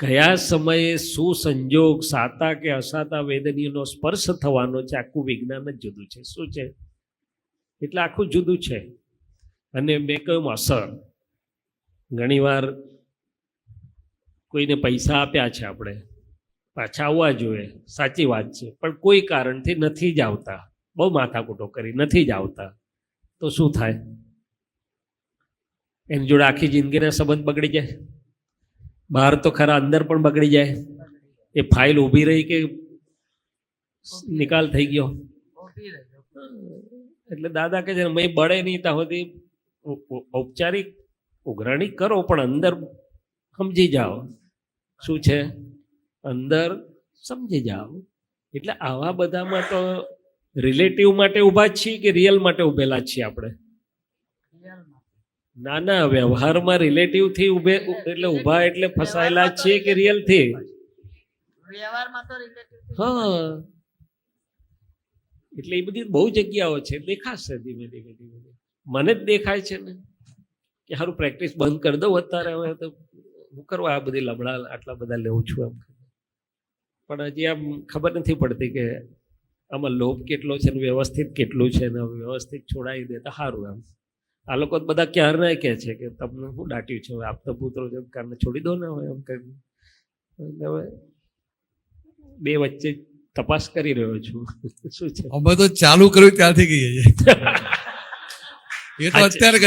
કયા સમયે શું સંજોગ સાતા કે અસાતા વેદનીયનો સ્પર્શ થવાનો છે, આખું વિજ્ઞાન જ જુદું છે. શું છે, એટલે આખું જુદું છે. અને મેં કહ્યું અસર, ઘણીવાર કોઈને પૈસા આપ્યા છે, આપણે પાછા આવવા જોઈએ, સાચી વાત છે, પણ કોઈ કારણથી નથી જ આવતા, બહુ માથાકૂટો કરી નથી જ આવતા, તો શું થાય, એની જોડે આખી જિંદગીના સંબંધ બગડી જાય. બહાર તો ખરા, અંદર પણ બગડી જાય. એ ફાઇલ ઊભી રહી કે નિકાલ થઈ ગયો. ઊભી રહેજો. એટલે દાદા કહે છે મેં બળે નહીં ત્યાં સુધી ઔપચારિક ઉઘરાણી કરો, પણ અંદર સમજી જાઓ. શું છે, અંદર સમજી જાઓ. એટલે આવા બધામાં તો રિલેટિવ માટે ઊભા છીએ કે રિયલ માટે ઊભેલા છીએ આપણે? રિયલમાં. નાના વ્યવહારમાં રિલેટિવ થી એટલે ઊભા એટલે ફસાયેલા છીએ કે રિયલ થી? વ્યવહારમાં તો રિલેટિવ. હા, એટલે એ બધી બહુ જગ્યાઓ છે, દેખાશે ધીમે ધીમે ધીમે. મને જ દેખાય છે ને કે સારું પ્રેક્ટિસ બંધ કરી દઉં અત્યારે, હવે તો હું કરવા આ બધી લબડા આટલા બધા લેવું છું એમ. પણ હજી આમ ખબર નથી પડતી કે આમાં લોભ કેટલો છે ને વ્યવસ્થિત કેટલું છે ને વ્યવસ્થિત છોડાવી દે તો સારું એમ. આ લોકો તો બધા ક્યારના કહે છે કે તમને શું દાટ્યું છે, હવે આપતા પુત્રો છે કારણે છોડી દો ને હવે એમ કરી. હવે બે વચ્ચે તપાસ કરી રહ્યો છું શું છે. અમે તો ચાલુ કર્યું ત્યારથી કહીએ છીએ. એ તો અત્યારે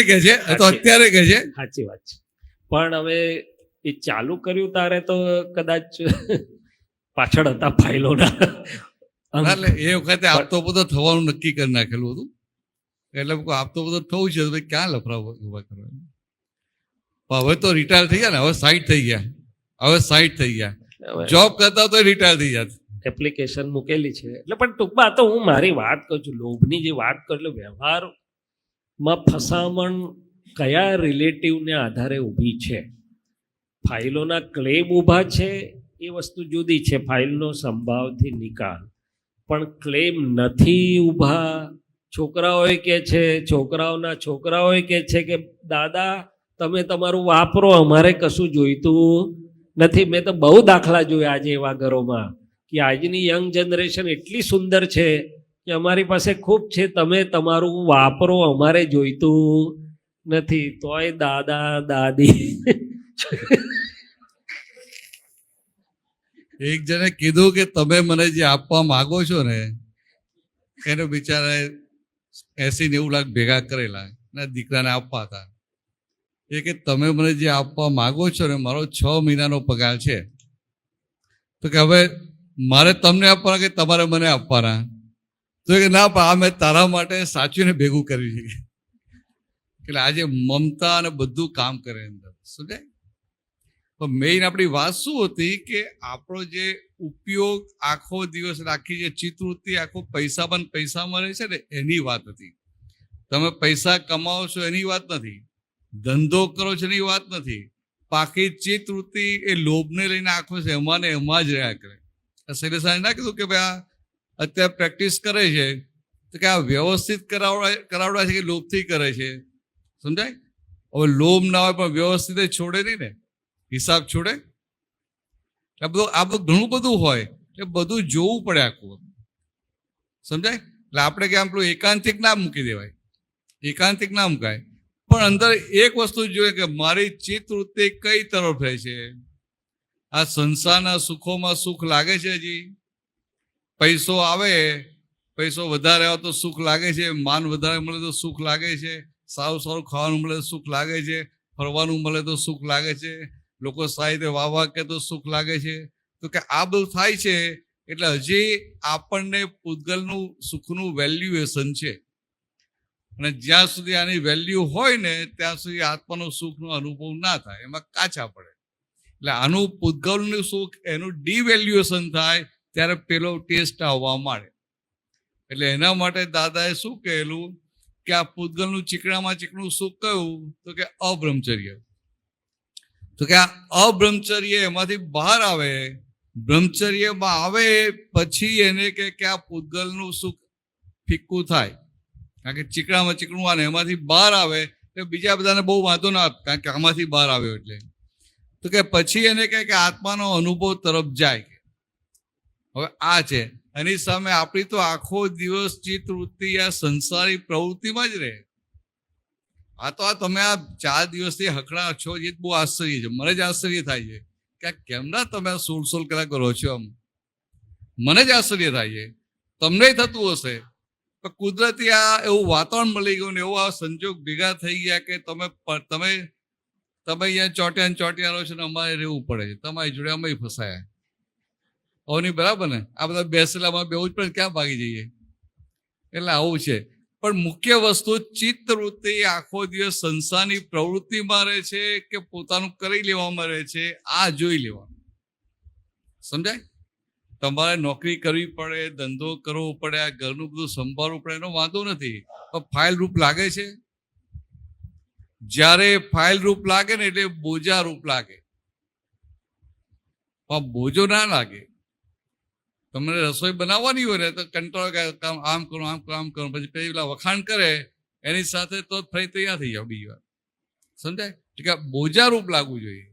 કહે છે, એ તો અત્યારે કહે છે. સાચી વાત છે. પણ હવે એ ચાલુ કર્યું તારે તો કદાચ પાછળ હતા ફાઇલોના. એટલે એ વખતે આપતો બધો થવાનું નક્કી કરી નાખેલું હતું. એટલે આપતો બધો થવું છે તો ભાઈ ક્યાં લફરા ઉભા કરવા. હવે તો રિટાયર થઈ ગયા ને, હવે 60 થઈ ગયા, હવે 60 થઈ ગયા. જોબ કરતા તો રિટાયર થઈ ગયા. એપ્લિકેશન મૂકેલી છે એટલે. પણ ટૂંકમાં તો હું મારી વાત કરું છું, લોભની જે વાત કરું એટલે વ્યવહારમાં ફસામણ કયા રિલેટિવને આધારે ઊભી છે. ફાઇલોના ક્લેમ ઊભા છે એ વસ્તુ જુદી છે, ફાઇલનો સંભાવથી નિકાલ. પણ ક્લેમ નથી ઊભા. છોકરાઓએ કે છે, છોકરાઓના છોકરાઓએ કે છે કે દાદા તમે તમારું વાપરો, અમારે કશું જોઈતું નથી. મેં તો બહુ દાખલા જોયા આજે એવા ઘરોમાં કે આજની યંગ જનરેશન એટલી સુંદર છે કે અમારી પાસે ખૂબ છે, તમે તમારું વાપરો, અમારે જોઈતું નથી. તોય દાદા દાદી. એક જણે કીધું કે તમે મને જે આપવા માંગો છો ને એને બિચારા 80-90 લાખ ભેગા કરેલા ને દીકરાને આપવા હતા. એ કે તમે મને જે આપવા માંગો છો ને મારો 6 મહિનાનો પગાર છે, તો કે હવે મારે તમને આપવાના કે તમારે મને આપવાના? તો કે ના પણ આ મેં તારા માટે સાચવીને ભેગું કર્યું છે. એટલે આજે મમતા અને બધું કામ કરે અંદર, સમજાય. પણ મેઇન આપણી વાત શું હતી કે આપણો જે ઉપયોગ આખો દિવસ રાખી જે ચિત્તવૃત્તિ આખો પૈસામાં રહે છે ને એની વાત હતી. તમે પૈસા કમાવો છો એની વાત નથી, ધંધો કરો છો એની વાત નથી. પાકી ચિત્તવૃત્તિ એ લોભને લઈને આખો છે એમાં ને એમાં જ રહ્યા કરે. શૈલેષાએ ના કીધું કે ભાઈ આ અત્યારે પ્રેક્ટિસ કરે છે તો કે આ વ્યવસ્થિત કરાવડા છે કે લોભથી કરે છે, સમજાય. હવે લોભ ના હોય પણ વ્યવસ્થિત છોડે નહીં ને, હિસાબ છોડે. આ બધું ઘણું બધું હોય એ બધું જોવું પડે આખું, સમજાય. એટલે આપણે કે આમ પેલું એકાંતિક ના મૂકી દેવાય, એકાંતિક ના મુકાય. પણ અંદર એક વસ્તુ જોઈએ કે મારી ચિત્તવૃત્તિ કઈ તરફ રહે છે. આ સંસારના સુખોમાં સુખ લાગે છે, હજી પૈસો આવે, પૈસો વધારે આવે તો સુખ લાગે છે, માન વધારે મળે તો સુખ લાગે છે, સારું સારું ખાવાનું મળે તો સુખ લાગે છે, ફરવાનું મળે તો સુખ લાગે છે, લોકો સાહિત્ય વાહ કે તો સુખ લાગે છે. તો કે આ બધું થાય છે એટલે હજી આપણને પૂતગલનું સુખનું વેલ્યુએશન છે. અને જ્યાં સુધી આની વેલ્યુ હોય ને ત્યાં સુધી આત્માનો સુખનો અનુભવ ના થાય, એમાં કાચા પડે. એટલે આનું પૂતગલનું સુખ એનું ડિવેલ્યુએશન થાય ત્યારે પેલો ટેસ્ટ આવવા માંડે. એટલે એના માટે દાદાએ શું કહેલું કે આ પૂતગલનું ચીકણામાં ચીકણું સુખ કયું? તો કે અબ્રહ્મચર્ય. તો કે આ અબ્રહ્મચર્ય એમાંથી બહાર આવે, બ્રહ્મચર્યમાં આવે પછી એને કે આ પૂતગલનું સુખ ફિક્કું થાય. કારણ કે ચીકણામાં ચીકણું આવે એમાંથી બહાર આવે એટલે બીજા બધાને બહુ વાંધો ના આવે, કારણ કે આમાંથી બહાર આવ્યો એટલે. તો કે પછી એને કહે કે આત્માનો અનુભવ તરફ જાય. હવે આ છે એની સામે આપણી તો આખો દિવસ ચિત્તવૃત્તિ આ સંસારી પ્રવૃત્તિમાં જ રહે. આ તો આ તમે આ 4 દિવસથી હકડા છો એ બહુ આશ્ચર્ય છે. મને જ આશ્ચર્ય થાય છે કે આ કેમના તમે 16 કલાક રહો છો. આમ મને જ આશ્ચર્ય થાય છે, તમને થતું હશે. પણ કુદરતી આ એવું વાતાવરણ મળી ગયું ને એવો આ સંજોગ ભેગા થઈ ગયા કે તમે અહીંયા ચોટ્યા રહો છો ને અમારે રહેવું પડે છે, તમારી જોડે અમે ફસાયા. હવે નહીં બરાબર ને, આ બધા બેસેલામાં બેવું જ પણ ક્યાં ભાગી જઈએ. એટલે આવું છે. પણ મુખ્ય વસ્તુ ચિત્તવૃત્તિ આખો દિવસ સંસારની પ્રવૃત્તિમાં રહે છે કે પોતાનું કરી લેવામાં રહે છે, આ જોઈ લેવાનું, સમજાય. તમારે નોકરી કરવી પડે, ધંધો કરવો પડે, આ ઘરનું બધું સંભાળવું પડે, એનો વાંધો નથી. પણ ફાઇલ રૂપ લાગે છે. જ્યારે ફાઇલ રૂપ લાગે ને એટલે બોજા રૂપ લાગે. પણ બોજો ના લાગે. તમને રસોઈ બનાવવાની હોય ને તો કંટ્રોલ આમ કરો આમ કરો આમ કરો, પછી પેલા વખાણ કરે એની સાથે તો ફરી તૈયાર થઈ જાવ બીજી વાર, સમજાય. કે બોજા રૂપ લાગવું જોઈએ.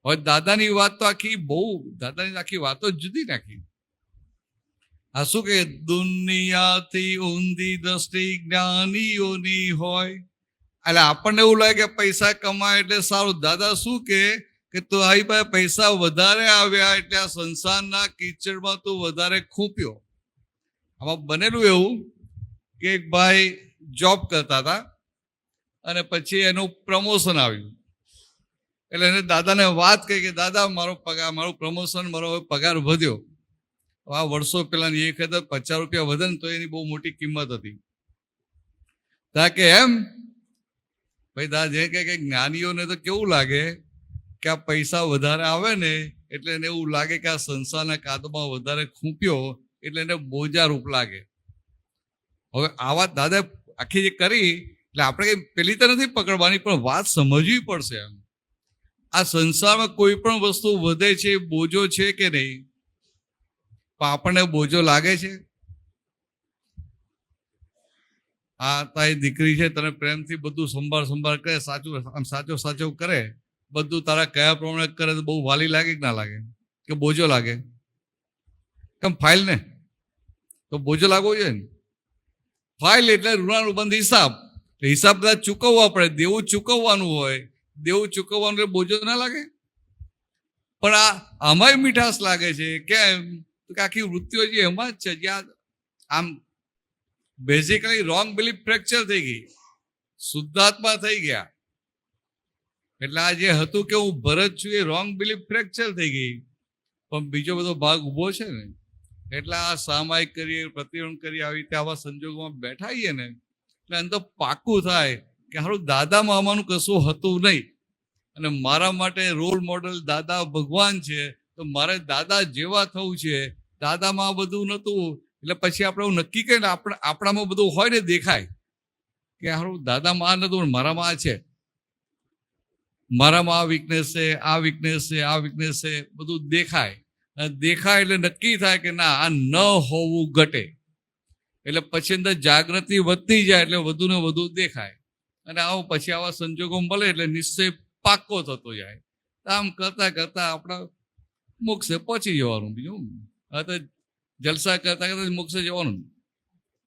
હવે દાદાની વાત તો આખી બહુ, દાદાની આખી વાતો જ જુદી નાખી. આ શું કે દુનિયાથી ઊંધી દ્રષ્ટિ જ્ઞાનીઓની હોય. એટલે આપણને એવું લાગે કે પૈસા કમાય એટલે સારું. દાદા શું કે તું આવી પાસે પૈસા વધારે આવ્યા એટલે આ સંસારના કીચડમાં તું વધારે ખૂંપ્યો. આમાં બનેલું એવું કે એક ભાઈ જોબ કરતા હતા અને પછી એનું પ્રમોશન આવ્યું. એટલે એને દાદાને વાત કહી કે દાદા મારું પ્રમોશન, મારો પગાર વધ્યો. આ વર્ષો પહેલા એક હજાર 50 રૂપિયા વધે ને તો એની બહુ મોટી કિંમત હતી. તા કે એમ ભાઈ દાદા જે કે જ્ઞાનીઓને તો કેવું લાગે કે આ પૈસા વધારે આવે ને એટલે એને એવું લાગે કે આ સંસારના કાદવમાં વધારે ખૂંપ્યો એટલે એને બોજારૂપ લાગે. હવે આ વાત દાદા આખી જે કરી એટલે આપણે કઈ પેલી તો નથી પકડવાની, પણ વાત સમજવી પડશે. એમ આ સંસારમાં કોઈ પણ વસ્તુ વધે છે, બોજો છે કે નહીં? પણ આપણને બોજો લાગે છે? આ તારી દીકરી છે, તને પ્રેમથી બધું સંભાળ કરે, સાચું કરે, બધું તારા કયા પ્રમાણે કરે તો બહુ વાલી લાગે કે ના લાગે? કે બોજો લાગે? કેમ ફાઇલ ને તો બોજો લાગવો જોઈએ ને. ફાઇલ એટલે ઋણાનુબંધ હિસાબ. હિસાબ બધા ચૂકવવા પડે. દેવું ચૂકવવાનું હોય, દેવું ચૂકવવાનું એટલે બોજો ના લાગે? પણ આમાંય મીઠાશ લાગે છે. કેમ? કે આખી વૃત્તિઓ જે એમાં જ છે, જ્યાં આમ બેઝિકલી રોંગ બિલીફ ફ્રેક્ચર થઈ ગઈ, શુદ્ધાત્મા થઈ ગયા. એટલે આ જે હતું કે હું ભરત છું એ રોંગ બિલીફ ફ્રેક્ચર થઈ ગઈ. પણ બીજો બધો ભાગ ઉભો છે ને, એટલે આ સામાયિક કરીએ, પ્રતિબંધ કરીએ, આવી રીતે આવા સંજોગોમાં બેઠાઈએ ને એટલે અંદર પાકું થાય કે હારું દાદામાં આમાંનું કશું હતું નહીં અને મારા માટે રોલ મોડલ દાદા ભગવાન છે, તો મારે દાદા જેવા થવું છે. દાદામાં આ બધું નહોતું એટલે પછી આપણે એવું નક્કી કરીએ ને આપણામાં બધું હોય ને, દેખાય કે હારું દાદામાં આ નહોતું, મારામાં આ છે, મારામાં આ વીકનેસ છે, આ વીકનેસ છે, આ વીકનેસ છે, બધું દેખાય. દેખાય એટલે નક્કી થાય કે ના આ ન હોવું ઘટે. એટલે પછી અંદર જાગૃતિ વધતી જાય એટલે વધુ ને વધુ દેખાય. અને આવો પછી આવા સંજોગો મળે એટલે નિશ્ચય પાક્કો થતો જાય. આમ કરતા કરતા આપણા મોક્ષે પહોંચી જવાનું. બીજું હવે તો જલસા કરતા કરતા જ મોક્ષે જવાનું.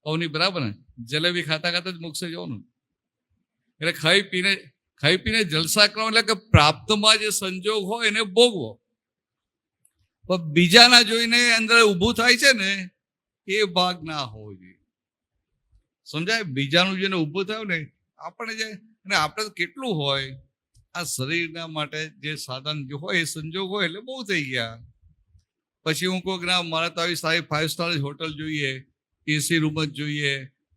અવની બરાબર ને, જલેબી ખાતા ખાતા જ મોક્ષે જવાનું. એટલે ખાઈ પીને જલસા કરવાનો એટલે કે પ્રાપ્તમાં જે સંજોગ હોય એને ભોગવો. પણ બીજાના જોઈને અંદર ઊભું થાય છે ને એ ભાગ ના હોવો જોઈએ. સમજાય? બીજાનું જેને ઊભું થયું ને આપણે જે, અને આપણે તો કેટલું હોય આ શરીરના માટે જે સાધન જે હોય એ સંજોગ હોય એટલે બહુ થઈ ગયા. પછી હું કહું કે ના મારે તો આવી સારી 5 સ્ટાર હોટલ જોઈએ, એસી રૂમ જ જોઈએ,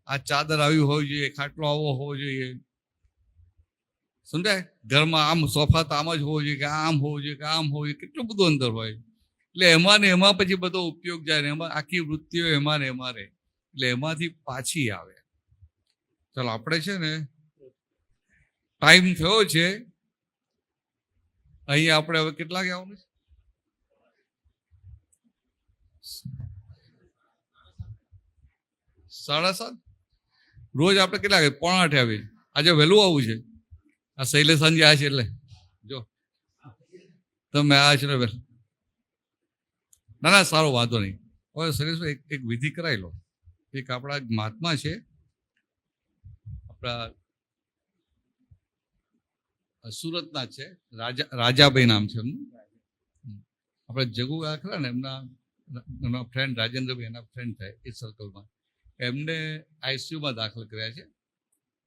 આ ચાદર આવી હોવી જોઈએ, ખાટલો આવો હોવો જોઈએ. સમજાય? ઘરમાં આમ સોફા તો આમ જ હોવો જોઈએ, કે આમ હોવું જોઈએ, કે આમ હોવું જોઈએ, કેટલું બધું અંદર હોય. એટલે એમાં ને એમાં પછી બધો ઉપયોગ જાય ને એમાં આખી વૃત્તિઓ એમાં ને એમાં રહે. એટલે એમાંથી પાછી આવે. ચાલો આપણે છે ને ટાઈમ થયો છે. અહીંયા આપણે હવે કેટલા વાગે આવવાનું છે? 7:30. રોજ આપણે કેટલા વાગે? 7:45 આવીએ. આજે વહેલું આવવું છે. આ શૈલેષ સાંજે આ છે એટલે જો તમે આ છે ને વહેલું. ના સારો વાંધો નહીં. હવે શૈલેષભાઈ એક વિધિ કરાવી લો. એક આપણા મહાત્મા છે, આપણા સુરતના છે, રાજાભાઈ નામ છે એમનું. આપણે જગુ ખરા ને એમના ફ્રેન્ડ રાજેન્દ્રભાઈ, એના ફ્રેન્ડ થાય એ સર્કલમાં. એમને આઈસીયુમાં દાખલ કર્યા છે.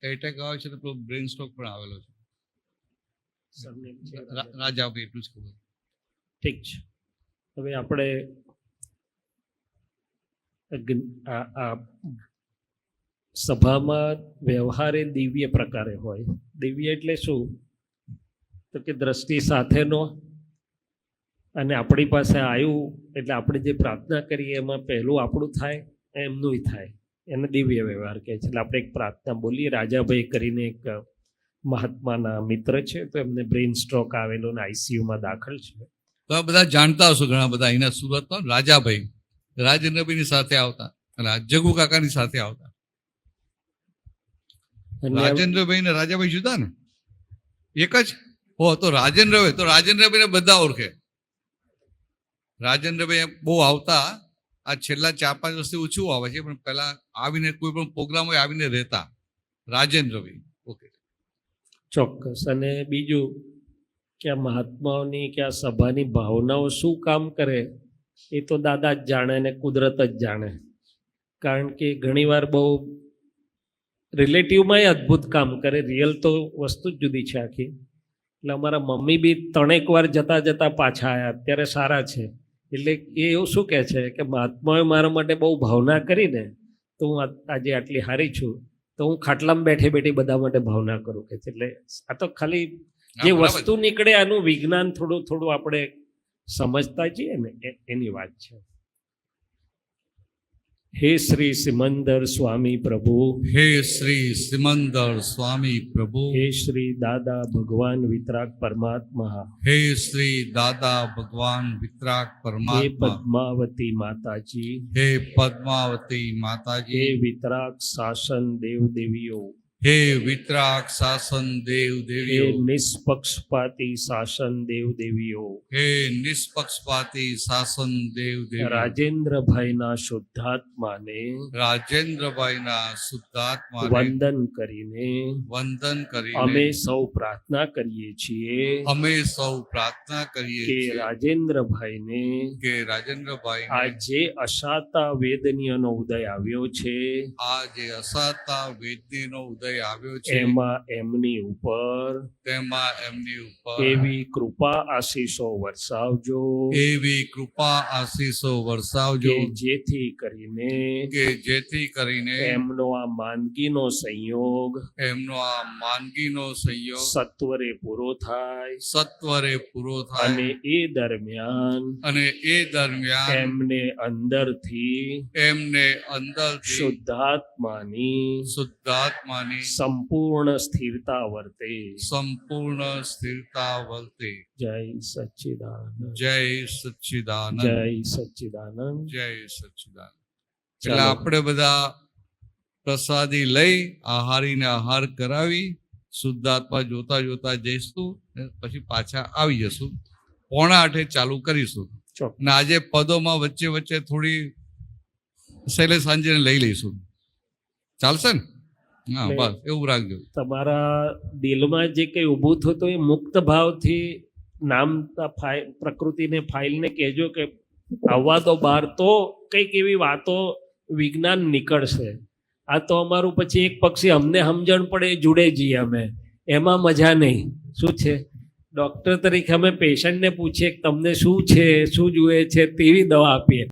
એટેક આવે છે તો બ્રેન સ્ટ્રોક પણ આવેલો છે. રાજાભાઈ એટલું જ ખબર. ઠીક છે. હવે આપણે સભામાં વ્યવહારે દિવ્ય પ્રકારે હોય. દિવ્ય એટલે શું? તો કે દ્રષ્ટિ સાથેનો, અને આપણી પાસે આવ્યું એટલે આપણે જે પ્રાર્થના કરીએ એમાં પહેલું આપણું થાય, એમનું થાય, એને દિવ્ય વ્યવહાર કહે છે. એટલે આપણે એક પ્રાર્થના બોલીએ. રાજાભાઈ કરીને એક મહાત્માના મિત્ર છે, તો એમને બ્રેઇન સ્ટ્રોક આવેલો ને આઈસીયુમાં દાખલ છે. તો આ બધા જાણતા હશો ઘણા બધા અહીંના સુરતમાં. રાજાભાઈ રાજેન્દ્રભાઈની સાથે આવતા અને જગુ કાકાની સાથે આવતા. રાજેન્દ્રભાઈ ને રાજાભાઈ જુદા ને? એક જ હો. તો રાજેન્દ્રભાઈ ને બધા ઓળખે. રાજેન્દ્રભાઈ બહુ આવતા આ છેલ્લા 4-5 વર્ષથી ઓછું આવે છે, પણ પહેલા આવીને કોઈ પણ પ્રોગ્રામ હોય આવીને રહેતા. રાજેન્દ્રભાઈ. ઓકે. ચોક્કસ. અને બીજું કે આ મહાત્માઓની કે આ સભાની ભાવનાઓ શું કામ કરે એ તો દાદા જ જાણે ને કુદરત જ જાણે. કારણ કે ઘણીવાર બહુ રિલેટિવમાં અદ્ભુત કામ કરે, રિયલ તો વસ્તુ જ જુદી છે આખી. એટલે અમારા મમ્મી બી 3 વાર જતા જતા પાછા આવ્યા, અત્યારે સારા છે. એટલે એ એવું શું કહે છે કે મહાત્માઓએ મારા માટે બહુ ભાવના કરીને તો હું આજે આટલી હારી છું, તો હું ખાટલામાં બેઠી બેઠી બધા માટે ભાવના કરું કે છે. એટલે આ તો ખાલી જે વસ્તુ નીકળે આનું વિજ્ઞાન થોડું થોડું આપણે સમજતા જઈએ ને એની વાત છે. હે શ્રી સિમંદર સ્વામી પ્રભુ, હે શ્રી સિમંદર સ્વામી પ્રભુ, હે શ્રી દાદા ભગવાન વિતરાગ પરમાત્મા, હે શ્રી દાદા ભગવાન વિતરાગ હે પરમાત્મા, પદ્માવતી માતાજી, હે પદ્માવતી માતાજી, હે વિતરાગ શાસન દેવ દેવીઓ, હે વિતરાગ શાસન દેવ હે દેવીઓ, નિષ્પક્ષપાતી શાસન દેવ દેવીઓ, હે નિષ્પક્ષપાતી શાસન દેવ દેવીઓ, રાજેન્દ્રભાઈના શુદ્ધાત્માને રાજેન્દ્રભાઈના શુદ્ધાત્માને વંદન કરીને વંદન અમે કરીને સૌ પ્રાર્થના કરીએ છીએ અમે સૌ પ્રાર્થના કરીએ કે છીએ રાજેન્દ્રભાઈને કે રાજેન્દ્રભાઈ આ જે અશાતા વેદનીયનો ઉદય આવ્યો છે આ જે અસાતા વેદનીનો ઉદય આવ્યો છે એમાં એમની ઉપર તેમાં એમની ઉપર એવી કૃપા આશીષો વરસાવજો એવી કૃપા આશીષો વરસાવજો કે જેથી કરીને કે જેથી કરીને એમનો આ માંદગીનો સંયોગ એમનો આ માંદગીનો સંયોગ સત્વરે પૂરો થાય સત્વરે પૂરો અને થાય એ દરમિયાન અને એ દરમિયાન એમને અંદરથી એમને અંદરથી શુદ્ધાત્માની શુદ્ધાત્માની સંપૂર્ણ સ્થિરતા વર્તે. સંપૂર્ણ સ્થિરતા વર્તે. જય સચ્ચિદાનંદ, જય સચ્ચિદાનંદ, જય સચ્ચિદાનંદ. જય સચ્ચિદાનંદ. એટલે ચાલો. આપણે બધા પ્રસાદી લઈ આહારીને આહાર કરાવી શુદ્ધાત્મા જોતા જોતા જઈશું ને પછી પાછા આવી જશું. 7:45 ચાલુ કરીશું. ચોક્કસ. અને આજે પદોમાં વચ્ચે વચ્ચે થોડી શૈલેષ સાંજેને લઈ લઈશું. ચાલશે ને? હા, એટલે બસ એવું રાખજો. તમારા દિલમાં જે કંઈ ઊભું થતું એ મુક્ત ભાવથી નામ પ્રકૃતિને ફાઇલને કહેજો કે આવવા તો બહાર, તો કંઈક એવી વાતો વિજ્ઞાન નીકળશે. આ તો અમારું પછી એક પક્ષી અમને સમજણ પડે એ જુડે જઈએ અમે, એમાં મજા નહીં. શું છે, ડૉક્ટર તરીકે અમે પેશન્ટને પૂછીએ કે તમને શું છે, શું જુએ છે, તેવી દવા આપીએ.